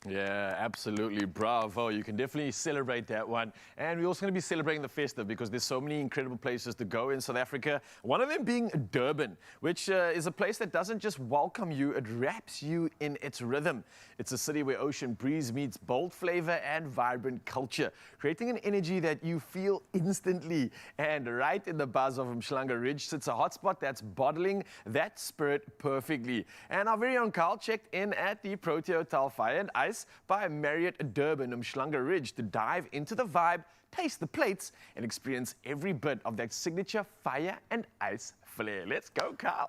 Yeah, absolutely. Bravo. You can definitely celebrate that one. And we're also going to be celebrating the festive because there's so many incredible places to go in South Africa. One of them being Durban, which is a place that doesn't just welcome you, it wraps you in its rhythm. It's a city where ocean breeze meets bold flavor and vibrant culture, creating an energy that you feel instantly. And right in the buzz of Umhlanga Ridge sits a hotspot that's bottling that spirit perfectly. And our very own Carl checked in at the Protea Hotel Fire and Ice by Marriott Durban Umhlanga Ridge to dive into the vibe, taste the plates, and experience every bit of that signature fire and ice flair. Let's go, Carl.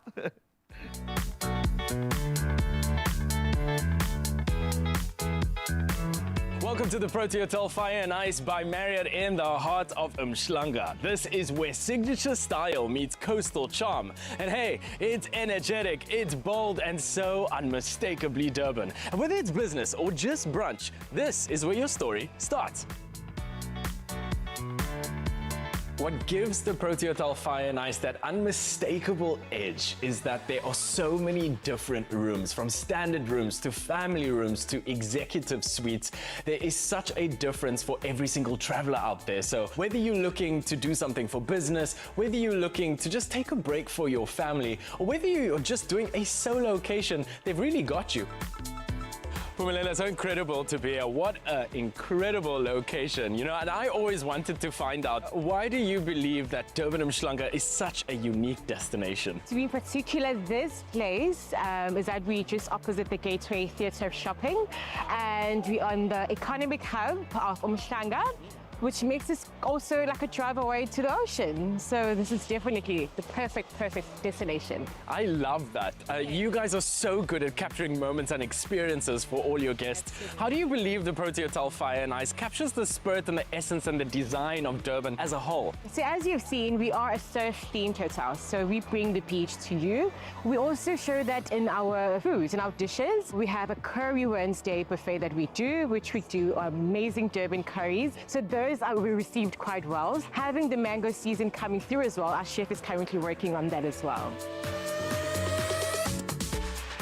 Welcome to the Protea Hotel Fire and Ice by Marriott in the heart of Umhlanga. This is where signature style meets coastal charm. And hey, it's energetic, it's bold, and so unmistakably Durban. And whether it's business or just brunch, this is where your story starts. What gives the Protea Hotel Fire and Ice that unmistakable edge is that there are so many different rooms, from standard rooms to family rooms to executive suites. There is such a difference for every single traveler out there. So whether you're looking to do something for business, whether you're looking to just take a break for your family, or whether you're just doing a solo vacation, they've really got you. Pumelelo, so incredible to be here. What an incredible location, you know, and I always wanted to find out, why do you believe that Durban Umhlanga is such a unique destination? To be particular, this place is that we're just opposite the Gateway Theatre Shopping, and we're on the economic hub of Umhlanga, which makes this also like a drive away to the ocean. So this is definitely the perfect destination. I love that. You guys are so good at capturing moments and experiences for all your guests. How do you believe the Protea Hotel Fire and Ice captures the spirit and the essence and the design of Durban as a whole? So as you've seen, we are a surf-themed hotel, so we bring the beach to you. We also show that in our foods, in our dishes. We have a Curry Wednesday buffet that we do, which we do amazing Durban curries. So those we received quite well. Having the mango season coming through as well, our chef is currently working on that as well.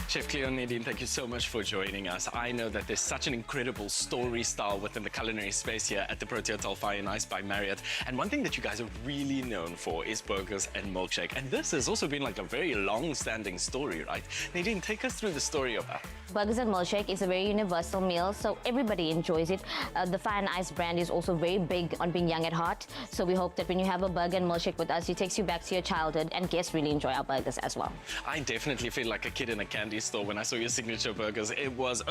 Chef Cleo Nadine, thank you so much for joining us. I know that there's such an incredible story style within the culinary space here at the Protea Hotel Fire and Ice by Marriott. And one thing that you guys are really known for is burgers and milkshake. And this has also been like a very long-standing story, right? Nadine, take us through the story of that. Burgers and milkshake is a very universal meal, so everybody enjoys it. The Fire and Ice brand is also very big on being young at heart. So we hope that when you have a burger and milkshake with us, it takes you back to your childhood, and guests really enjoy our burgers as well. I definitely feel like a kid in a candy grocery store when I saw your signature burgers. It was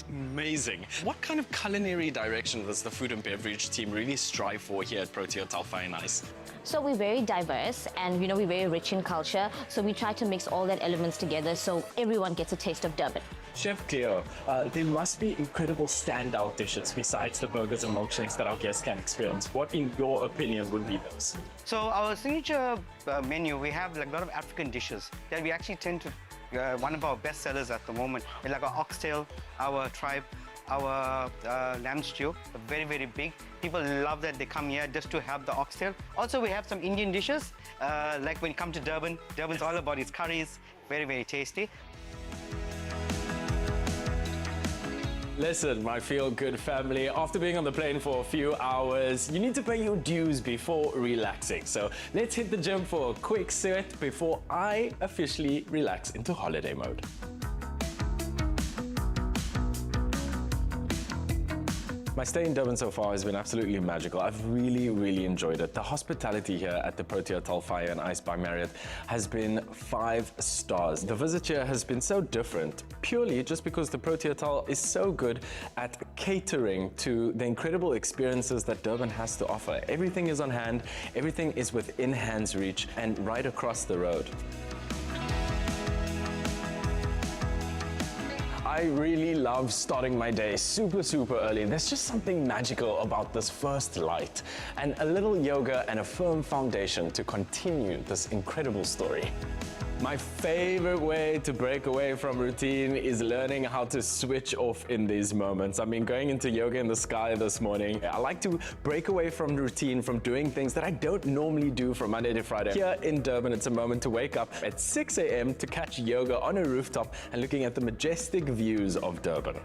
amazing. What kind of culinary direction does the food and beverage team really strive for here at Protea Hotel Fire and Ice? So we're very diverse and, we're very rich in culture. So we try to mix all that elements together so everyone gets a taste of Durban. Chef Cleo, there must be incredible standout dishes besides the burgers and milkshakes that our guests can experience. What, in your opinion, would be those? So our signature menu, we have like a lot of African dishes that we actually tend to, one of our best sellers at the moment, is like our oxtail, our tribe, our lamb stew, very, very big. People love that they come here just to have the oxtail. Also, we have some Indian dishes, like when you come to Durban, Durban's all about its curries, very, very tasty. Listen, my feel-good family, after being on the plane for a few hours, you need to pay your dues before relaxing. So let's hit the gym for a quick set before I officially relax into holiday mode. My stay in Durban so far has been absolutely magical. I've really, really enjoyed it. The hospitality here at the Protea Hotel Fire and Ice by Marriott has been 5 stars. The visit here has been so different, purely just because the Protea Hotel is so good at catering to the incredible experiences that Durban has to offer. Everything is on hand, everything is within hand's reach and right across the road. I really love starting my day super early. There's just something magical about this first light and a little yoga and a firm foundation to continue this incredible story. My favorite way to break away from routine is learning how to switch off in these moments. I mean, going into yoga in the sky this morning, I like to break away from routine, from doing things that I don't normally do from Monday to Friday. Here in Durban, it's a moment to wake up at 6 a.m. to catch yoga on a rooftop and looking at the majestic views of Durban.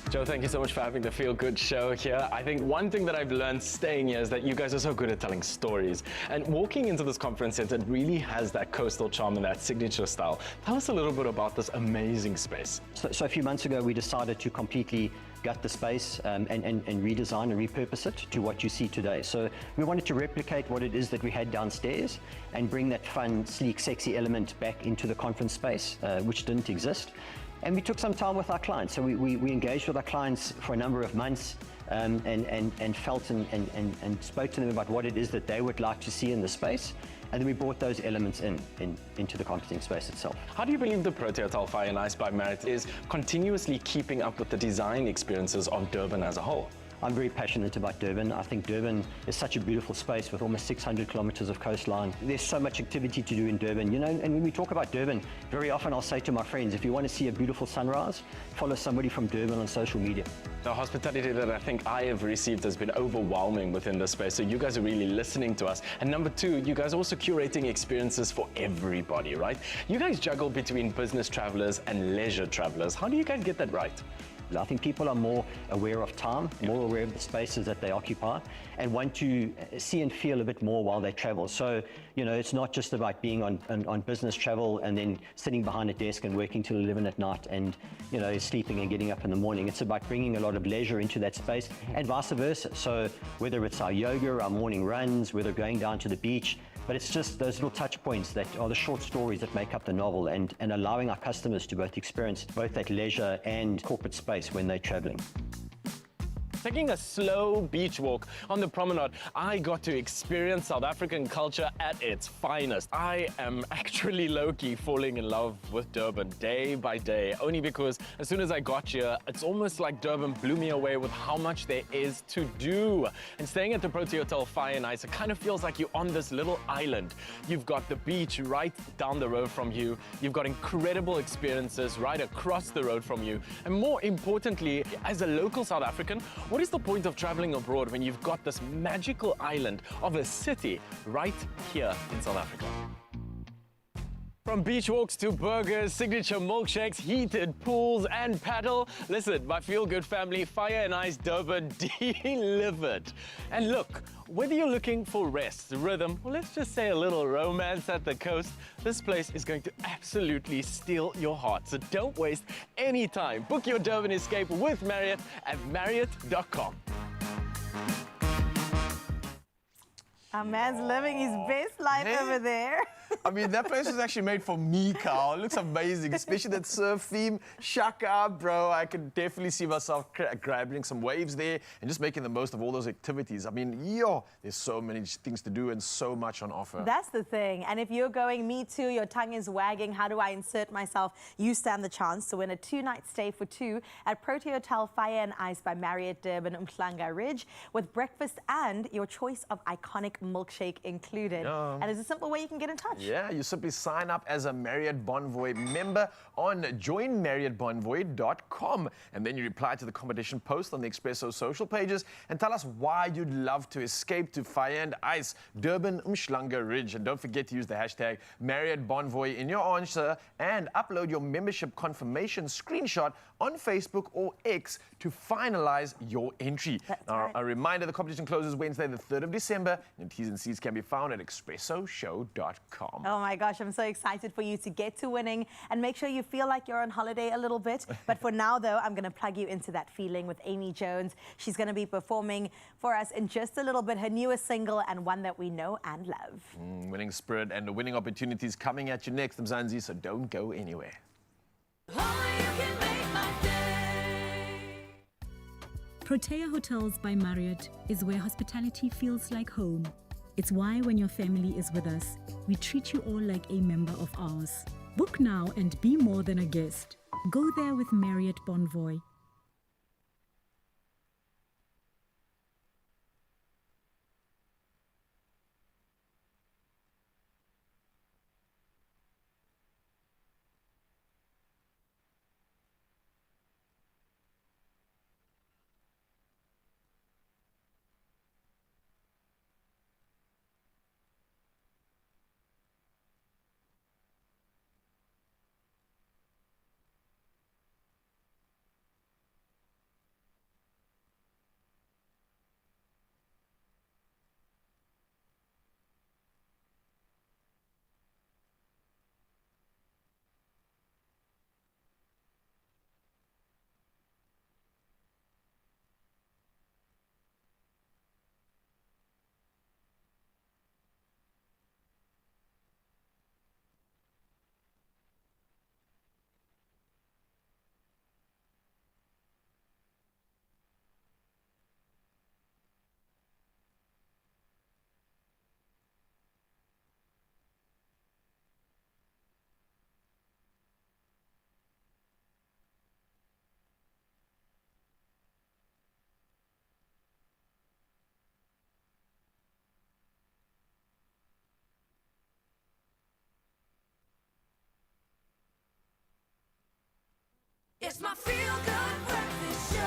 Joe, thank you so much for having the Feel Good show here. I think one thing that I've learned staying here is that you guys are so good at telling stories. And walking into this conference center really has that coastal charm and that signature style. Tell us a little bit about this amazing space. So a few months ago, we decided to completely gut the space and redesign and repurpose it to what you see today. So we wanted to replicate what it is that we had downstairs and bring that fun, sleek, sexy element back into the conference space, which didn't exist. And we took some time with our clients. So we engaged with our clients for a number of months and felt and spoke to them about what it is that they would like to see in the space. And then we brought those elements into the conferencing space itself. How do you believe the Protea Hotel Fire and Ice by Marriott is continuously keeping up with the design experiences of Durban as a whole? I'm very passionate about Durban. I think Durban is such a beautiful space with almost 600 kilometers of coastline. There's so much activity to do in Durban, and when we talk about Durban, very often I'll say to my friends, if you want to see a beautiful sunrise, follow somebody from Durban on social media. The hospitality that I think I have received has been overwhelming within this space, so you guys are really listening to us. And number 2, you guys are also curating experiences for everybody, right? You guys juggle between business travelers and leisure travelers. How do you guys get that right? I think people are more aware of time, more aware of the spaces that they occupy, and want to see and feel a bit more while they travel. So, it's not just about being on business travel and then sitting behind a desk and working till 11 at night and, sleeping and getting up in the morning. It's about bringing a lot of leisure into that space and vice versa. So whether it's our yoga, our morning runs, whether going down to the beach, but it's just those little touch points that are the short stories that make up the novel and allowing our customers to both experience both that leisure and corporate space when they're traveling. Taking a slow beach walk on the promenade, I got to experience South African culture at its finest. I am actually low-key falling in love with Durban day by day, only because as soon as I got here, it's almost like Durban blew me away with how much there is to do. And staying at the Protea Hotel Fire and Ice, it kind of feels like you're on this little island. You've got the beach right down the road from you. You've got incredible experiences right across the road from you. And more importantly, as a local South African, what is the point of traveling abroad when you've got this magical island of a city right here in South Africa? From beach walks to burgers, signature milkshakes, heated pools and paddle. Listen, my feel-good family, Fire and Ice Durban delivered. And look, whether you're looking for rest, rhythm, or let's just say a little romance at the coast, this place is going to absolutely steal your heart. So don't waste any time. Book your Durban escape with Marriott at Marriott.com. Our man's living his best life over there. I mean, that place was actually made for me, Carl. It looks amazing, especially that surf theme. Shaka, bro. I could definitely see myself grabbing some waves there and just making the most of all those activities. I mean, there's so many things to do and so much on offer. That's the thing. And if you're going, me too, your tongue is wagging, how do I insert myself? You stand the chance to win a 2-night stay for 2 at Protea Hotel Fire and Ice by Marriott Durban Umhlanga Ridge with breakfast and your choice of iconic milkshake included. And there's a simple way you can get in touch. Yeah, you simply sign up as a Marriott Bonvoy member on joinmarriottbonvoy.com, and then you reply to the competition post on the Expresso social pages and tell us why you'd love to escape to Fire and Ice, Durban Umhlanga Ridge. And don't forget to use the hashtag Marriott Bonvoy in your answer and upload your membership confirmation screenshot on Facebook or X to finalize your entry. Now, a reminder, the competition closes Wednesday, the 3rd of December, and T's and C's can be found at expressoshow.com. Oh my gosh, I'm so excited for you to get to winning and make sure you feel like you're on holiday a little bit. But for now, though, I'm going to plug you into that feeling with Amy Jones. She's going to be performing for us in just a little bit, her newest single and one that we know and love. Winning spirit and the winning opportunities coming at you next, Mzansi, so don't go anywhere. Protea Hotels by Marriott is where hospitality feels like home. It's why when your family is with us, we treat you all like a member of ours. Book now and be more than a guest. Go there with Marriott Bonvoy. It's my feel-good breakfast show.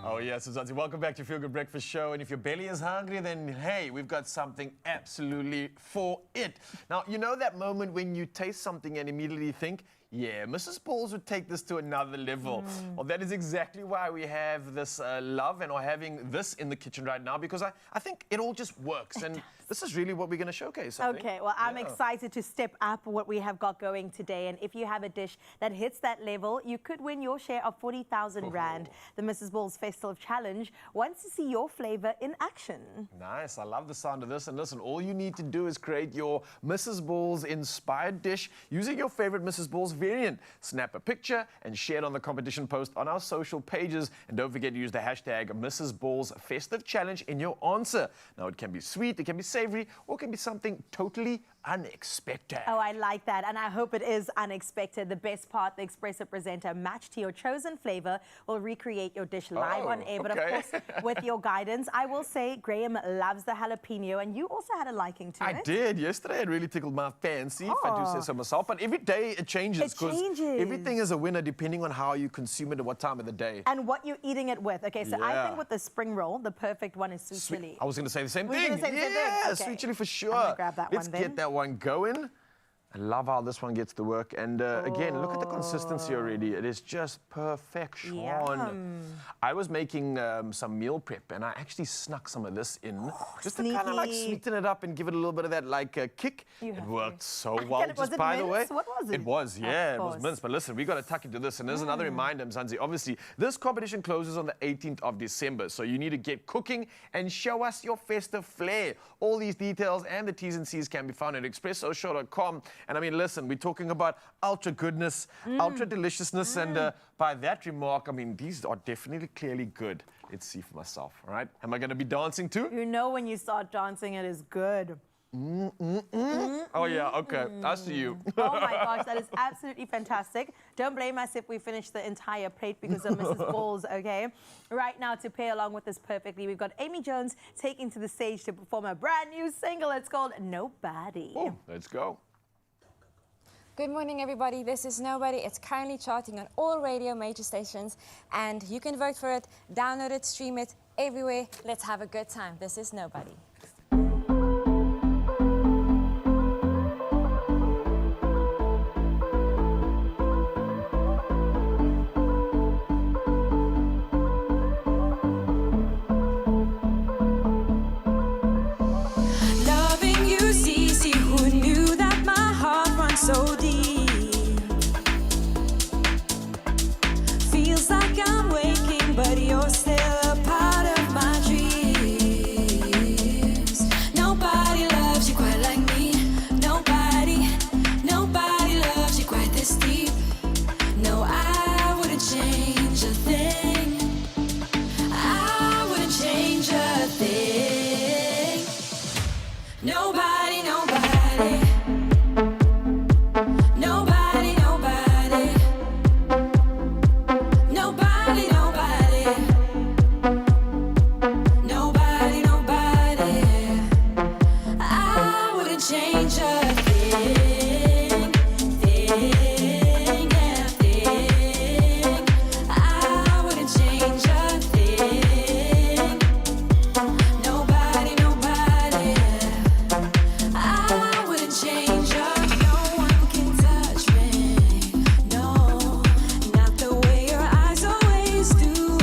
Oh yes, Mzansi, welcome back to Feel Good Breakfast Show. And if your belly is hungry, then hey, we've got something absolutely for it. Now, you know that moment when you taste something and immediately think, yeah, Mrs. Balls would take this to another level. Well, that is exactly why we have this love and are having this in the kitchen right now, because I think it all just works. And this is really what we're going to showcase, I think. Okay, well, I'm excited to step up what we have got going today. And if you have a dish that hits that level, you could win your share of 40,000 Rand. The Mrs. Balls Festive Challenge wants to see your flavor in action. Nice. I love the sound of this. And listen, all you need to do is create your Mrs. Balls inspired dish using your favorite Mrs. Balls variant. Snap a picture and share it on the competition post on our social pages. And don't forget to use the hashtag Mrs. Balls Festive Challenge in your answer. Now, it can be sweet, it can be savory, or it can be something totally unexpected. Oh, I like that. And I hope it is unexpected. The best part, the Expresso presenter matched to your chosen flavor will recreate your dish live on air. But of course, with your guidance, I will say Graham loves the jalapeno, and you also had a liking to it. I did. Yesterday, it really tickled my fancy, if I do say so myself. But every day it changes, because everything is a winner depending on how you consume it at what time of the day. And what you're eating it with. Okay, so I think with the spring roll, the perfect one is sweet chili. I was going to say the same Were you thing. gonna say the same thing? Yeah, Okay. sweet chili for sure. I'm gonna grab that Let's one then. get that one going. I love how this one gets to work. And again, look at the consistency already. It is just perfection. Yum. I was making some meal prep, and I actually snuck some of this in just to kind of like sweeten it up and give it a little bit of that like kick. It worked so well. Was it by the way, mince? What was it? It was, yeah, it was mince. But listen, we got to tuck into this. And there's another reminder, Mzansi. Obviously, this competition closes on the 18th of December, so you need to get cooking and show us your festive flair. All these details and the T's and C's can be found at expressoshow.com. And I mean, listen, we're talking about ultra goodness, ultra deliciousness, and by that remark, I mean, these are definitely clearly good. Let's see for myself, all right? Am I going to be dancing too? You know when you start dancing, it is good. Oh, yeah, okay. I see you. Oh, my gosh, that is absolutely fantastic. Don't blame us if we finish the entire plate because of Mrs. Balls, okay? Right now, to pair along with this perfectly, we've got Amy Jones taking to the stage to perform a brand new single. It's called Nobody. Oh, let's go. Good morning, everybody. This is Nobody. It's currently charting on all radio major stations, and you can vote for it, download it, stream it, everywhere. Let's have a good time. This is Nobody. Loving you's easy. Who knew that my heart runs so deep? Feels like I'm waking, but you're still a part of my dreams. Nobody loves you quite like me. Nobody loves you quite this deep. No, I wouldn't change a thing. I wouldn't change a thing. Nobody, nobody. Nobody, nobody. Nobody, nobody. Nobody, nobody. I wouldn't change a thing. Thing, yeah, thing. I wouldn't change a thing. Nobody, nobody. I wouldn't change a no one can touch me. No, not the way your eyes always do.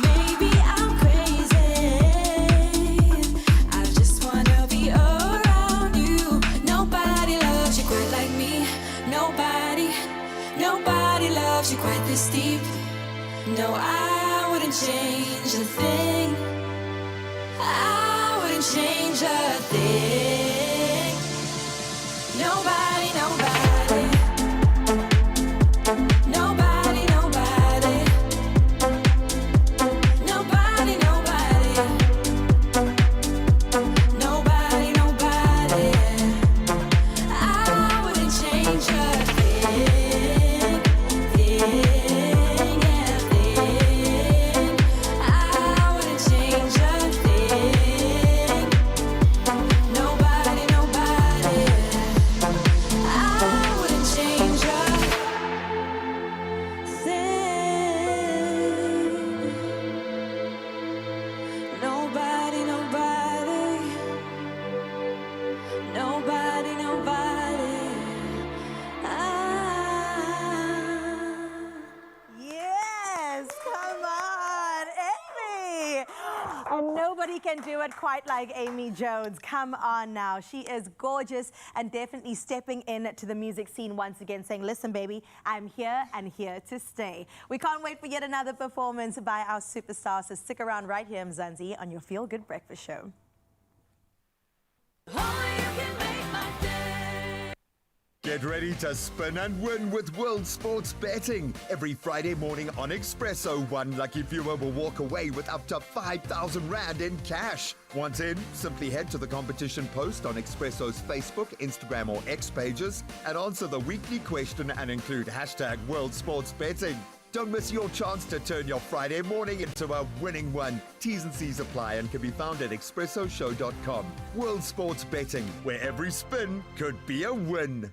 Maybe I'm crazy. I just wanna be around you. Nobody loves you quite like me. Nobody loves you quite this deep. No, I wouldn't change a thing. I wouldn't change a thing. Nobody, nobody. Nobody, nobody. Nobody, nobody. Nobody, nobody. I wouldn't change a thing. Thing, yeah, thing. I wouldn't change a thing. Nobody, nobody. I wouldn't change a thing. Nobody, nobody. Nobody, nobody. Yes, come on, Amy. And nobody can do it quite like Amy Jones. Come on now. She is gorgeous and definitely stepping in to the music scene once again, saying, listen, baby, I'm here and here to stay. We can't wait for yet another performance by our superstar. So stick around right here, Mzansi, on your Feel Good Breakfast Show. Get ready to spin and win with World Sports Betting. Every Friday morning on Expresso, one lucky viewer will walk away with up to 5,000 Rand in cash. Want in? Simply head to the competition post on Expresso's Facebook, Instagram or X pages and answer the weekly question and include hashtag World Sports Betting. Don't miss your chance to turn your Friday morning into a winning one. T's and C's apply and can be found at expressoshow.com. World Sports Betting, where every spin could be a win.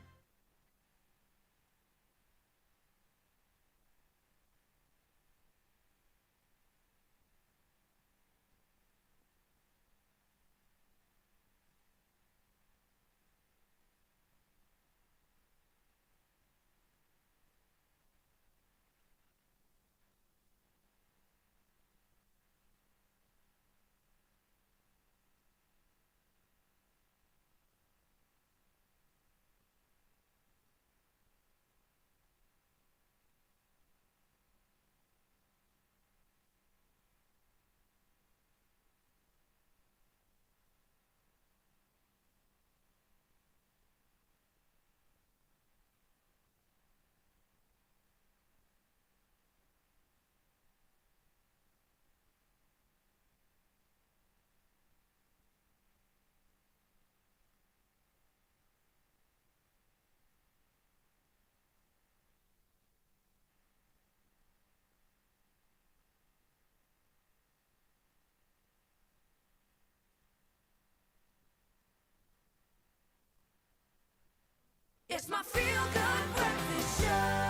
It's my feel-good breakfast show.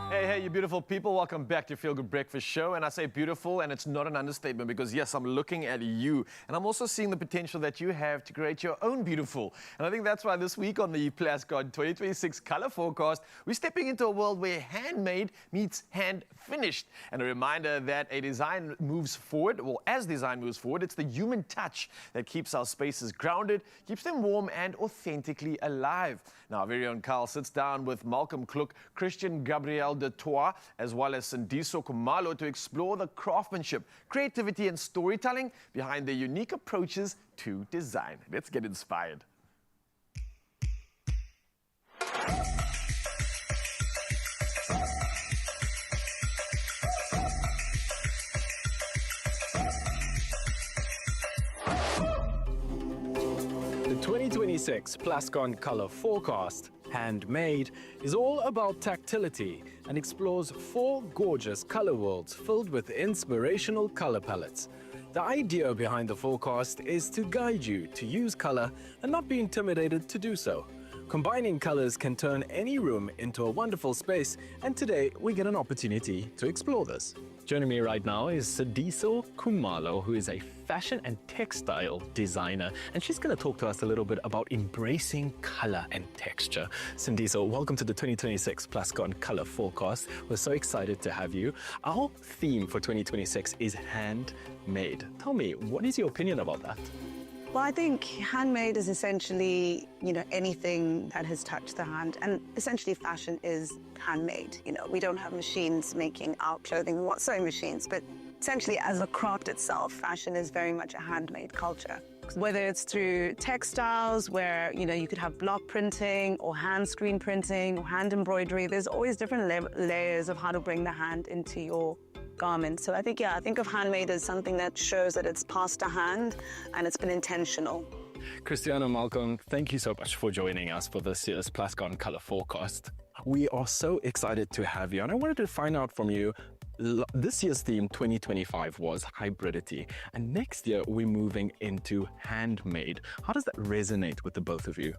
Hey, you beautiful people. Welcome back to Feel Good Breakfast Show. And I say beautiful, and it's not an understatement because, yes, I'm looking at you. And I'm also seeing the potential that you have to create your own beautiful. And I think that's why this week on the Plascon 2026 Color Forecast, we're stepping into a world where handmade meets hand-finished. And a reminder that as design moves forward, it's the human touch that keeps our spaces grounded, keeps them warm and authentically alive. Now, our very own Carl sits down with Malcolm Klook, Christian Gabriel de Toa, as well as Sindiso Kumalo to explore the craftsmanship, creativity and storytelling behind their unique approaches to design. Let's get inspired. The 2026 Plascon Color Forecast, Handmade, is all about tactility and explores 4 gorgeous color worlds filled with inspirational color palettes. The idea behind the forecast is to guide you to use color and not be intimidated to do so. Combining colors can turn any room into a wonderful space, and today we get an opportunity to explore this. Joining me right now is Sindiso Kumalo, who is a fashion and textile designer, and she's going to talk to us a little bit about embracing color and texture. Sindiso, welcome to the 2026 Plascon Color Forecast. We're so excited to have you. Our theme for 2026 is handmade. Tell me, what is your opinion about that? Well, I think handmade is essentially, anything that has touched the hand. And essentially fashion is handmade. We don't have machines making our clothing, we're not sewing machines, but essentially as a craft itself, fashion is very much a handmade culture. Whether it's through textiles where, you could have block printing or hand screen printing or hand embroidery, there's always different layers of how to bring the hand into your garment. So I think of handmade as something that shows that it's passed a hand and it's been intentional. Cristiano, Malcolm, thank you so much for joining us for this year's Plascon Color Forecast. We are so excited to have you, and I wanted to find out from you, this year's theme 2025 was hybridity, and next year we're moving into handmade. How does that resonate with the both of you?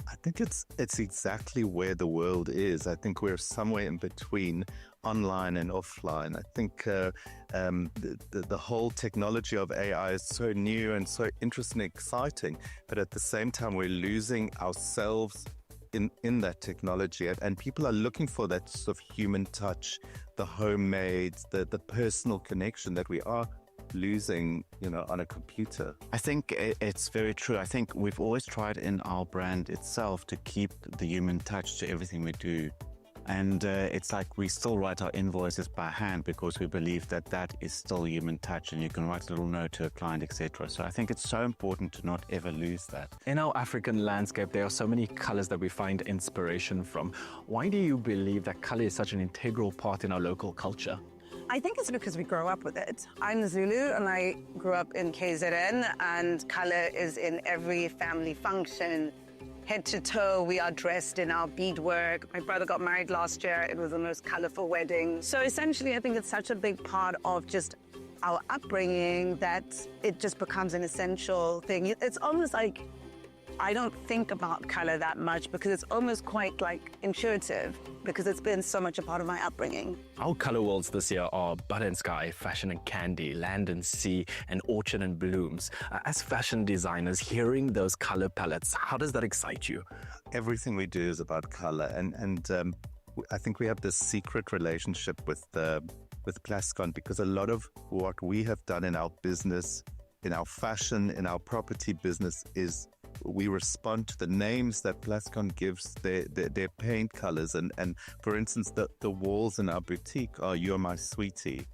I think it's exactly where the world is. I think we're somewhere in between online and offline. I think the whole technology of AI is so new and so interesting and exciting, but at the same time we're losing ourselves in that technology, and people are looking for that sort of human touch, the homemade, the personal connection that we are losing, on a computer. I think it's very true. I think we've always tried in our brand itself to keep the human touch to everything we do. And it's like we still write our invoices by hand because we believe that that is still human touch, and you can write a little note to a client, etc. So I think it's so important to not ever lose that. In our African landscape, there are so many colors that we find inspiration from. Why do you believe that color is such an integral part in our local culture? I think it's because we grow up with it. I'm Zulu and I grew up in KZN, and color is in every family function. Head to toe, we are dressed in our beadwork. My brother got married last year. It was the most colorful wedding. So essentially, I think it's such a big part of just our upbringing that it just becomes an essential thing. It's almost like I don't think about color that much because it's almost quite like intuitive because it's been so much a part of my upbringing. Our color worlds this year are Bud and Sky, Fashion and Candy, Land and Sea, and Orchard and Blooms. As fashion designers, hearing those color palettes, how does that excite you? Everything we do is about color, and I think we have this secret relationship with Plascon because a lot of what we have done in our business, in our fashion, in our property business is we respond to the names that Plascon gives their paint colors. And for instance, the walls in our boutique are You're My Sweetie.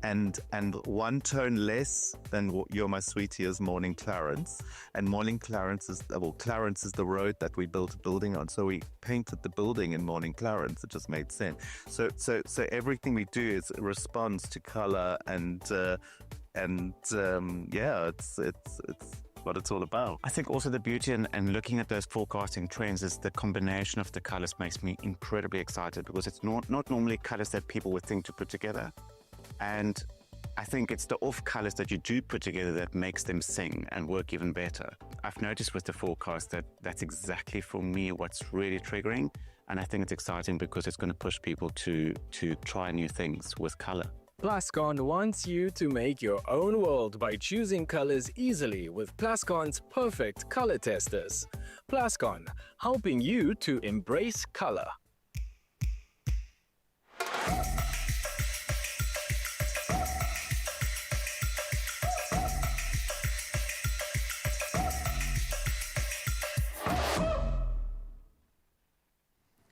And one tone less than You're My Sweetie is Morning Clarence. And Morning Clarence is the road that we built a building on. So we painted the building in Morning Clarence. It just made sense. So everything we do is responds to color and it's what it's all about. I think also the beauty and looking at those forecasting trends is the combination of the colors makes me incredibly excited because it's not normally colors that people would think to put together. And I think it's the off colors that you do put together that makes them sing and work even better. I've noticed with the forecast that that's exactly for me what's really triggering. And I think it's exciting because it's going to push people to try new things with color. Plascon wants you to make your own world by choosing colors easily with Plascon's perfect color testers. Plascon, helping you to embrace color.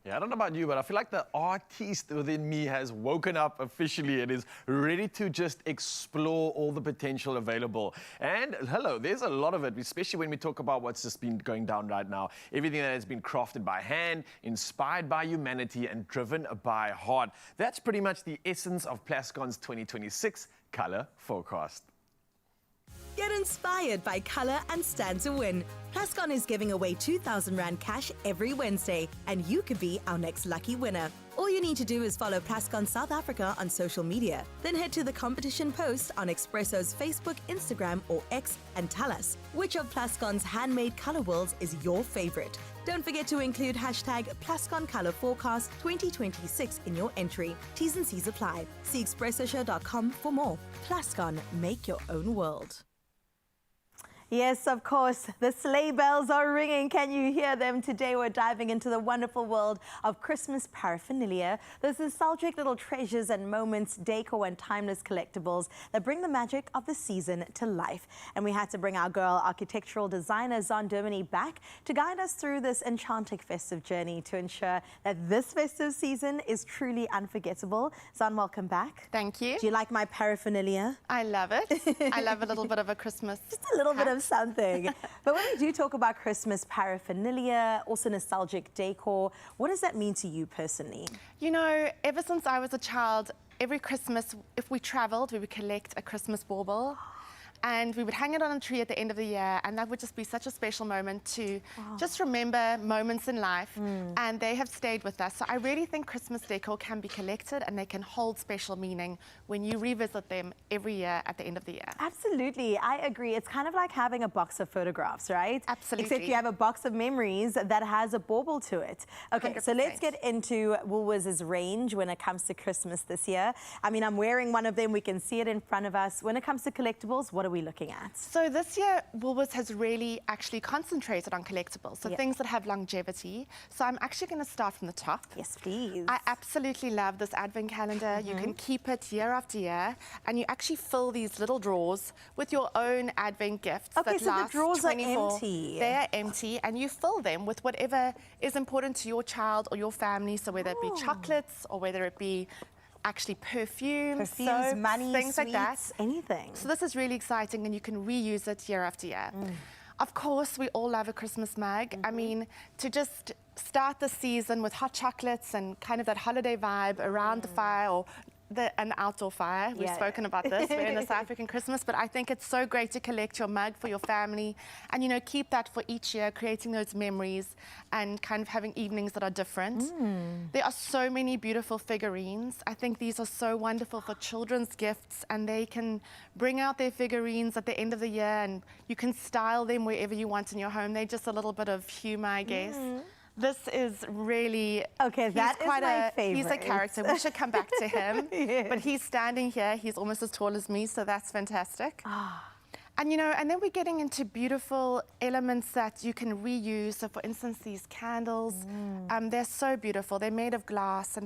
Yeah, I don't know about you, but I feel like the artist within me has woken up officially and is ready to just explore all the potential available. And hello, there's a lot of it, especially when we talk about what's just been going down right now. Everything that has been crafted by hand, inspired by humanity, and driven by heart. That's pretty much the essence of Plascon's 2026 color forecast. Get inspired by colour and stand to win. Plascon is giving away R2,000 cash every Wednesday, and you could be our next lucky winner. All you need to do is follow Plascon South Africa on social media. Then head to the competition post on Expresso's Facebook, Instagram, or X and tell us which of Plascon's handmade colour worlds is your favourite. Don't forget to include hashtag Plascon Colour Forecast 2026 in your entry. T's and C's apply. See expressoshow.com for more. Plascon, make your own world. Yes, of course, the sleigh bells are ringing. Can you hear them? Today we're diving into the wonderful world of Christmas paraphernalia. Those nostalgic little treasures and moments, decor and timeless collectibles that bring the magic of the season to life. And we had to bring our girl architectural designer Zon Dermany back to guide us through this enchanting festive journey to ensure that this festive season is truly unforgettable. Zon, welcome back. Thank you. Do you like my paraphernalia? I love it. I love a little bit of a Christmas. Just a little bit of something. But when we do talk about Christmas paraphernalia, also nostalgic decor, what does that mean to you personally? You know, ever since I was a child, every Christmas, if we traveled, we would collect a Christmas bauble. And we would hang it on a tree at the end of the year, and that would just be such a special moment to just remember moments in life, and they have stayed with us. So I really think Christmas decor can be collected, and they can hold special meaning when you revisit them every year at the end of the year. Absolutely, I agree. It's kind of like having a box of photographs, right? Absolutely. Except you have a box of memories that has a bauble to it. Okay, 100%. So let's get into Woolworths' range when it comes to Christmas this year. I mean, I'm wearing one of them. We can see it in front of us. When it comes to collectibles, what are we looking at? So this year, Woolworths has really actually concentrated on collectibles, so things that have longevity. So I'm actually going to start from the top. Yes, please. I absolutely love this advent calendar. You can keep it year after year, and you actually fill these little drawers with your own advent gifts. Okay, that so last the drawers 24. are empty. They are empty, and you fill them with whatever is important to your child or your family. So whether it be chocolates or whether it be actually perfumes, soaps, money, things sweets, like that. Anything. So this is really exciting, and you can reuse it year after year. Of course, we all love a Christmas mug. I mean, to just start the season with hot chocolates and kind of that holiday vibe around the fire or an outdoor fire. We've spoken about this. We're in a South African Christmas, but I think it's so great to collect your mug for your family and, you know, keep that for each year, creating those memories and kind of having evenings that are different. There are so many beautiful figurines. I think these are so wonderful for children's gifts, and they can bring out their figurines at the end of the year and you can style them wherever you want in your home. They're just a little bit of humor, I guess. This is really... Okay, that is my favorite. He's a character. We should come back to him. But he's standing here. He's almost as tall as me, so that's fantastic. And, you know, and then we're getting into beautiful elements that you can reuse. So, for instance, these candles, they're so beautiful. They're made of glass, and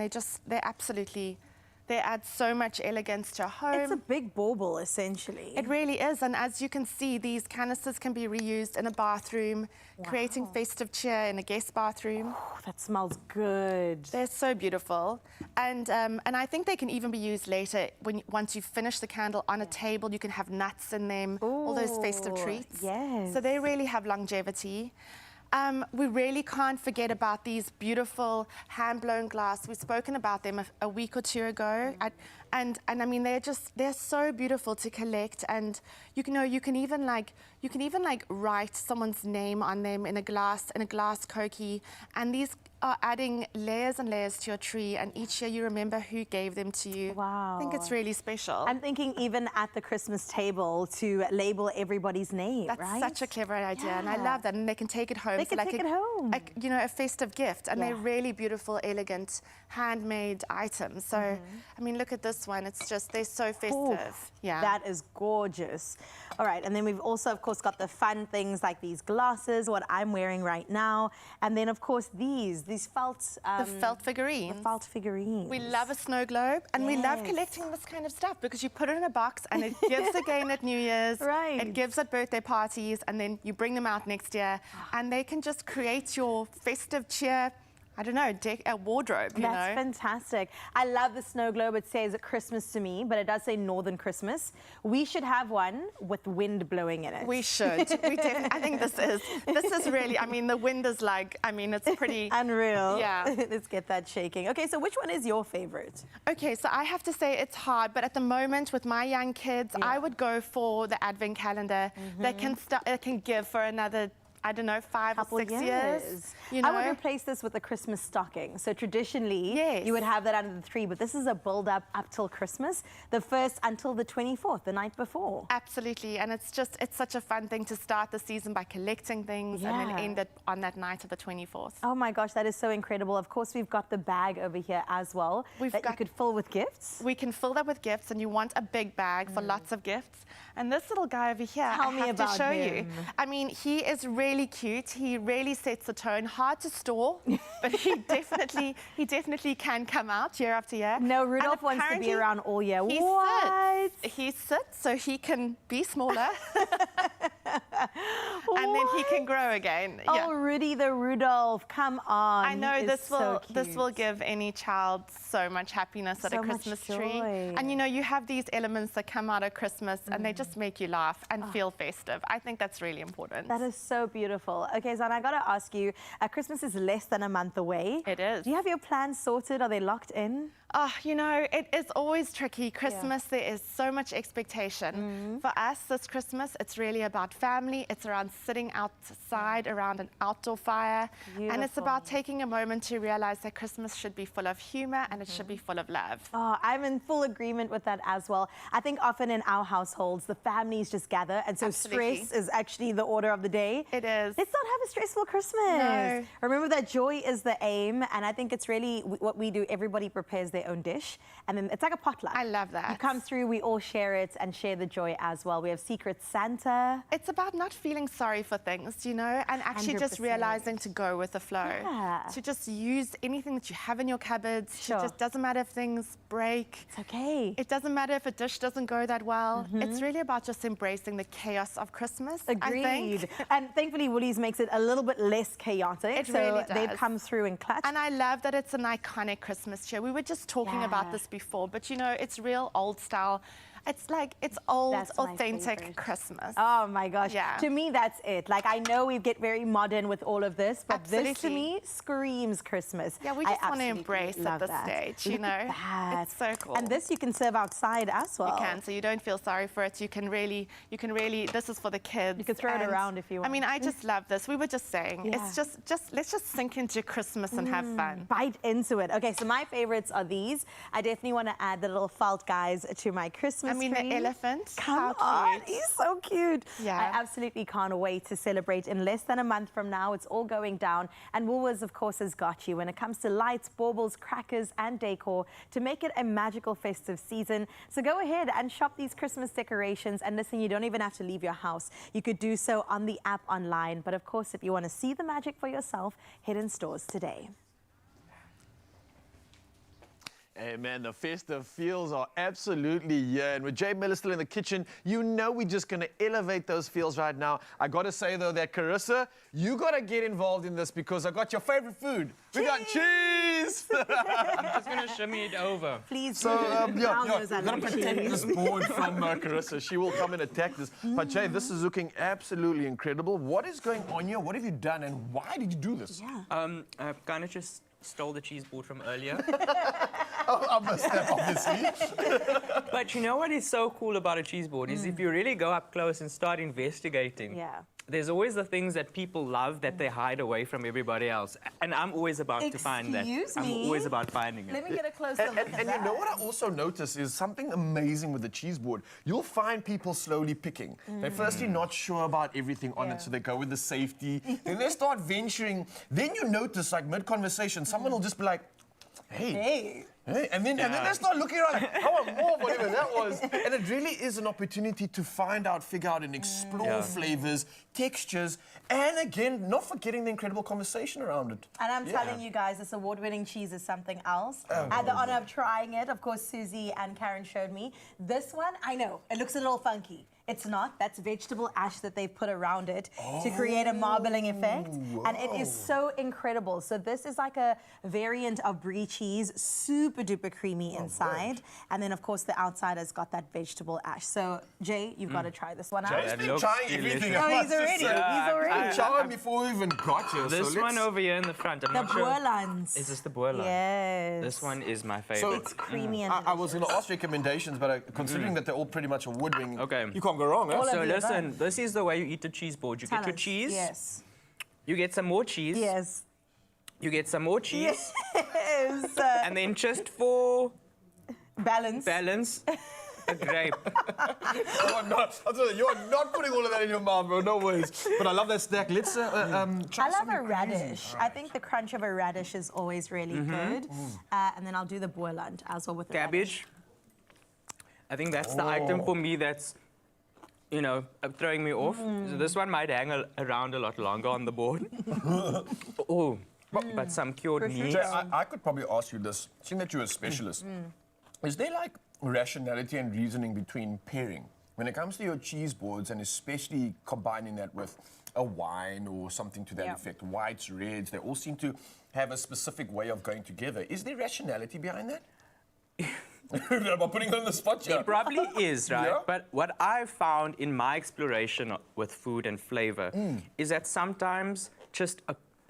they add so much elegance to a home. It's a big bauble, essentially. It really is. And as you can see, these canisters can be reused in a bathroom, creating festive cheer in a guest bathroom. Oh, that smells good. They're so beautiful. And I think they can even be used later once you finish the candle on a table. You can have nuts in them, all those festive treats. Yes. So they really have longevity. We really can't forget about these beautiful hand-blown glass. We've spoken about them a week or two ago. And I mean, they're so beautiful to collect. And you can even write someone's name on them in a glass koki. And these are adding layers and layers to your tree, and each year you remember who gave them to you. Wow. I think it's really special. I'm thinking even at the Christmas table to label everybody's name, That's right? such a clever idea, and I Yeah. love that. And they can take it home. They can take it home. A festive gift, and Yeah. they're really beautiful, elegant, handmade items. So, I mean, look at this one. It's just, they're so festive. Yeah. That is gorgeous. All right, and then we've also, of course, got the fun things like these glasses, what I'm wearing right now, and then, of course, these felt... the felt figurines. The felt figurines. We love a snow globe, and we love Yes. collecting this kind of stuff because you put it in a box and it gives again at New Year's. Right. It gives at birthday parties, and then you bring them out next year, and they can just create your festive cheer. I don't know, a wardrobe, you know? That's fantastic. I love the snow globe. It says Christmas to me, but it does say Northern Christmas. We should have one with wind blowing in it. We should. We definitely. I think this is really, I mean, the wind is like, I mean, it's pretty... Unreal. Yeah. Let's get that shaking. Okay, so which one is your favorite? Okay, so I have to say it's hard, but at the moment with my young kids, I would go for the Advent calendar that can give for another, I don't know, 5 or 6 years. You know? I would replace this with a Christmas stocking. So traditionally, you would have that under the tree, but this is a build-up up till Christmas, the 1st until the 24th, the night before. Absolutely, and it's such a fun thing to start the season by collecting things and then end it on that night of the 24th. Oh my gosh, that is so incredible. Of course, we've got the bag over here as well you could fill with gifts. We can fill that with gifts, and you want a big bag for lots of gifts. And this little guy over here, Tell me about to show him. you. I mean, he is really cute. He really sets the tone. Hard to store, but he definitely can come out year after year. No, Rudolph wants to be around all year. He sits so he can be smaller, and then he can grow again. Oh, Rudy the Rudolph, come on. I know He this is will so this will cute. give any child so much happiness at So a much Christmas tree. joy. And you know, you have these elements that come out of Christmas and they just make you laugh and feel festive. I think that's really important. That is so beautiful. Okay, Zana, I got to ask you, Christmas is less than a month away. It is. Do you have your plans sorted? Are they locked in? Oh, you know, it is always tricky. Christmas, there is so much expectation. For us this Christmas, it's really about family. It's around sitting outside around an outdoor fire. And it's about taking a moment to realize that Christmas should be full of humor and it should be full of love. Oh, I'm in full agreement with that as well. I think often in our households, the families just gather, and so stress is actually the order of the day. It is. Let's not have a stressful Christmas. No. Remember that joy is the aim, and I think it's really what we do. Everybody prepares their own dish, and then it's like a potluck. I love that. You come through, we all share it and share the joy as well. We have Secret Santa. It's about not feeling sorry for things, you know, and actually just 100%. realizing to go with the flow. Yeah. To just use anything that you have in your cupboards. Sure. It just doesn't matter if things break. It's okay. It doesn't matter if a dish doesn't go that well. It's really about just embracing the chaos of Christmas, I Agreed. think. And thankfully, Woolies makes it a little bit less chaotic. It so really they've does. come through in clutch. And I love that it's an iconic Christmas cheer. We were just talking about this before, but you know, it's real old style. It's like, it's old, That's my authentic favorite. Christmas. Oh my gosh. Yeah. To me, that's it. Like, I know we get very modern with all of this, but this to Absolutely. me screams Christmas. Yeah, we I just want to absolutely embrace at love this that. stage, you Look know. at that. It's so cool. And this you can serve outside as well. You can, so you don't feel sorry for it. You can really, this is for the kids. You can throw it And, around if you want. I mean, I just love this. We were just saying, Yeah. it's let's just sink into Christmas and have fun. Bite into it. Okay, so my favorites are these. I definitely want to add the little felt guys to my Christmas I mean, tree. the elephant. Come How on, cute. he's so cute. Yeah. I absolutely can't wait to celebrate. In less than a month from now, it's all going down. And Woolworths, of course, has got you when it comes to lights, baubles, crackers, and decor to make it a magical festive season. So go ahead and shop these Christmas decorations. And listen, you don't even have to leave your house. You could do so on the app online. But of course, if you want to see the magic for yourself, head in stores today. Hey man, the festive feels are absolutely here. And with Jay Miller still in the kitchen, you know we're just going to elevate those feels right now. I got to say though that Carissa, you got to get involved in this because I got your favorite food. We got cheese! I'm just going to shimmy it over. Please. So, you got to protect this board from Carissa. She will come and attack this. But Jay, this is looking absolutely incredible. What is going on here? What have you done and why did you do this? I kind of just stole the cheese board from earlier. I missed that, obviously. But you know what is so cool about a cheese board is if you really go up close and start investigating, there's always the things that people love that they hide away from everybody else. And I'm always about to find that. I'm always about finding it. Let me get a closer look at And you know what I also notice is something amazing with the cheese board. You'll find people slowly picking. They're firstly not sure about everything on it, so they go with the safety. Then they start venturing. Then you notice, like mid-conversation, someone will just be like, hey. And then they start looking around like, I want more, whatever that was. And it really is an opportunity to find out, figure out, and explore flavors, textures, and again, not forgetting the incredible conversation around it. And I'm telling you guys, this award-winning cheese is something else. I had the honor of trying it. Of course, Susie and Karen showed me. This one, I know, it looks a little funky. It's not. That's vegetable ash that they've put around it to create a marbling effect. And it is so incredible. So this is like a variant of brie cheese, super duper creamy inside. And then, of course, the outside has got that vegetable ash. So, Jay, you've got to try this one out. Jay's been trying everything. Oh, he's already. He's already. Trying before we even got you. This one over here in the front, I'm the not sure. bourlands. Is this the bourland? Yes. This one is my favorite. So it's creamy and I was going to ask recommendations, but considering that they're all pretty much award-winning, you can't go wrong, eh? So listen, this is the way you eat the cheese board. You get your cheese. Yes. You get some more cheese. Yes. You get some more cheese. Yes. And then just for balance, a grape. You're not putting all of that in your mouth, bro. No worries. But I love that snack. Let's try I love a radish. I think the crunch of a radish is always really good. And then I'll do the bourland as well with the cabbage. I think that's the item for me that's, you know, throwing me off. So this one might hang around a lot longer on the board. But some cured meat. Jay, I could probably ask you this, seeing that you're a specialist. Is there like rationality and reasoning between pairing when it comes to your cheese boards, and especially combining that with a wine or something to that effect? Whites, reds, they all seem to have a specific way of going together. Is there rationality behind that? Am I putting you on the spot here? It probably is, right? But what I've found in my exploration with food and flavor is that sometimes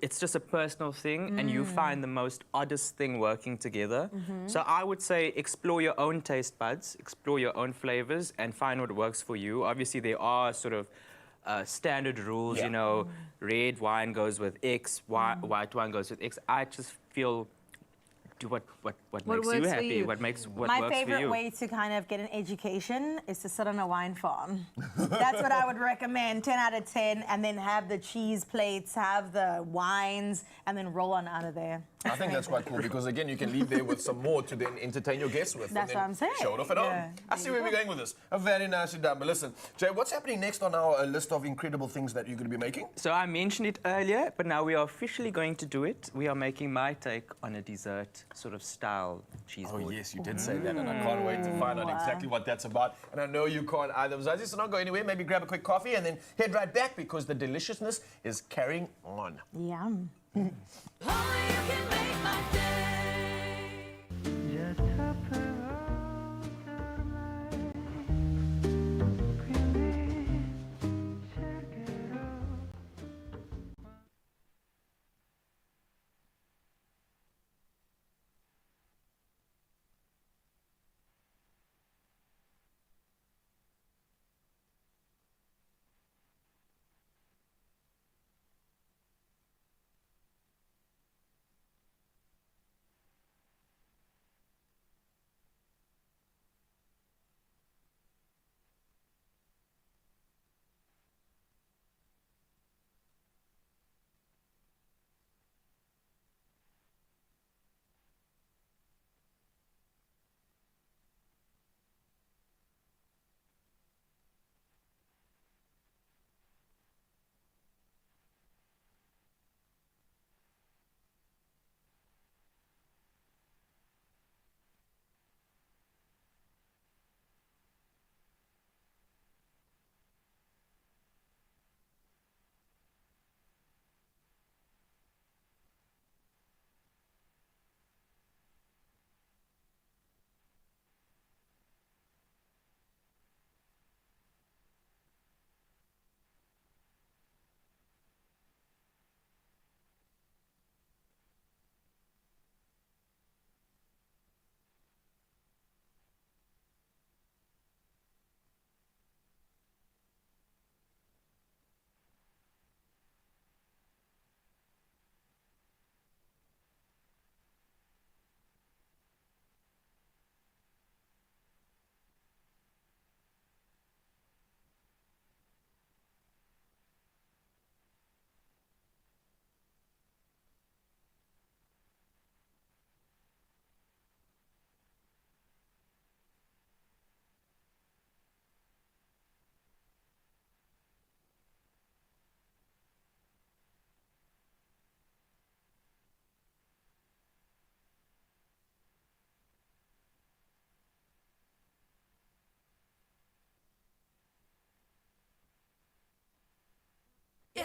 it's just a personal thing and you find the most oddest thing working together. So I would say explore your own taste buds, explore your own flavors and find what works for you. Obviously, there are sort of standard rules, you know, red wine goes with X, white wine goes with X. I just feel do what makes you happy, what works for you. My favorite way to kind of get an education is to sit on a wine farm. That's what I would recommend, 10 out of 10, and then have the cheese plates, have the wines, and then roll on out of there. I think that's quite cool because, again, you can leave there with some more to then entertain your guests with. That's what I'm saying. Show it off at home. I see where we're going with this. Very nicely done. But listen, Jay, what's happening next on our list of incredible things that you're going to be making? So I mentioned it earlier, but now we are officially going to do it. We are making my take on a dessert sort of style cheese board. Oh, yes, you did say that, and I can't wait to find out exactly what that's about. And I know you can't either. So don't go anywhere. Maybe grab a quick coffee and then head right back because the deliciousness is carrying on. Yum.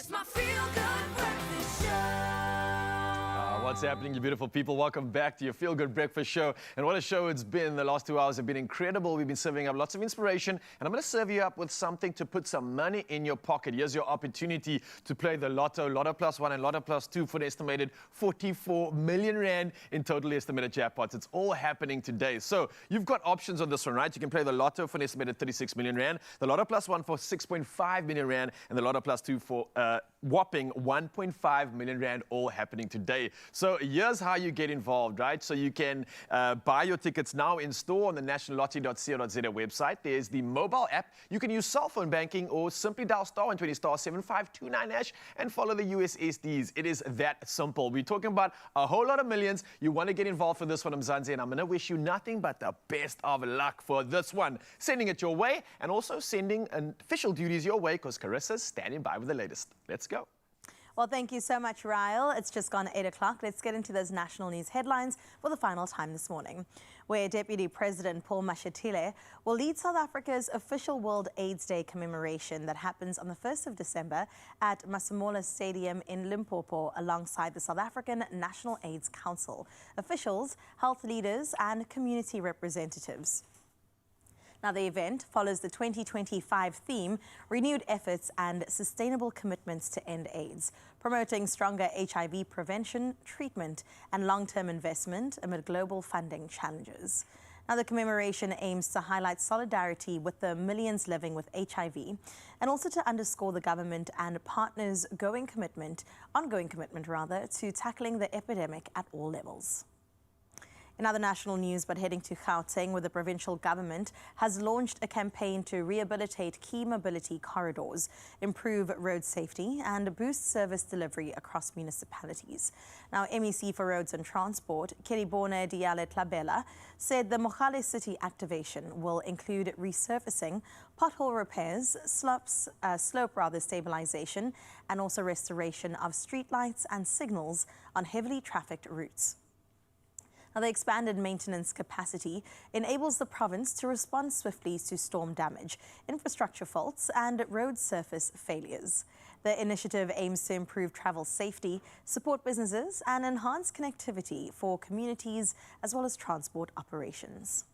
It's my feel-good breakfast show. What's happening, you beautiful people? Welcome back to your Feel Good Breakfast Show. And what a show it's been. The last 2 hours have been incredible. We've been serving up lots of inspiration. And I'm going to serve you up with something to put some money in your pocket. Here's your opportunity to play the Lotto, Lotto Plus 1 and Lotto Plus 2 for an estimated 44 million rand in total estimated jackpots. It's all happening today. So you've got options on this one, right? You can play the Lotto for an estimated 36 million rand, the Lotto Plus 1 for 6.5 million rand, and the Lotto Plus 2 for whopping 1.5 million rand, all happening today. So here's how you get involved, right? So you can buy your tickets now in store on the nationallottery.co.za website. There's the mobile app. You can use cell phone banking or simply dial *120 *7529# and follow the USSDs. It is that simple. We're talking about a whole lot of millions. You want to get involved for this one, Mzansi, and I'm going to wish you nothing but the best of luck for this one. Sending it your way and also sending official duties your way because Carissa's standing by with the latest. Let's go. Well, thank you so much, Ryle. It's just gone 8 o'clock. Let's get into those national news headlines for the final time this morning, where Deputy President Paul Mashatile will lead South Africa's official World AIDS Day commemoration that happens on the 1st of December at Masemola Stadium in Limpopo alongside the South African National AIDS Council, officials, health leaders and community representatives. Now, the event follows the 2025 theme, Renewed Efforts and Sustainable Commitments to End AIDS, promoting stronger HIV prevention, treatment and long-term investment amid global funding challenges. Now, the commemoration aims to highlight solidarity with the millions living with HIV and also to underscore the government and partners' ongoing commitment to tackling the epidemic at all levels. In other national news, but heading to Gauteng, where the provincial government has launched a campaign to rehabilitate key mobility corridors, improve road safety and boost service delivery across municipalities. Now, MEC for Roads and Transport, Keribone Diale Tlabela, said the Mogale City activation will include resurfacing, pothole repairs, slope stabilization, and also restoration of streetlights and signals on heavily trafficked routes. Now, the expanded maintenance capacity enables the province to respond swiftly to storm damage, infrastructure faults and road surface failures. The initiative aims to improve travel safety, support businesses and enhance connectivity for communities as well as transport operations.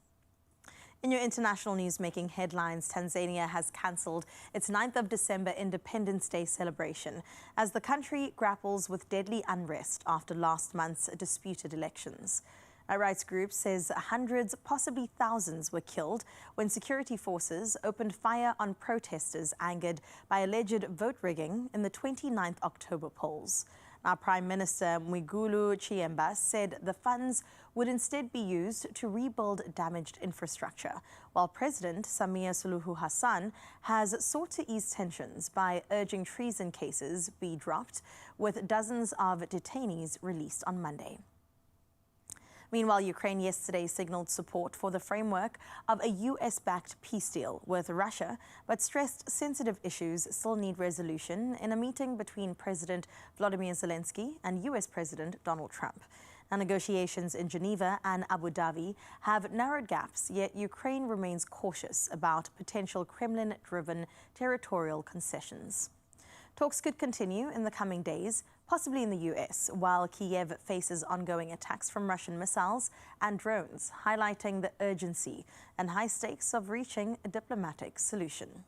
In your international news making headlines, Tanzania has cancelled its 9th of December Independence Day celebration as the country grapples with deadly unrest after last month's disputed elections. A rights group says hundreds, possibly thousands, were killed when security forces opened fire on protesters angered by alleged vote rigging in the 29th October polls. Now, Prime Minister Mwigulu Nchemba said the funds would instead be used to rebuild damaged infrastructure, while President Samia Suluhu Hassan has sought to ease tensions by urging treason cases be dropped, with dozens of detainees released on Monday. Meanwhile, Ukraine yesterday signaled support for the framework of a US-backed peace deal with Russia, but stressed sensitive issues still need resolution in a meeting between President Volodymyr Zelensky and US President Donald Trump. Now, negotiations in Geneva and Abu Dhabi have narrowed gaps, yet Ukraine remains cautious about potential Kremlin-driven territorial concessions. Talks could continue in the coming days, possibly in the US, while Kiev faces ongoing attacks from Russian missiles and drones, highlighting the urgency and high stakes of reaching a diplomatic solution.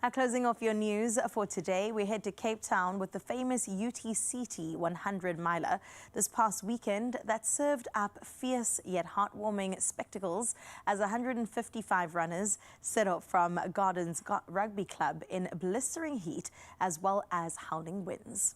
Now, closing off your news for today, we head to Cape Town with the famous UTCT 100 miler this past weekend that served up fierce yet heartwarming spectacles as 155 runners set up from Gardens Rugby Club in blistering heat as well as howling winds.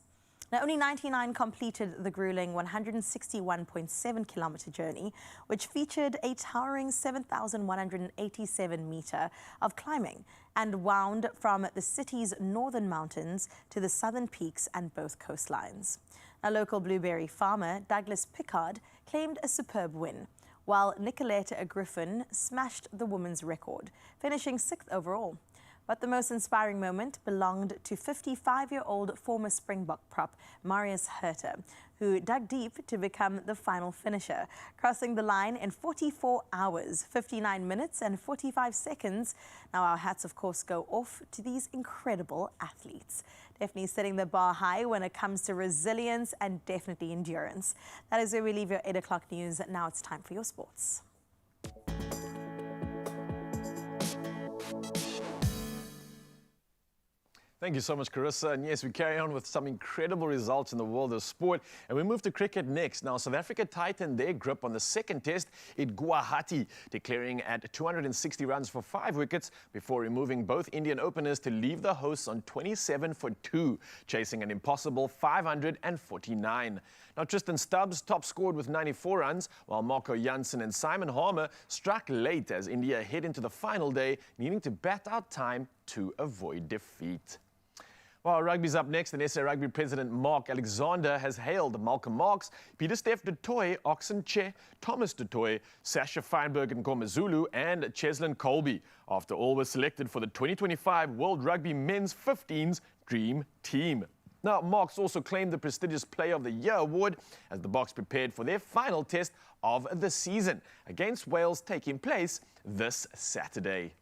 Now, only 99 completed the grueling 161.7-kilometer journey, which featured a towering 7,187 meter of climbing and wound from the city's northern mountains to the southern peaks and both coastlines. A local blueberry farmer, Douglas Pickard, claimed a superb win, while Nicolette Griffin smashed the women's record, finishing 6th overall. But the most inspiring moment belonged to 55-year-old former Springbok prop Marius Herter, who dug deep to become the final finisher, crossing the line in 44 hours, 59 minutes and 45 seconds. Now our hats, of course, go off to these incredible athletes. Definitely setting the bar high when it comes to resilience and definitely endurance. That is where we leave your 8 o'clock news. Now it's time for your sports. Thank you so much, Carissa. And yes, we carry on with some incredible results in the world of sport. And we move to cricket next. Now, South Africa tightened their grip on the second test in Guwahati, declaring at 260 runs for 5 wickets before removing both Indian openers to leave the hosts on 27 for 2, chasing an impossible 549. Now, Tristan Stubbs top scored with 94 runs, while Marco Jansen and Simon Harmer struck late as India head into the final day, needing to bat out time to avoid defeat. Well, rugby's up next, and SA Rugby President Mark Alexander has hailed Malcolm Marx, Peter Steph du Toit, Oxen Che, Thomas du Toit, Sasha Feinberg and Komazulu, and Cheslin Colby, after all were selected for the 2025 World Rugby Men's 15s Dream Team. Now, Marx also claimed the prestigious Player of the Year award as the Boks prepared for their final test of the season against Wales, taking place this Saturday.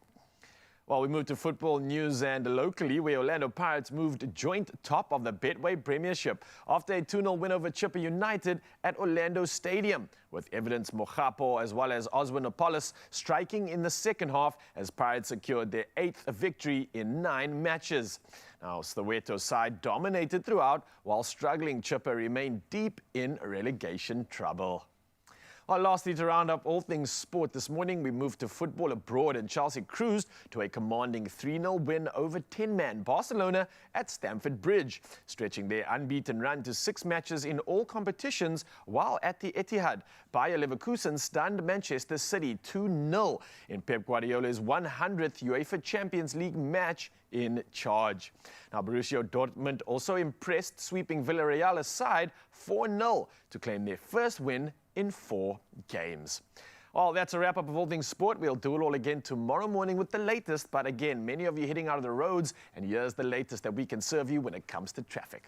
Well, we move to football news and locally, where Orlando Pirates moved joint top of the Betway Premiership after a 2-0 win over Chipper United at Orlando Stadium, with Evidence Mogapo as well as Oswin Apollos striking in the second half as Pirates secured their 8th victory in 9 matches. Now, Sloweto's side dominated throughout, while struggling Chipper remained deep in relegation trouble. Well, lastly, to round up all things sport this morning, we moved to football abroad, and Chelsea cruised to a commanding 3-0 win over 10-man Barcelona at Stamford Bridge, stretching their unbeaten run to 6 matches in all competitions, while at the Etihad, Bayer Leverkusen stunned Manchester City 2-0 in Pep Guardiola's 100th UEFA Champions League match in charge. Now, Borussia Dortmund also impressed, sweeping Villarreal aside 4-0 to claim their first win in 4 games. Well, that's a wrap-up of all things sport. We'll do it all again tomorrow morning with the latest. But again, many of you heading out of the roads, and here's the latest that we can serve you when it comes to traffic.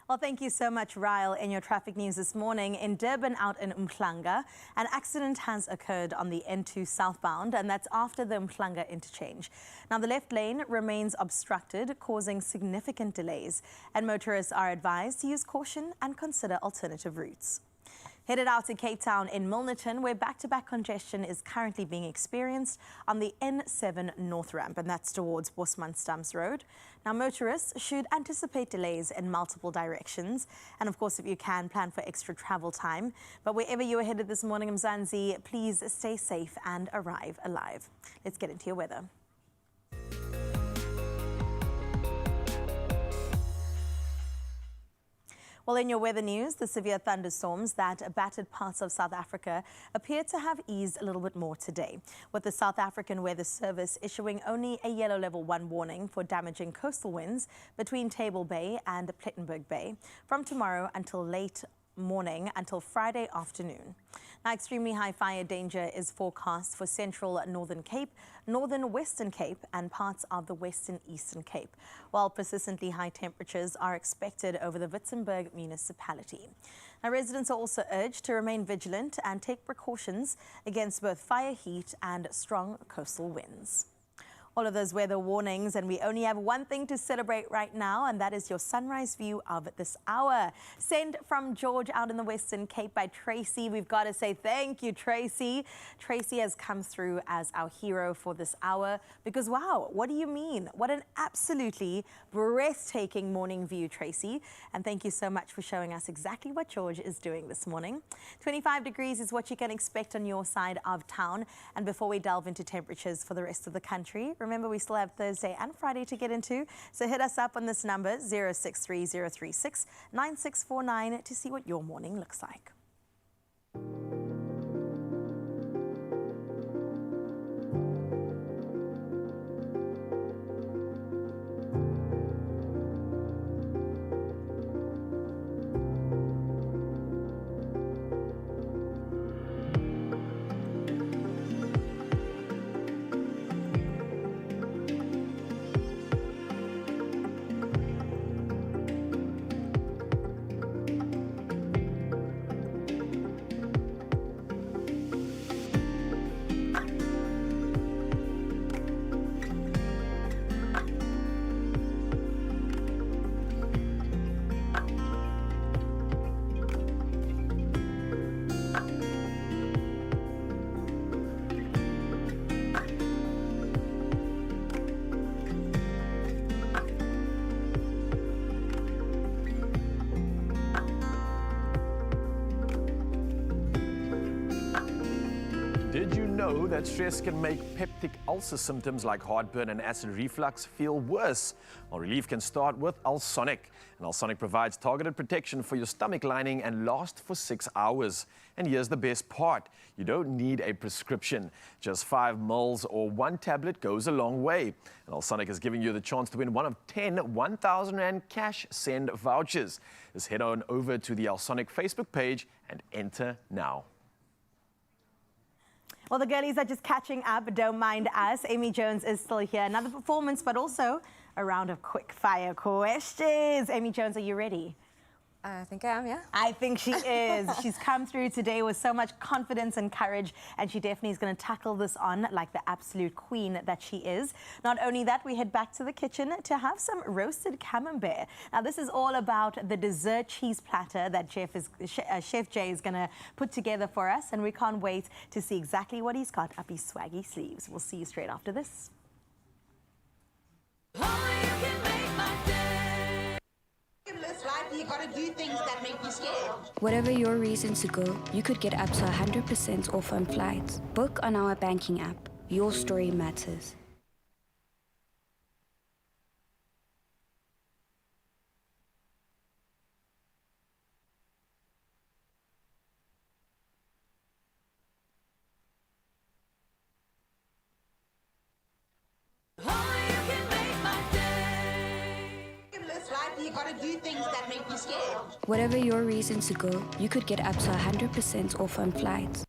Well, thank you so much, Ryle. In your traffic news this morning, in Durban out in Umhlanga, an accident has occurred on the N2 southbound, and that's after the Umhlanga interchange. Now, the left lane remains obstructed, causing significant delays, and motorists are advised to use caution and consider alternative routes. Headed out to Cape Town in Milnerton, where back-to-back congestion is currently being experienced on the N7 North Ramp, and that's towards Bosman-Stumps Road. Now, motorists should anticipate delays in multiple directions. And of course, if you can, plan for extra travel time. But wherever you are headed this morning, Mzansi, please stay safe and arrive alive. Let's get into your weather. Well, in your weather news, the severe thunderstorms that battered parts of South Africa appear to have eased a little bit more today, with the South African Weather Service issuing only a yellow level 1 warning for damaging coastal winds between Table Bay and Plettenberg Bay from tomorrow until late morning until Friday afternoon. Now, extremely high fire danger is forecast for central Northern Cape, northern Western Cape and parts of the Western Eastern Cape, while persistently high temperatures are expected over the Witzenberg municipality. Now, residents are also urged to remain vigilant and take precautions against both fire heat and strong coastal winds. All of those weather warnings, and we only have one thing to celebrate right now, and that is your sunrise view of this hour. Sent from George out in the Western Cape by Tracy. We've got to say thank you, Tracy. Tracy has come through as our hero for this hour because, wow, what do you mean? What an absolutely breathtaking morning view, Tracy. And thank you so much for showing us exactly what George is doing this morning. 25 degrees is what you can expect on your side of town. And before we delve into temperatures for the rest of the country, remember, we still have Thursday and Friday to get into, so hit us up on this number, 0630369649, to see what your morning looks like. Did you know that stress can make peptic ulcer symptoms like heartburn and acid reflux feel worse? Well, relief can start with Alsonic. And Alsonic provides targeted protection for your stomach lining and lasts for 6 hours. And here's the best part. You don't need a prescription. Just 5 mils or 1 tablet goes a long way. And Alsonic is giving you the chance to win one of 10 1,000 Rand cash send vouchers. Just head on over to the Alsonic Facebook page and enter now. Well, the girlies are just catching up. Don't mind us. Amy Jones is still here. Another performance, but also a round of quick fire questions. Amy Jones, are you ready? I think I am, yeah. I think she is. She's come through today with so much confidence and courage, and she definitely is going to tackle this on like the absolute queen that she is. Not only that, we head back to the kitchen to have some roasted camembert. Now, this is all about the dessert cheese platter that Chef Jay is going to put together for us, and we can't wait to see exactly what he's got up his swaggy sleeves. We'll see you straight after this. You gotta do things that make you scared. Whatever your reason to go, you could get up to 100% off on flights. Book on our banking app. Your story matters. You gotta do things that make you scared. Whatever your reason to go, you could get up to 100% off on flights.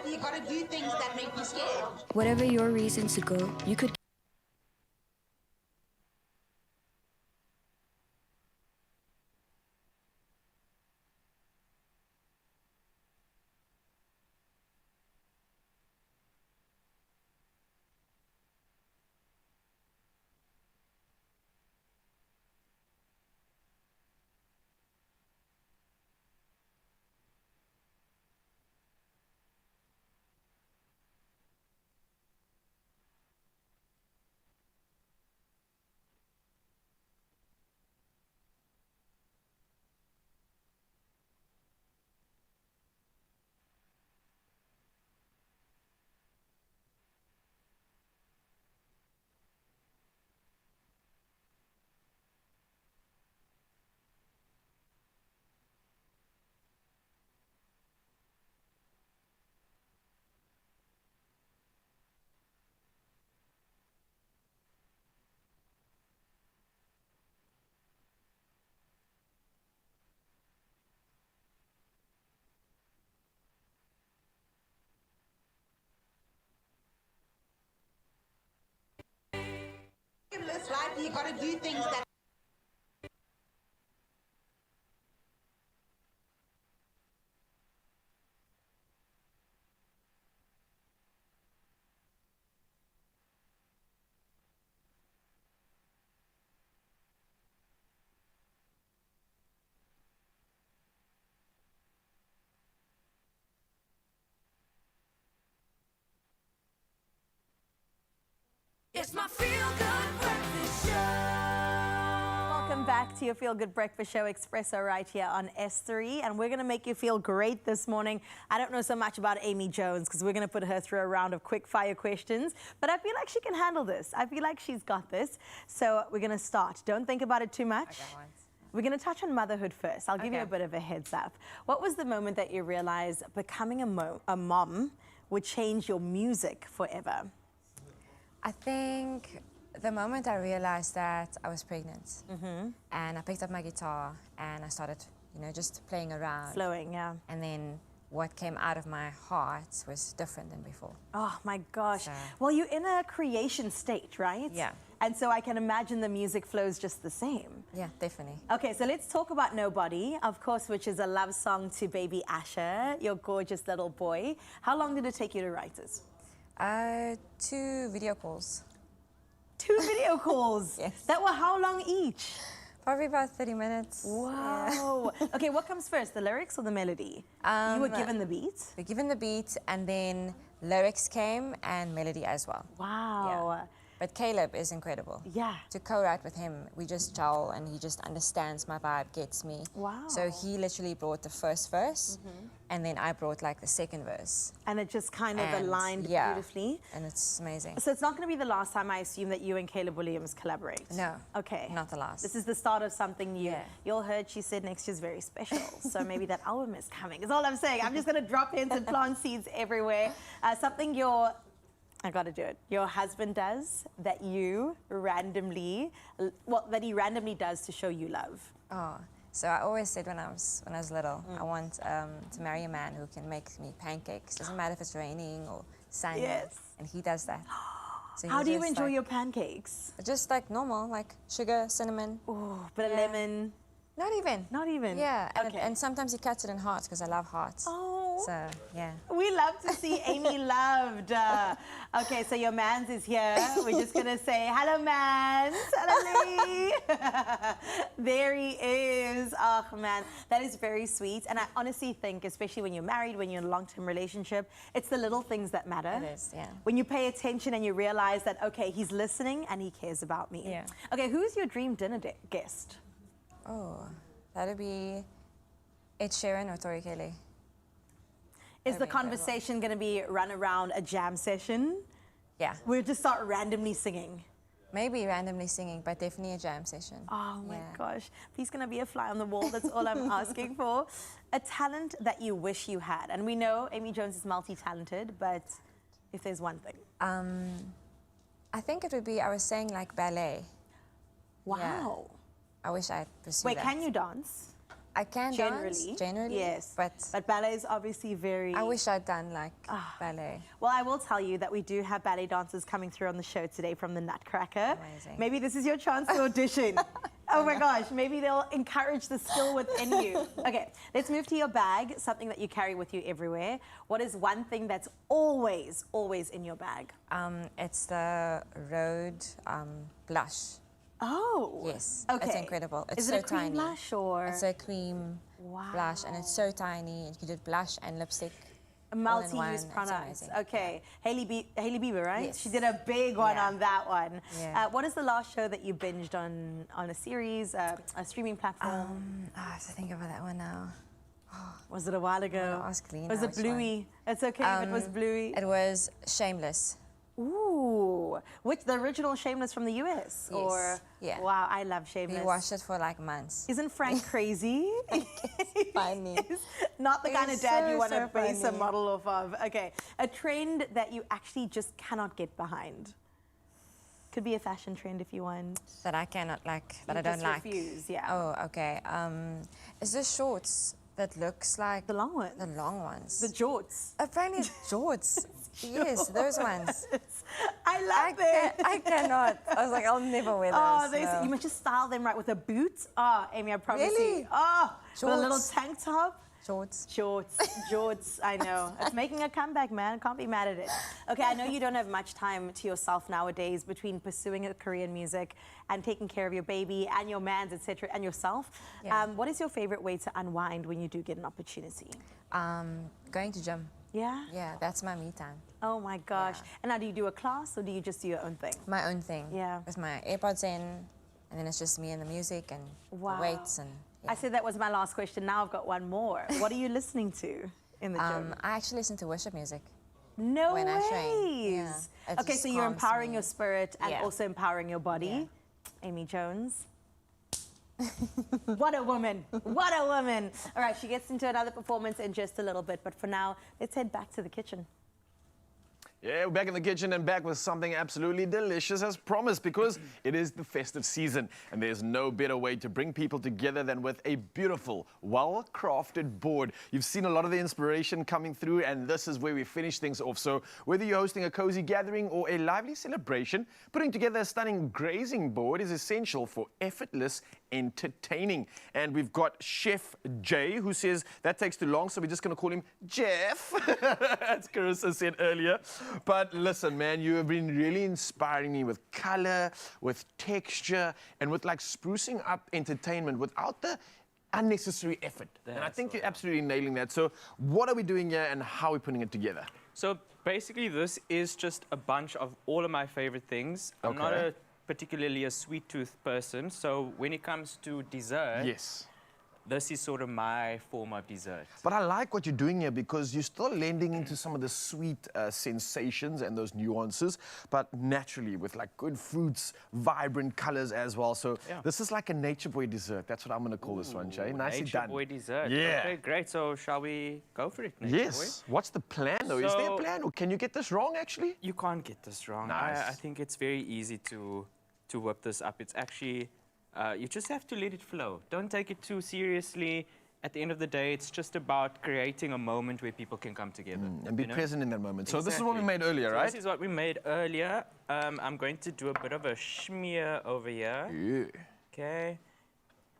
You gotta do things that make you scared. Whatever your reason to go, you could You gotta do things that It's my feel-good breakfast show. Welcome back to your Feel Good Breakfast Show, Expresso, right here on S3. And we're going to make you feel great this morning. I don't know so much about Amy Jones because we're going to put her through a round of quick fire questions. But I feel like she can handle this. I feel like she's got this. So we're going to start. Don't think about it too much. We're going to touch on motherhood first. I'll give you a bit of a heads up. What was the moment that you realized becoming a mom would change your music forever? I think the moment I realized that I was pregnant, and I picked up my guitar and I started, just playing around. Flowing, yeah. And then what came out of my heart was different than before. Oh my gosh. So- Well, you're in a creation state, right? Yeah. And so I can imagine the music flows just the same. Yeah, definitely. Okay, so let's talk about Nobody, of course, which is a love song to baby Asher, your gorgeous little boy. How long did it take you to write this? 2 video calls. 2 video calls? Yes. That were how long each? Probably about 30 minutes. Wow. Okay, what comes first, the lyrics or the melody? You were given the beat? We're given the beat, and then lyrics came and melody as well. Wow. Yeah. But Caleb is incredible. Yeah. To co-write with him, we just gel, and he just understands my vibe, gets me. Wow. So he literally brought the first verse, and then I brought like the second verse. And it just kind of And, aligned yeah, beautifully. And it's amazing. So it's not going to be the last time, I assume, that you and Caleb Williams collaborate? No. Okay. Not the last. This is the start of something new. Yeah. You all heard she said next year's very special. So maybe that album is coming, is all I'm saying. I'm just going to drop hints and plant seeds everywhere. Something I got to do it. Your husband does that you randomly, that he randomly does to show you love. Oh, so I always said when I was little, I want to marry a man who can make me pancakes. Doesn't matter if it's raining or sunny. Yes. And he does that. So How he do you just, enjoy like, your pancakes? Just like normal, like sugar, cinnamon. Oh, bit of lemon. Not even. Not even? Yeah, and, Okay. and sometimes he cuts it in hearts because I love hearts. Oh. So, yeah. We love to see Amy loved. Okay, so your mans is here. We're just going to say, hello, mans. Hello, Lee. There he is. Oh, man. That is very sweet. And I honestly think, especially when you're married, when you're in a long-term relationship, it's the little things that matter. It is, yeah. When you pay attention and you realize that, okay, he's listening and he cares about me. Yeah. Okay, who's your dream dinner guest? Oh, that'd be Ed Sheeran or Tori Kelly. Is That'd the be incredible. conversation going to be run around a jam session? Yeah. We'll just start randomly singing. Maybe randomly singing, but definitely a jam session. Oh my Yeah. gosh. He's going to be a fly on the wall. That's all I'm asking for. A talent that you wish you had. And we know Amy Jones is multi-talented, but if there's one thing. I think it would be, I was saying like ballet. Wow. Yeah. I wish I'd pursued Wait, that. can you dance? I can Generally? dance, generally. Yes. But ballet is obviously very... I wish I'd done like ballet. Well, I will tell you that we do have ballet dancers coming through on the show today from the Nutcracker. Amazing. Maybe this is your chance to audition. Oh my gosh, maybe they'll encourage the skill within you. Okay, let's move to your bag, something that you carry with you everywhere. What is one thing that's always, always in your bag? It's the Road blush. Oh. Yes. Okay. It's incredible. It's Is it so a cream tiny. blush or? It's a cream blush, and it's so tiny. You can do blush and lipstick. A all in multi-use one. It's product. amazing. Okay. Hailey Bieber, right? Yes. She did a big one Yeah. on that one. Yeah. What is the last show that you binged on a series, a streaming platform? I have to think about that one now. Was it a while ago? Ask Lena Was it which one. Bluey? It's okay if it was Bluey. It was Shameless. Ooh. Which, the original Shameless from the US? Yes. Or, Yeah. wow, I love Shameless. We watched it for like months. Isn't Frank crazy? Funny. Not the kind of He's dad you so, want to so base a funny. model off of. Okay, a trend that you actually just cannot get behind. Could be a fashion trend if you want. That I cannot like, that You I don't just like. refuse, yeah. Oh, okay. Is this shorts that looks like... The long ones. The long ones. The jorts. Apparently it's jorts. Yes, those ones. I love them. I cannot. I was like, I'll never wear those. Oh, no. you must just style them right with a boot. Oh, Amy, I promise Really? you. Oh, with a little Shorts. tank top. Shorts. Jorts, I know. It's making a comeback, man. Can't be mad at it. Okay, I know you don't have much time to yourself nowadays between pursuing a career in music and taking care of your baby and your mans, etc., and yourself. Yeah. What is your favorite way to unwind when you do get an opportunity? Going to gym. Yeah? Yeah, that's my me time. Oh my gosh. And now do you do a class or do you just do your own thing? My own thing. Yeah. With my AirPods in, and then it's just me and the music and Wow. the weights and. I said that was my last question. Now I've got one more. What are you listening to in the gym? I actually listen to worship music. No when ways. I train. Yeah. It Okay, just so you're calms empowering me. your spirit and Yeah. also empowering your body. Amy Jones. What a woman. What a woman. All right, she gets into another performance in just a little bit, but for now, let's head back to the kitchen. Yeah, we're back in the kitchen and back with something absolutely delicious as promised, because it is the festive season and there's no better way to bring people together than with a beautiful, well-crafted board. You've seen a lot of the inspiration coming through, and this is where we finish things off. So whether you're hosting a cozy gathering or a lively celebration, putting together a stunning grazing board is essential for effortless entertaining. And we've got Chef Jay, who says that takes too long, so we're just going to call him Jeff, as Carissa said earlier. But listen, man, you have been really inspiring me with color, with texture, and with like sprucing up entertainment without the unnecessary effort. And I think you're absolutely nailing that. So what are we doing here and how are we putting it together? So basically, this is just a bunch of all of my favorite things. I'm not particularly a sweet tooth person, so when it comes to dessert, this is sort of my form of dessert. But I like what you're doing here, because you're still lending into some of the sweet sensations and those nuances, but naturally with like good fruits, vibrant colors as well. So this is like a nature boy dessert. That's what I'm going to call this one, Jay. Nicely nature done. boy dessert. Yeah. Okay, great. So shall we go for it, nature Yes. boy? What's the plan though? Is there a plan, or can you get this wrong actually? You can't get this wrong. Nice. I think it's very easy to whip this up. It's actually, you just have to let it flow. Don't take it too seriously. At the end of the day, it's just about creating a moment where people can come together. And be present in that moment. So Exactly. this is what we made earlier, right? This is what we made earlier. I'm going to do a bit of a schmear over here. Yeah. Okay.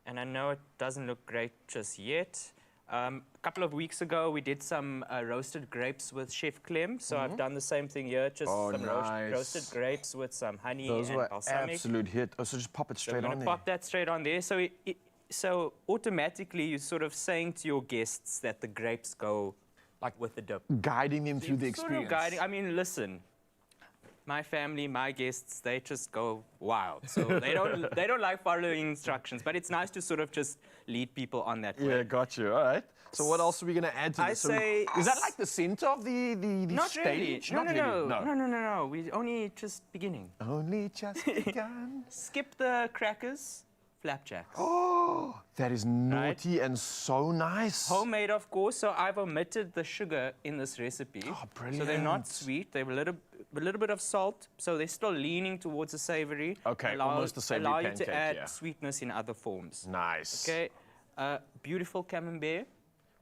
And I know it doesn't look great just yet. A couple of weeks ago, we did some roasted grapes with Chef Clem. So I've done the same thing here, just some roasted grapes with some honey Those and were balsamic. absolute hit. Oh, so just pop it straight So I'm on going to there. pop that straight on there. So automatically, you're sort of saying to your guests that the grapes go like with the dip. Guiding them through the Sort of experience. guiding. I mean, listen. My family, my guests, they just go wild. So they don't like following instructions, but it's nice to sort of just lead people on that way. Yeah, got you. All right. So what else are we going to add to I this? say... Is that like the center of the Not stage? really. Not really. No. We're only just beginning. Only just begun. Skip the crackers, flapjacks. Oh, that is naughty and so nice. Homemade, of course, so I've omitted the sugar in this recipe. Oh, So they're not brilliant. sweet. They have a little bit of salt, so they're still leaning towards the savory. Okay, almost a savory allow you pancake, to add yeah. sweetness in other forms. Nice. Okay, beautiful camembert.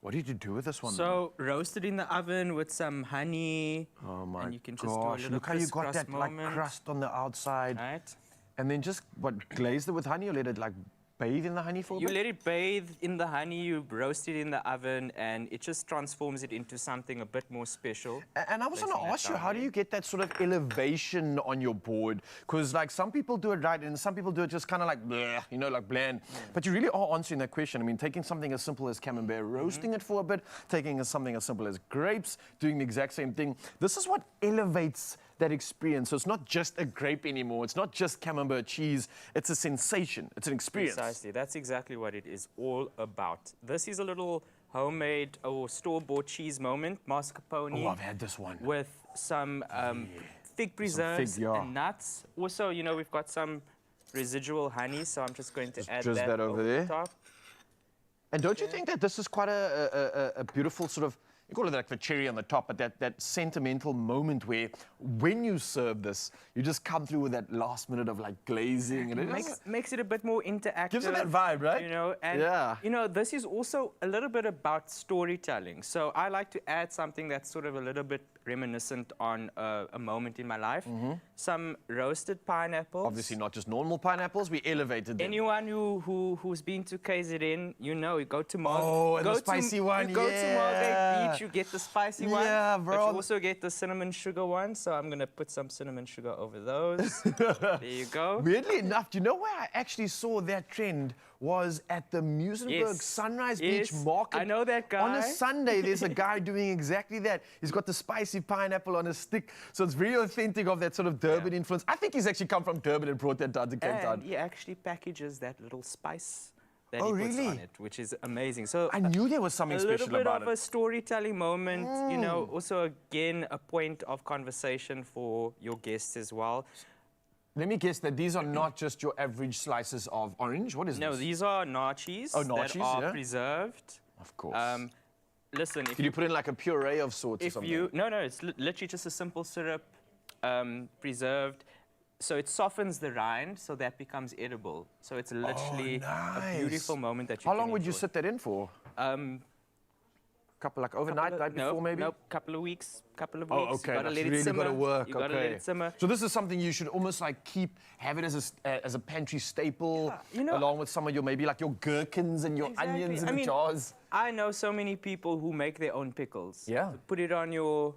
What did you do with this one? So roasted in the oven with some honey. Oh my and you can just gosh, do a little look how you got crisscross that like moment. crust on the outside. Right. And then just, what, glazed it with honey, or let it like bathe in the honey for a You bit? let it bathe in the honey, you roast it in the oven, and it just transforms it into something a bit more special. And I was going to Placing that ask you, down how do there. you get that sort of elevation on your board? Because like some people do it right, and some people do it just kind of like, bleh, you know, like bland. But you really are answering that question. I mean, taking something as simple as camembert, roasting it for a bit, taking something as simple as grapes, doing the exact same thing. This is what elevates that experience. So it's not just a grape anymore. It's not just camembert cheese. It's a sensation. It's an experience. Precisely. That's exactly what it is all about. This is a little homemade or store-bought cheese moment, mascarpone. Oh, I've had this one. With some fig preserves fig, yeah. and nuts. Also, you know, we've got some residual honey, so I'm just going to add Just that over there. the top. And don't you think that this is quite a beautiful sort of, you call it like the cherry on the top, but that sentimental moment where when you serve this, you just come through with that last minute of like glazing, and it Makes it a bit more interactive. gives it that vibe, right? You know, and Yeah. you know, this is also a little bit about storytelling. So I like to add something that's sort of a little bit reminiscent on a moment in my life. Some roasted pineapples. Obviously not just normal pineapples, we elevated them. Anyone who's been to KZN, you know, you go to Margate. Oh, and the spicy one, You go to Margate yeah. Beach, you get the spicy one. Yeah, But bro. you also get the cinnamon sugar one, so I'm gonna put some cinnamon sugar over those. There you go. Weirdly enough, do you know where I actually saw that trend was at the Muizenberg Yes. Sunrise Yes. Beach Market. I know that guy. On a Sunday, there's a guy doing exactly that. He's got the spicy pineapple on a stick, so it's very authentic of that sort of Durban influence. I think he's actually come from Durban and brought that down to Cape Town. And he actually packages that little spice that Oh, he puts really? on it, which is amazing. So I knew there was something special a little bit about of it. a storytelling moment, you know, also again a point of conversation for your guests as well. Let me guess that these are not just your average slices of orange. What is No, this? these are nachos Oh, that nachos, are yeah. preserved. Of course. listen, if Did you put in like a puree of sorts or something? No, it's literally just a simple syrup, preserved. So it softens the rind, so that becomes edible. So it's literally a beautiful moment that you How long would you sit that in for? Couple like overnight, night before maybe? No, couple of weeks. Oh, okay. You gotta That's let it really simmer. got to work. You gotta let it simmer. So this is something you should almost like have it as a pantry staple, along with some of your maybe like your gherkins and your onions in the jars. I know so many people who make their own pickles. Yeah. So put it on your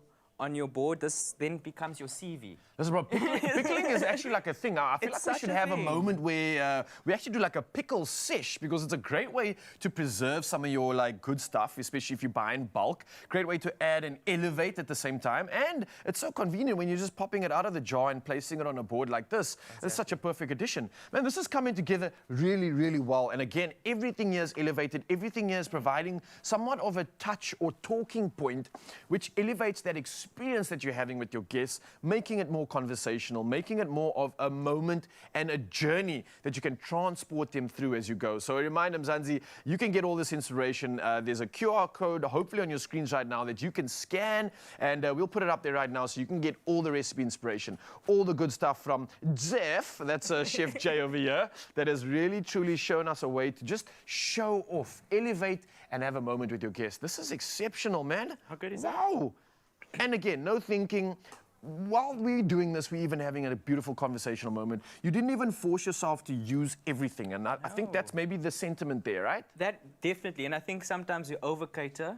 board. This then becomes your CV. Listen, bro, pickling is actually like a thing. I feel It's like we such should a have a thing. moment where we actually do like a pickle sesh, because it's a great way to preserve some of your like good stuff, especially if you buy in bulk. Great way to add and elevate at the same time. And it's so convenient when you're just popping it out of the jar and placing it on a board like this. It's such a perfect addition. Man, this is coming together really, really well. And again, everything here is elevated. Everything here is providing somewhat of a touch or talking point, which elevates that experience that you're having with your guests, making it more conversational, making it more of a moment and a journey that you can transport them through as you go. So a reminder, Mzansi, you can get all this inspiration. There's a QR code, hopefully on your screens right now, that you can scan, and we'll put it up there right now so you can get all the recipe inspiration, all the good stuff from Jeff, that's Chef Jay over here, that has really truly shown us a way to just show off, elevate, and have a moment with your guests. This is exceptional, man. How good is that? Wow. And again, no thinking. While we're doing this, we're even having a beautiful conversational moment. You didn't even force yourself to use everything. And I think that's maybe the sentiment there, right? That definitely. And I think sometimes we over-cater.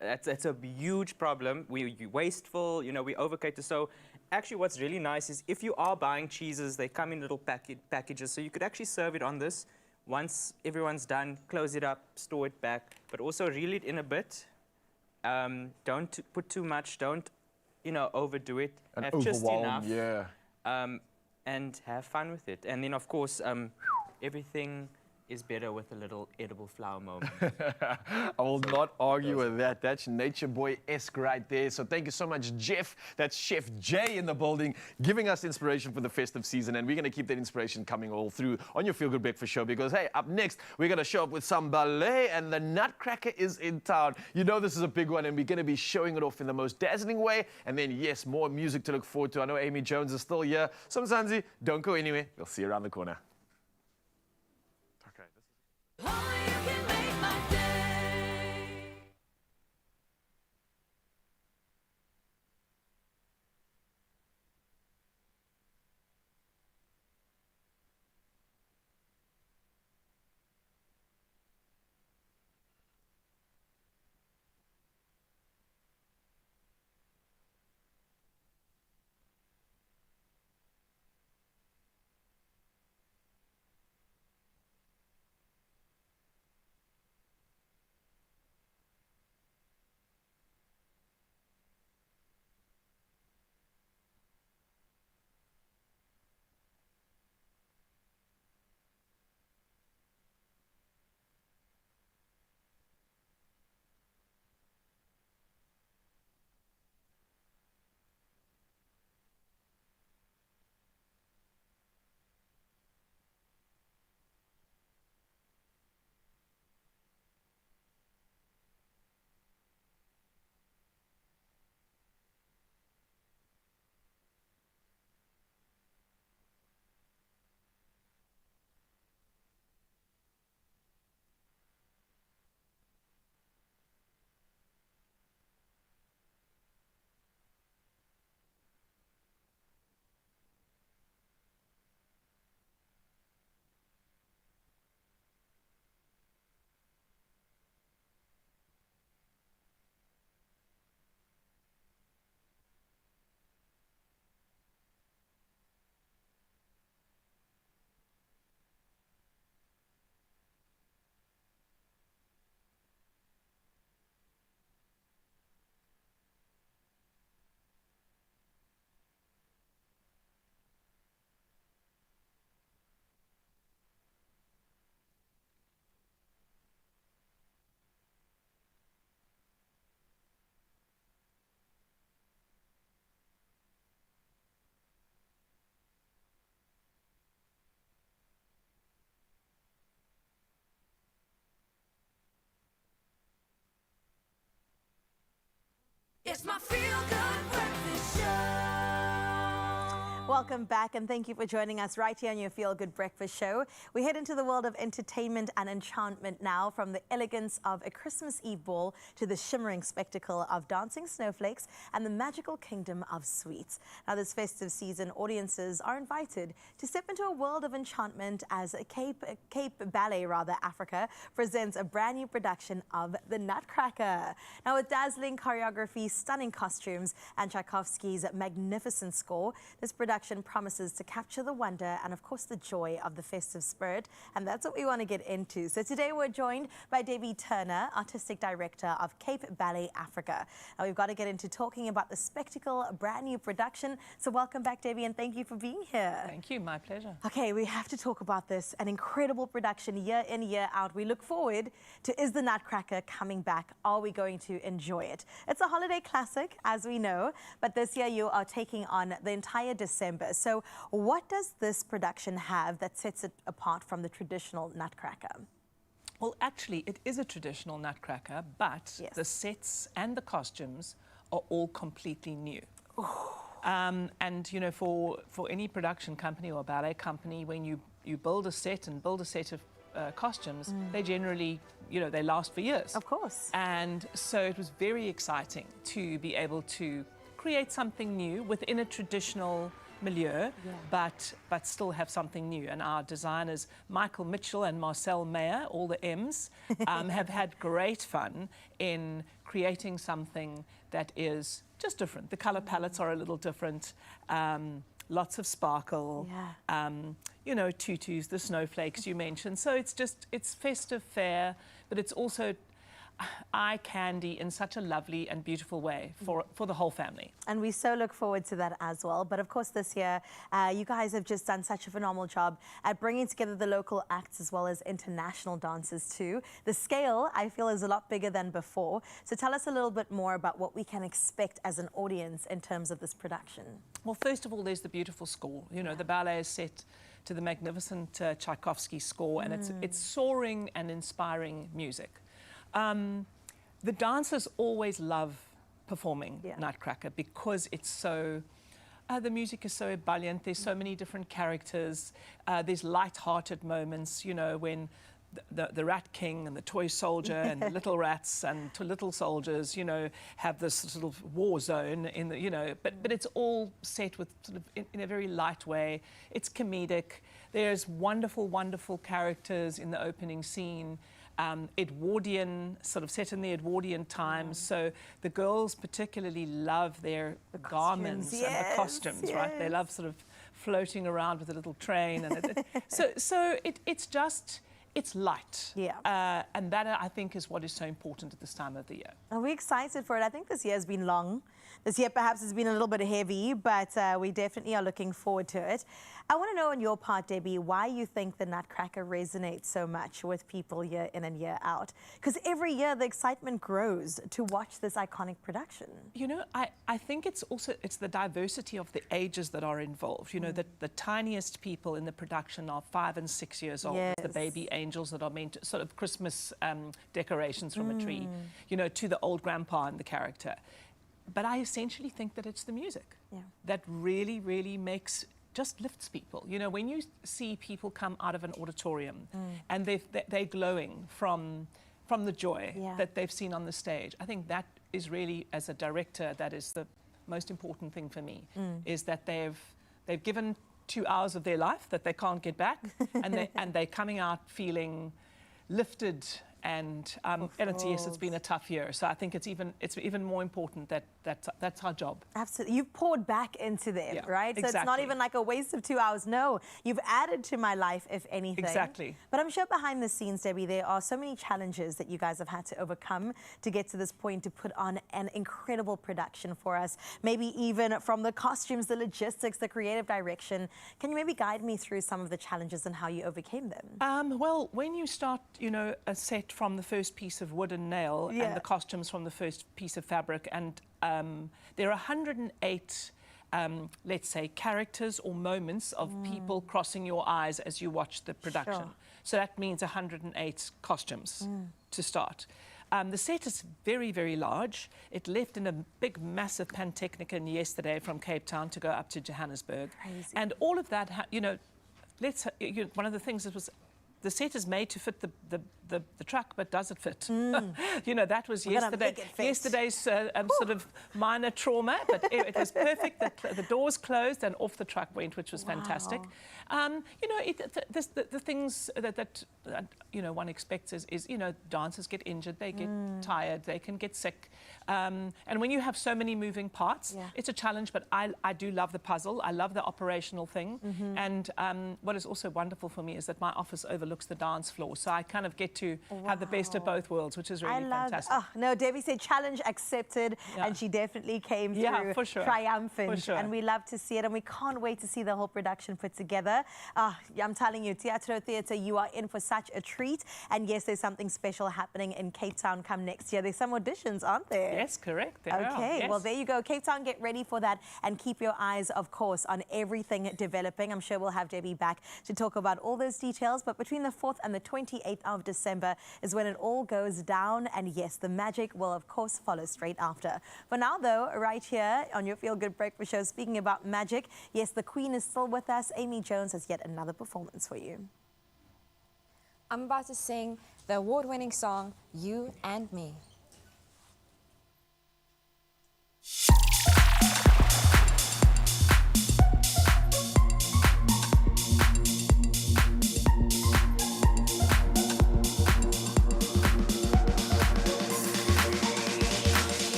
That's a huge problem. We're wasteful, we over-cater. So actually what's really nice is if you are buying cheeses, they come in little packages. So you could actually serve it on this. Once everyone's done, close it up, store it back. But also reel it in a bit. Don't put too much. Don't overdo it. And have just overwhelm, enough. yeah. And have fun with it. And then, of course, everything is better with a little edible flower moment. I will not argue with that. That's Nature Boy-esque right there. So thank you so much, Jeff. That's Chef Jay in the building, giving us inspiration for the festive season. And we're going to keep that inspiration coming all through on your Feel Good Breakfast show, because, hey, up next, we're going to show up with some ballet, and the Nutcracker is in town. You know this is a big one, and we're going to be showing it off in the most dazzling way. And then, yes, more music to look forward to. I know Amy Jones is still here. So, Mzansi, don't go anywhere. We'll see you around the corner. It's my feel-good breakfast show. Welcome back, and thank you for joining us right here on your Feel Good Breakfast Show. We head into the world of entertainment and enchantment now, from the elegance of a Christmas Eve ball to the shimmering spectacle of dancing snowflakes and the magical kingdom of sweets. Now, this festive season, audiences are invited to step into a world of enchantment as Cape Ballet Africa presents a brand new production of The Nutcracker. Now, with dazzling choreography, stunning costumes, and Tchaikovsky's magnificent score, this production promises to capture the wonder and, of course, the joy of the festive spirit, and that's what we want to get into. So today we're joined by Debbie Turner, Artistic Director of Cape Ballet Africa. Now, we've got to get into talking about the spectacle, brand new production. So welcome back, Debbie, and thank you for being here. Thank you, my pleasure. Okay, we have to talk about this, an incredible production year in, year out. We look forward to Is the Nutcracker coming back? Are we going to enjoy it? It's a holiday classic, as we know, but this year you are taking on the entire December. So what does this production have that sets it apart from the traditional Nutcracker? Well, actually, it is a traditional Nutcracker, but the sets and the costumes are all completely new. And, you know, for any production company or ballet company, when you build a set and build a set of costumes, they generally, you know, they last for years. Of course. And so it was very exciting to be able to create something new within a traditional milieu, but still have something new. And our designers, Michael Mitchell and Marcel Mayer, all the M's, have had great fun in creating something that is just different. The color palettes are a little different. Lots of sparkle, you know, tutus, the snowflakes you mentioned. So it's festive fare, but it's also eye candy in such a lovely and beautiful way for the whole family. And we so look forward to that as well. But of course, this year, you guys have just done such a phenomenal job at bringing together the local acts as well as international dancers too. The scale, I feel, is a lot bigger than before. So tell us a little bit more about what we can expect as an audience in terms of this production. Well, first of all, there's the beautiful score. You know, the ballet is set to the magnificent Tchaikovsky score, and it's soaring and inspiring music. The dancers always love performing Nutcracker because it's so, the music is so ebullient, there's so many different characters, there's light-hearted moments, you know, when the Rat King and the Toy Soldier and the Little Rats and Little Soldiers, you know, have this sort of war zone in the, you know, but it's all set with sort of in a very light way. It's comedic. There's wonderful, wonderful characters in the opening scene. Edwardian, sort of set in the Edwardian times, so the girls particularly love their garments and the costumes, right? They love sort of floating around with a little train, and it's light. And that, I think, is what is so important at this time of the year. Are we excited for it? I think this year has been long. This year perhaps has been a little bit heavy, but we definitely are looking forward to it. I want to know on your part, Debbie, why you think the Nutcracker resonates so much with people year in and year out. Because every year the excitement grows to watch this iconic production. You know, I think it's the diversity of the ages that are involved. You know, the tiniest people in the production are 5 and 6 years old. The baby angels that are meant to, sort of Christmas decorations from a tree, you know, to the old grandpa and the character. But I essentially think that it's the music that really, really just lifts people. You know, when you see people come out of an auditorium and they're glowing from the joy that they've seen on the stage, I think that is really, as a director, that is the most important thing for me, is that they've given 2 hours of their life that they can't get back, and they're coming out feeling lifted. And yes, it's been a tough year. So I think it's even more important that that's our job. Absolutely. You've poured back into them, right? So it's not even like a waste of 2 hours. No, you've added to my life, if anything. Exactly. But I'm sure behind the scenes, Debbie, there are so many challenges that you guys have had to overcome to get to this point, to put on an incredible production for us. Maybe even from the costumes, the logistics, the creative direction. Can you maybe guide me through some of the challenges and how you overcame them? Well, when you start, you know, a set from the first piece of wood and nail and the costumes from the first piece of fabric, and there are 108 let's say characters or moments of people crossing your eyes as you watch the production. So that means 108 costumes to start. The set is very, very large. It left in a big, massive Pantechnicon yesterday from Cape Town to go up to Johannesburg. Crazy. And all of that, you know, one of the things that was, the set is made to fit the truck, but does it fit? You know, that was yesterday's sort of minor trauma, but it was perfect. The doors closed and off the truck went, which was fantastic. You know, the things that you know, one expects is, you know, dancers get injured, they get tired, they can get sick. And when you have so many moving parts, it's a challenge, but I do love the puzzle. I love the operational thing. And what is also wonderful for me is that my office overlooks the dance floor. So I kind of get to have the best of both worlds, which is really fantastic. Oh, no, Debbie said challenge accepted, and she definitely came through triumphant. And we love to see it, and we can't wait to see the whole production put together. I'm telling you, Teatro Theatre, you are in for such a treat. And yes, there's something special happening in Cape Town come next year. There's some auditions, aren't there? Yes, correct. Okay, well, there you go. Cape Town, get ready for that and keep your eyes, of course, on everything developing. I'm sure we'll have Debbie back to talk about all those details. But between the 4th and the 28th of December is when it all goes down. And yes, the magic will, of course, follow straight after. For now, though, right here on your Feel Good Breakfast Show, speaking about magic, yes, the Queen is still with us. Amy Jones has yet another performance for you. I'm about to sing the award-winning song, You and Me.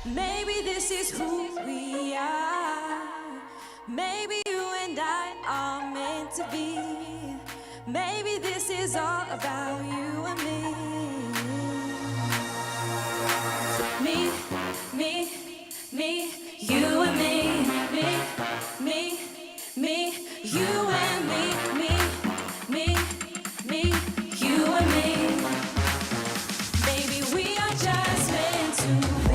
Maybe this is who we are. Maybe you and I are meant to be. Maybe this is all about you and me. Me, you and me. Me, you and me. Me, you and me. Baby, we are just meant to be.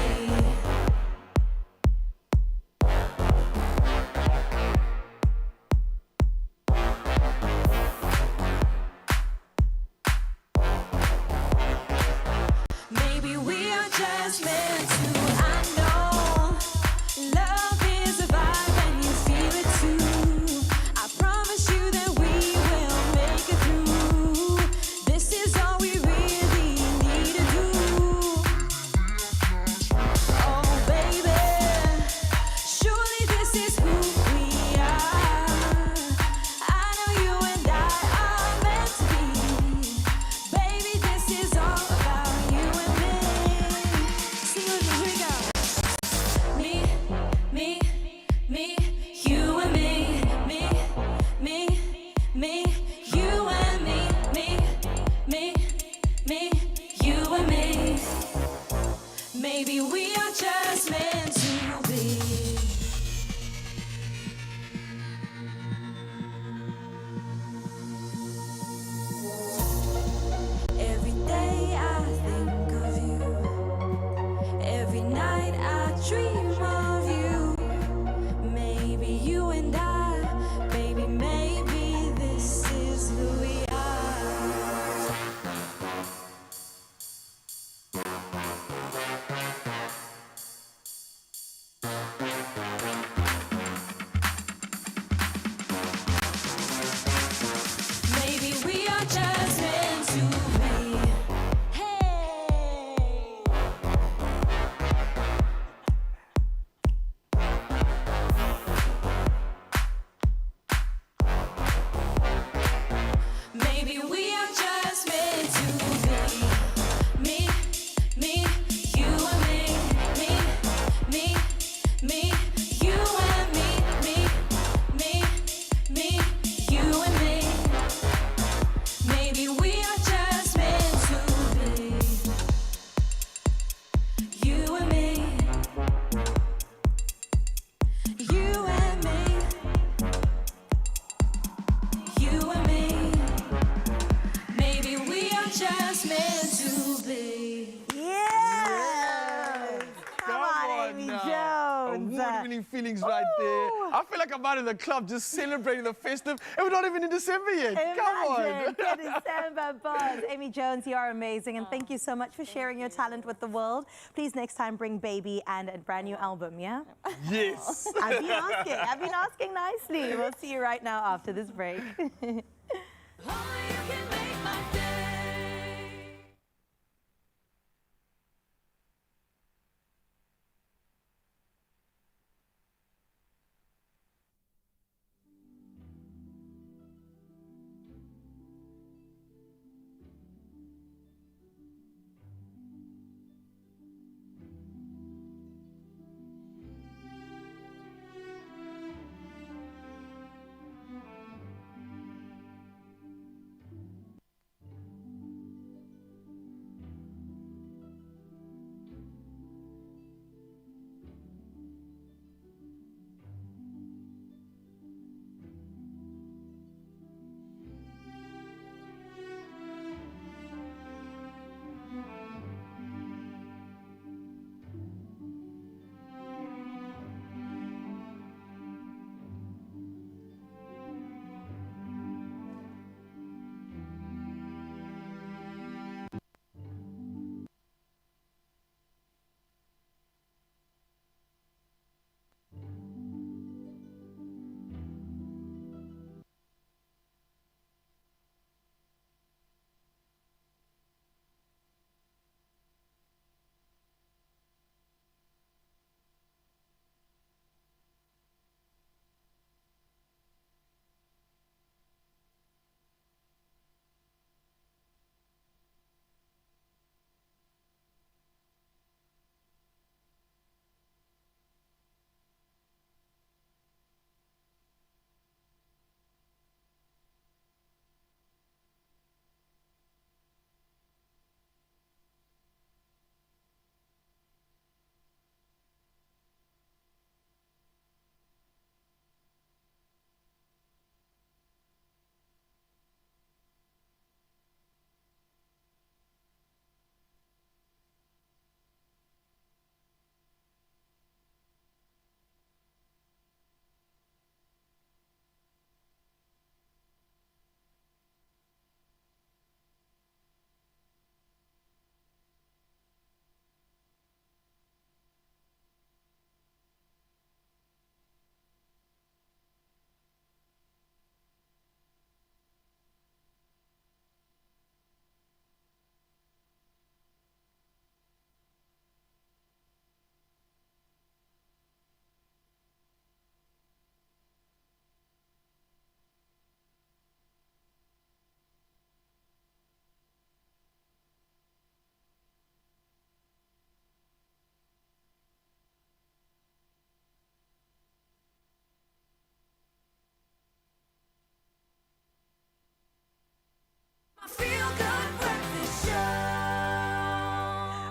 family feelings right there. I feel like I'm out in the club just celebrating the festive, and we're not even in December yet. Come on. December buzz. Amy Jones, you are amazing, and thank you so much for sharing your talent with the world. Please next time bring baby and a brand new album, yeah? Yes. I've been asking nicely. We'll see you right now after this break.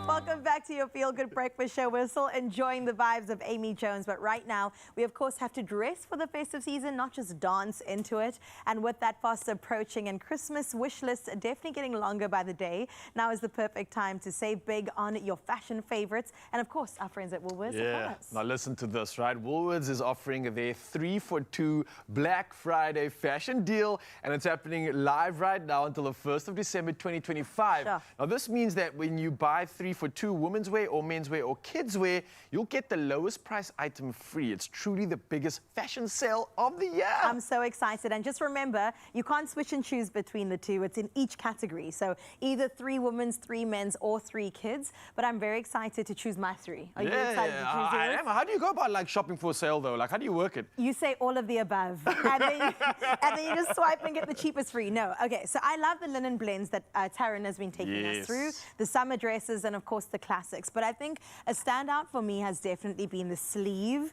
Welcome back to your Feel Good Breakfast Show. We're still enjoying the vibes of Amy Jones, but right now we of course have to dress for the festive season, not just dance into it. And with that fast approaching and Christmas wish list definitely getting longer by the day, now is the perfect time to save big on your fashion favorites. And of course, our friends at Woolworths are with us. Now listen to this, right? Woolworths is offering their 3-for-2 Black Friday fashion deal, and it's happening live right now until the 1st of December 2025. Sure. Now this means that when you buy 3-for-2 women's wear or menswear or kids wear, you'll get the lowest price item free. It's truly the biggest fashion sale of the year. I'm so excited. And just remember, you can't switch and choose between the two. It's in each category. So either 3 women's, 3 men's, or 3 kids. But I'm very excited to choose my 3. Are you excited to choose yours? I am. How do you go about like shopping for a sale though? Like how do you work it? You say all of the above. and then you just swipe and get the cheapest free. No. Okay. So I love the linen blends that Taryn has been taking us through. The summer dresses and of course the classics. But I think a standout for me has definitely been the sleeve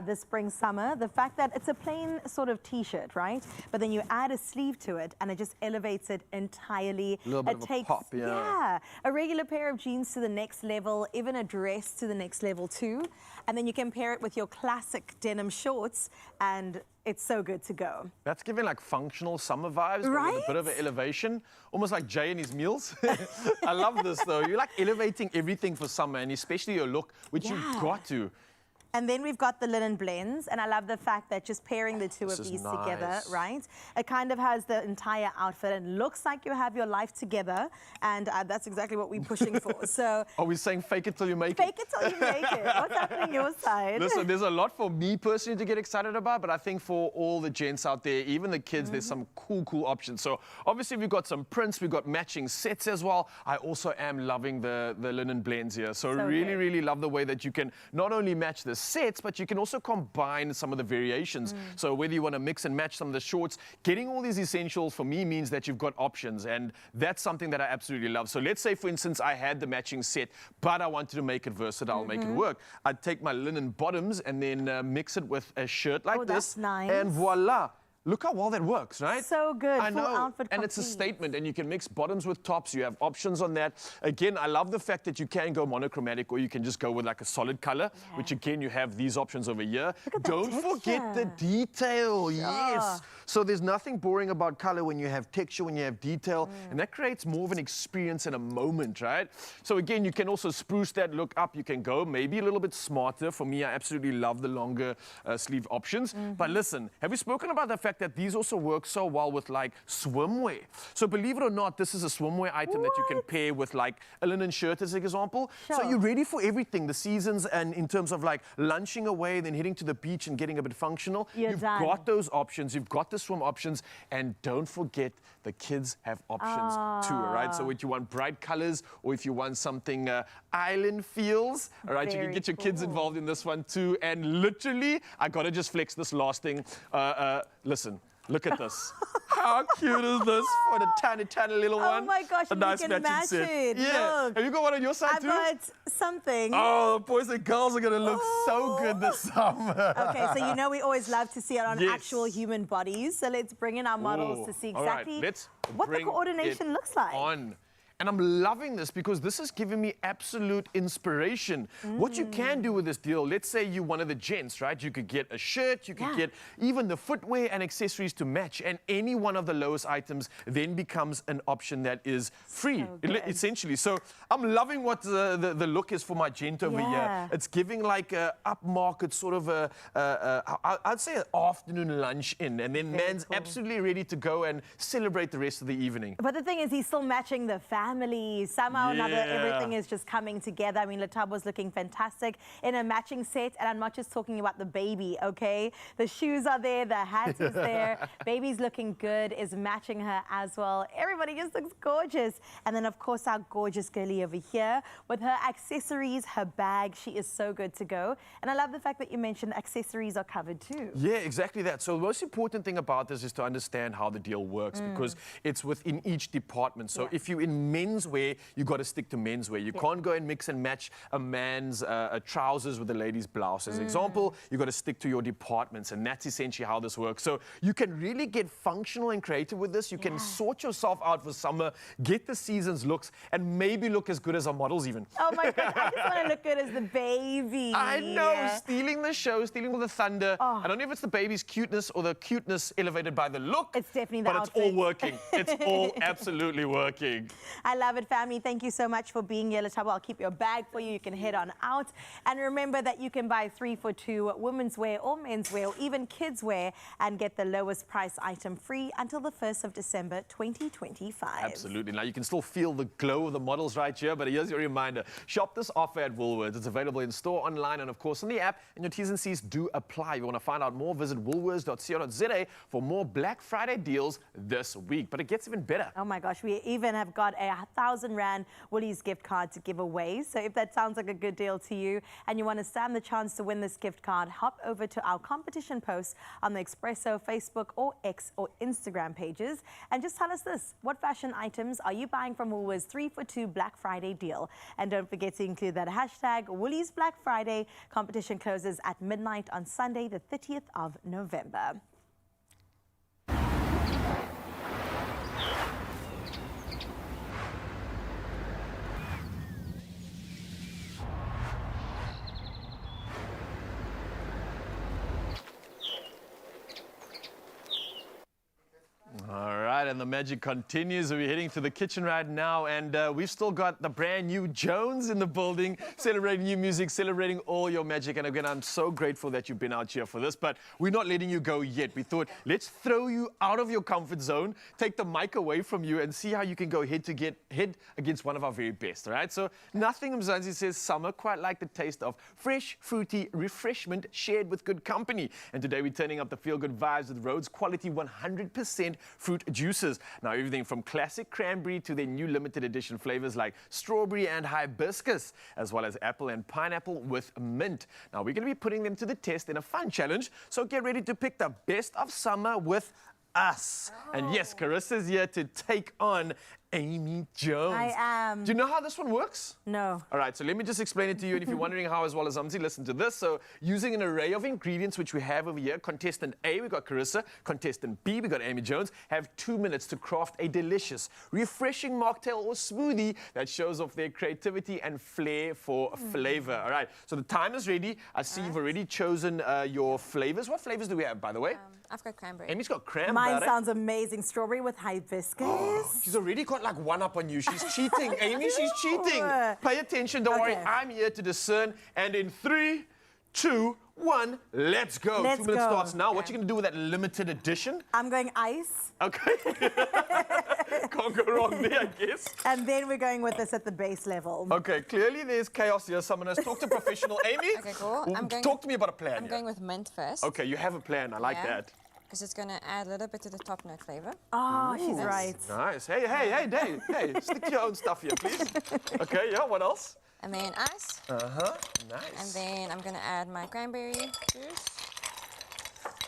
this spring summer. The fact that it's a plain sort of t-shirt, right? But then you add a sleeve to it and it just elevates it entirely. A little bit of a pop, yeah. A regular pair of jeans to the next level, even a dress to the next level too. And then you can pair it with your classic denim shorts and it's so good to go. That's giving like functional summer vibes, but with a bit of an elevation. Almost like Jay and his meals. I love this though. You're like elevating everything for summer and especially your look, which you've got to. And then we've got the linen blends, and I love the fact that just pairing the two This of is these nice. together, right? It kind of has the entire outfit and looks like you have your life together, and that's exactly what we're pushing for. So Are we saying fake it till you make it? fake it till you make it. What's happening your side? Listen, there's a lot for me personally to get excited about, but I think for all the gents out there, even the kids, there's some cool options. So obviously we've got some prints, we've got matching sets as well. I also am loving the linen blends here. So really love the way that you can not only match the sets, but you can also combine some of the variations. So whether you want to mix and match some of the shorts, getting all these essentials for me means that you've got options, and that's something that I absolutely love. So let's say, for instance, I had the matching set, but I wanted to make it versatile, make it work. I'd take my linen bottoms and then mix it with a shirt like this. That's nice. And voila. Look how well that works, right? So good. I Full know. outfit And it's a complete. statement, and you can mix bottoms with tops. You have options on that. Again, I love the fact that you can go monochromatic, or you can just go with like a solid color, which again, you have these options over here. Don't forget the detail. Yes. So there's nothing boring about color when you have texture, when you have detail, and that creates more of an experience and a moment, right? So again, you can also spruce that look up. You can go maybe a little bit smarter. For me, I absolutely love the longer sleeve options. But listen, have we spoken about the fact that these also work so well with like swimwear? So believe it or not, this is a swimwear item that you can pair with like a linen shirt as an example. So you're ready for everything, the seasons, and in terms of like lunching away, then heading to the beach and getting a bit functional. You've got those options, you've got the swim options, and don't forget the kids have options too, all right? So if you want bright colors, or if you want something island feels, all right, you can get your kids involved in this one too. And literally, I gotta just flex this last thing. Listen, look at this. How cute is this for the tiny little one? Oh my gosh, a nice you can matching match set. it. Yeah. Look. Have you got one on your side I've too? got something. Oh, boys and girls are gonna look so good this summer. Okay, so you know we always love to see it on actual human bodies. So let's bring in our models to see exactly what the bring coordination it looks like. On. And I'm loving this because this is giving me absolute inspiration. What you can do with this deal, let's say you're one of the gents, right? You could get a shirt, you could get even the footwear and accessories to match, and any one of the lowest items then becomes an option that is free, essentially. So I'm loving what the look is for my gent over here. It's giving like a upmarket sort of I'd say an afternoon lunch in, and then man's absolutely ready to go and celebrate the rest of the evening. But the thing is, he's still matching the family. Somehow or another, everything is just coming together. I mean, Latab was looking fantastic in a matching set, and I'm not just talking about the baby, okay? The shoes are there, the hat is there. Baby's looking good, is matching her as well. Everybody just looks gorgeous. And then, of course, our gorgeous girlie over here with her accessories, her bag. She is so good to go. And I love the fact that you mentioned accessories are covered too. Yeah, exactly that. So the most important thing about this is to understand how the deal works, because it's within each department. So if you're in menswear, you got to stick to menswear. You can't go and mix and match a man's trousers with a lady's blouse. As an example, you got to stick to your departments, and that's essentially how this works. So you can really get functional and creative with this. You can sort yourself out for summer, get the season's looks, and maybe look as good as our models even. Oh my gosh, I just want to look good as the baby. I know, stealing the show, stealing all the thunder. I don't know if it's the baby's cuteness or the cuteness elevated by the look. It's definitely the outfit. But it's all working. It's all absolutely working. I love it, family. Thank you so much for being here. Latabo, I'll keep your bag for you. You can head on out. And remember that you can buy 3 for 2 women's wear or men's wear or even kids wear and get the lowest price item free until the 1st of December 2025. Absolutely. Now, you can still feel the glow of the models right here, but here's your reminder. Shop this offer at Woolworths. It's available in store, online, and of course on the app. And your T's and C's do apply. If you want to find out more, visit woolworths.co.za for more Black Friday deals this week. But it gets even better. Oh my gosh, we even have got a 1,000 Rand Woolies gift card to give away. So if that sounds like a good deal to you and you want to stand the chance to win this gift card, hop over to our competition post on the Expresso Facebook or X or Instagram pages and just tell us this: what fashion items are you buying from Woolworths 3 for 2 Black Friday deal? And don't forget to include that hashtag Woolies Black Friday. Competition closes at midnight on Sunday, the 30th of November. All right, and and the magic continues. We're heading to the kitchen right now, and we've still got the brand new Jones in the building, celebrating new music, celebrating all your magic. And again, I'm so grateful that you've been out here for this, but we're not letting you go yet. We thought, let's throw you out of your comfort zone, take the mic away from you, and see how you can go head against one of our very best, all right? So nothing, Mzansi says, summer quite like the taste of fresh, fruity refreshment shared with good company. And today we're turning up the feel-good vibes with Rhodes quality 100% fruit juices. Now, everything from classic cranberry to their new limited edition flavors like strawberry and hibiscus, as well as apple and pineapple with mint. Now, we're going to be putting them to the test in a fun challenge, so get ready to pick the best of summer with us. And yes, Carissa's here to take on Amy Jones. I am. Do you know how this one works? No. All right, so let me just explain it to you. And if you're wondering how as well as Umzi, listen to this. So using an array of ingredients which we have over here, contestant A, we got Carissa. Contestant B, we got Amy Jones. Have 2 minutes to craft a delicious, refreshing mocktail or smoothie that shows off their creativity and flair for flavor. All right, so the time is ready. I see you've already chosen your flavors. What flavors do we have, by the way? I've got cranberry. Amy's got cranberry. Mine sounds amazing. Strawberry with hibiscus. Oh, she's already got like one up on you. She's cheating, Amy. She's cheating. Pay attention. Don't worry. I'm here to discern. And in 3, 2, 1, let's go. 2 minutes starts now. What you going to do with that limited edition? I'm going ice. Okay. Can't go wrong there, I guess. And then we're going with this at the base level. Okay, clearly there's chaos here. Someone has talked to professional. Amy, Okay, cool. talk to me about a plan. I'm going with mint first. Okay, you have a plan. I like that. Because it's going to add a little bit to the top note flavor. Oh, she's right. Nice. Hey, stick to your own stuff here, please. Okay, yeah, what else? And then ice. Nice. And then I'm going to add my cranberry juice.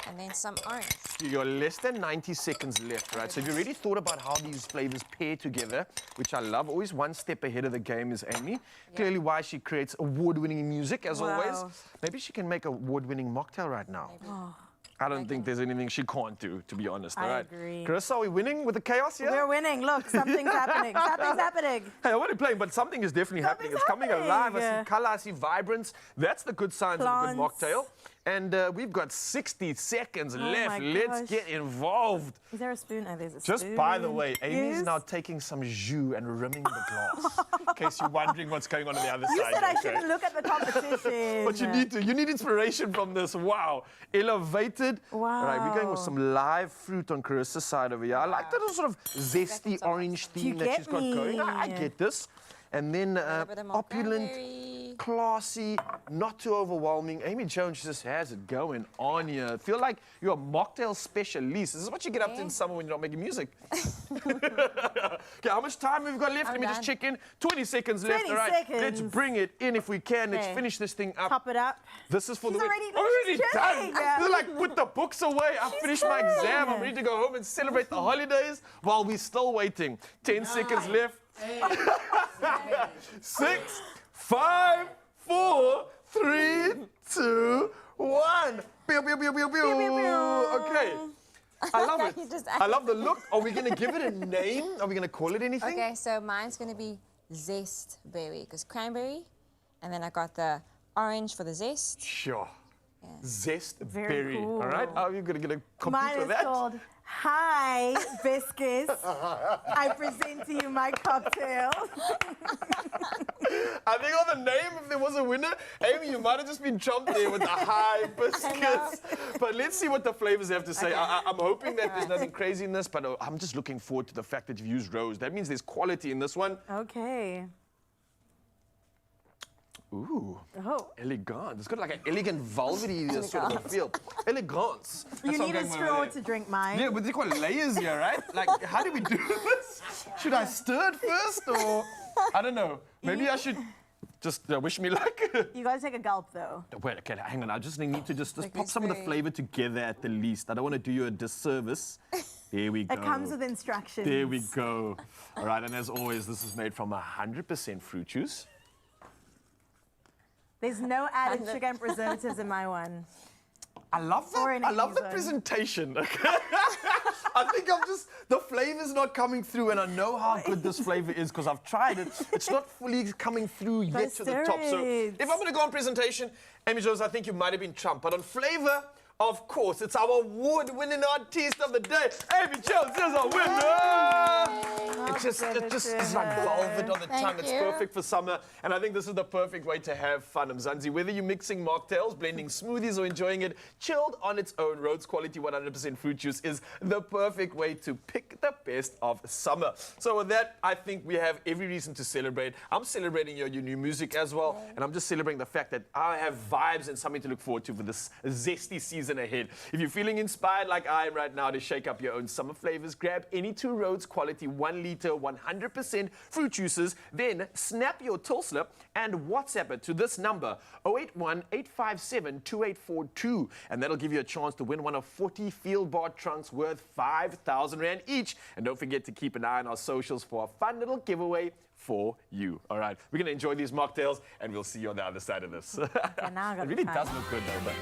And then some orange. You got less than 90 seconds left, right? So have you already thought about how these flavors pair together, which I love. Always one step ahead of the game is Amy. Clearly why she creates award-winning music, as always. Maybe she can make a award-winning mocktail right now. I don't think there's anything she can't do, to be honest. All right. agree. Carissa, are we winning with the chaos here? We're winning. Look, something's happening. Something's happening. Hey, I wasn't playing, but something is definitely happening. It's coming alive. I see colour, I see vibrance. That's the good signs of a good mocktail. And we've got 60 seconds left. Let's get involved. Is there a spoon? Oh, there's a spoon. Just by the way, Amy's now taking some jus and rimming the glass. In case you're wondering what's going on the other side. You said I shouldn't look at the competition. But you need to. You need inspiration from this. Wow. Elevated. Wow. All right, we're going with some live fruit on Carissa's side over here. I like that sort of zesty orange theme that she's got going. I get this. And then opulent, classy, not too overwhelming. Amy Jones just has it going on here. Feel like you're a mocktail specialist. This is what you get up to in summer when you're not making music. Okay, how much time have we got left? Let me just check in. 20 seconds left. 20 All right, seconds. let's bring it in if we can. Let's finish this thing up. Top it up. This is for She's the already done. This is like put the books away. I finished my exam. I'm ready to go home and celebrate the holidays while we're still waiting. 10 seconds left. 6, 5, 4, 3, 2, 1. Pew, pew, pew, pew, pew. Okay. I love it. I love the look. Are we going to give it a name? Are we going to call it anything? Okay, so mine's going to be zest berry, because cranberry, and then I got the orange for the zest. Sure. Zest Very berry. cool. All right. Are you going to get a compete Mine with is that? called Hi Biscuits. I present to you my cocktail. I think on the name, if there was a winner, Amy, you might have just been trumped there with the hibiscus. But let's see what the flavors have to say. I'm hoping that there's nothing crazy in this, but I'm just looking forward to the fact that you've used rose. That means there's quality in this one. Okay. Ooh. Oh. Elegant. It's got like an elegant, velvety sort of a feel. Elegance. You need a straw to drink mine. Yeah, but they've got layers here, right? Like, how do we do this? Should I stir it first, or I don't know. Maybe I should just wish me luck. You gotta take a gulp, though. Wait, okay, hang on. I just need to just pop some of the flavor together at the least. I don't want to do you a disservice. There we go. It comes with instructions. There we go. All right, and as always, this is made from 100% fruit juice. There's no added sugar and preservatives in my one. I love that. I love the presentation. I think the flavor's not coming through, and I know how good this flavor is because I've tried it. It's not fully coming through yet to the top. So if I'm going to go on presentation, Amy Jones, I think you might have been trumped. But on flavor, Of course, it's our award-winning artist of the day. Amy Jones is a winner! It just is like velvet on the tongue. It's perfect for summer. And I think this is the perfect way to have fun, Mzansi. Whether you're mixing mocktails, blending smoothies, or enjoying it chilled on its own, Rhodes Quality 100% fruit juice is the perfect way to pick the best of summer. So with that, I think we have every reason to celebrate. I'm celebrating your new music as well. And I'm just celebrating the fact that I have vibes and something to look forward to for this zesty season ahead. If you're feeling inspired like I am right now to shake up your own summer flavors, grab any 2 Rhodes Quality 1 liter 100% fruit juices, then snap your till slip and WhatsApp it to this number 081-857-2842, and that'll give you a chance to win one of 40 Field Bar trunks worth 5,000 Rand each. And don't forget to keep an eye on our socials for a fun little giveaway for you. All right, we're gonna enjoy these mocktails and we'll see you on the other side of this. It really does look good though. But...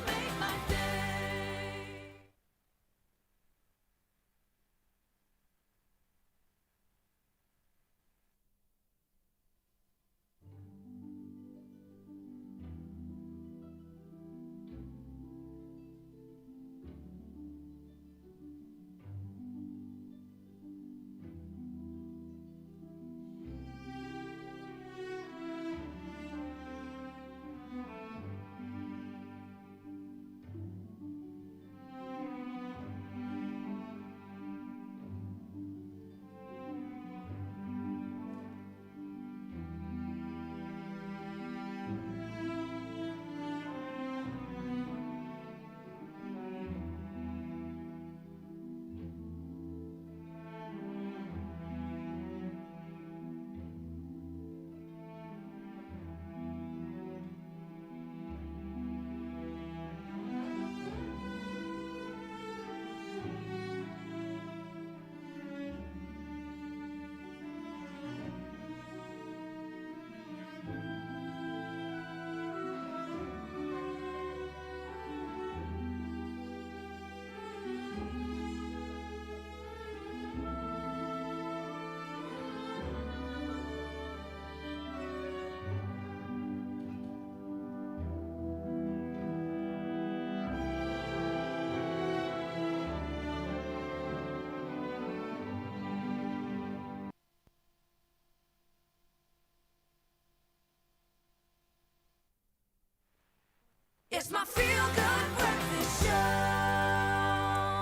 It's my feel-good breakfast show.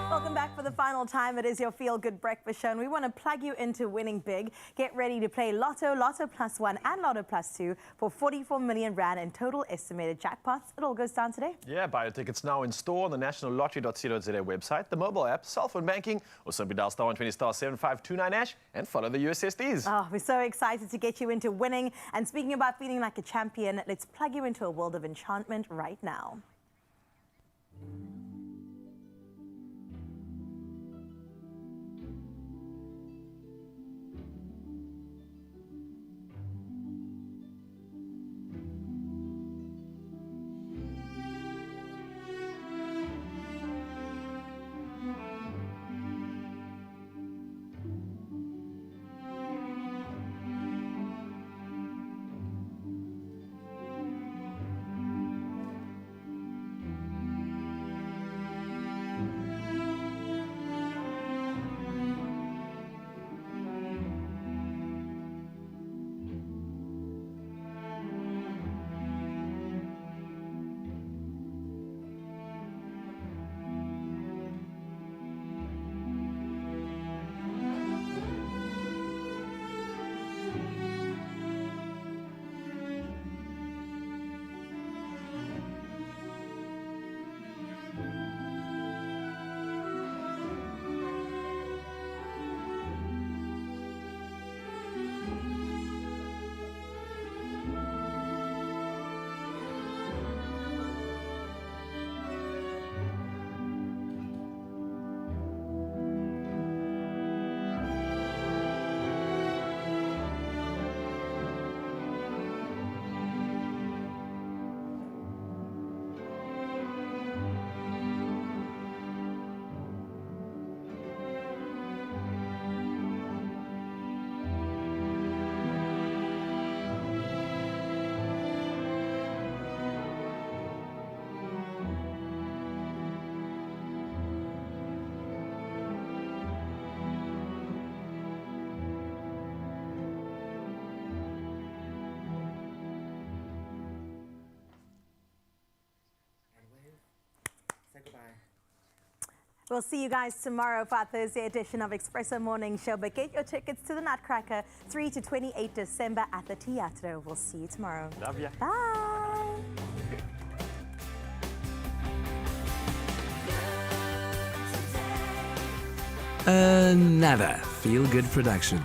Welcome back for the final time. It is your Feel Good Breakfast Show, and we want to plug you into winning big. Get ready to play Lotto, Lotto Plus 1 and Lotto Plus 2 for 44 million Rand in total estimated jackpots. It all goes down today. Yeah, buy your tickets now in store on the nationallottery.co.za website, the mobile app, cell phone banking, or simply dial *120 *7529# and follow the USSDs. Oh, we're so excited to get you into winning. And speaking about feeling like a champion, let's plug you into a world of enchantment right now. We'll see you guys tomorrow for our Thursday edition of Expresso Morning Show. But get your tickets to the Nutcracker 3 to 28 December at the Teatro. We'll see you tomorrow. Love ya. Bye. Another feel-good production.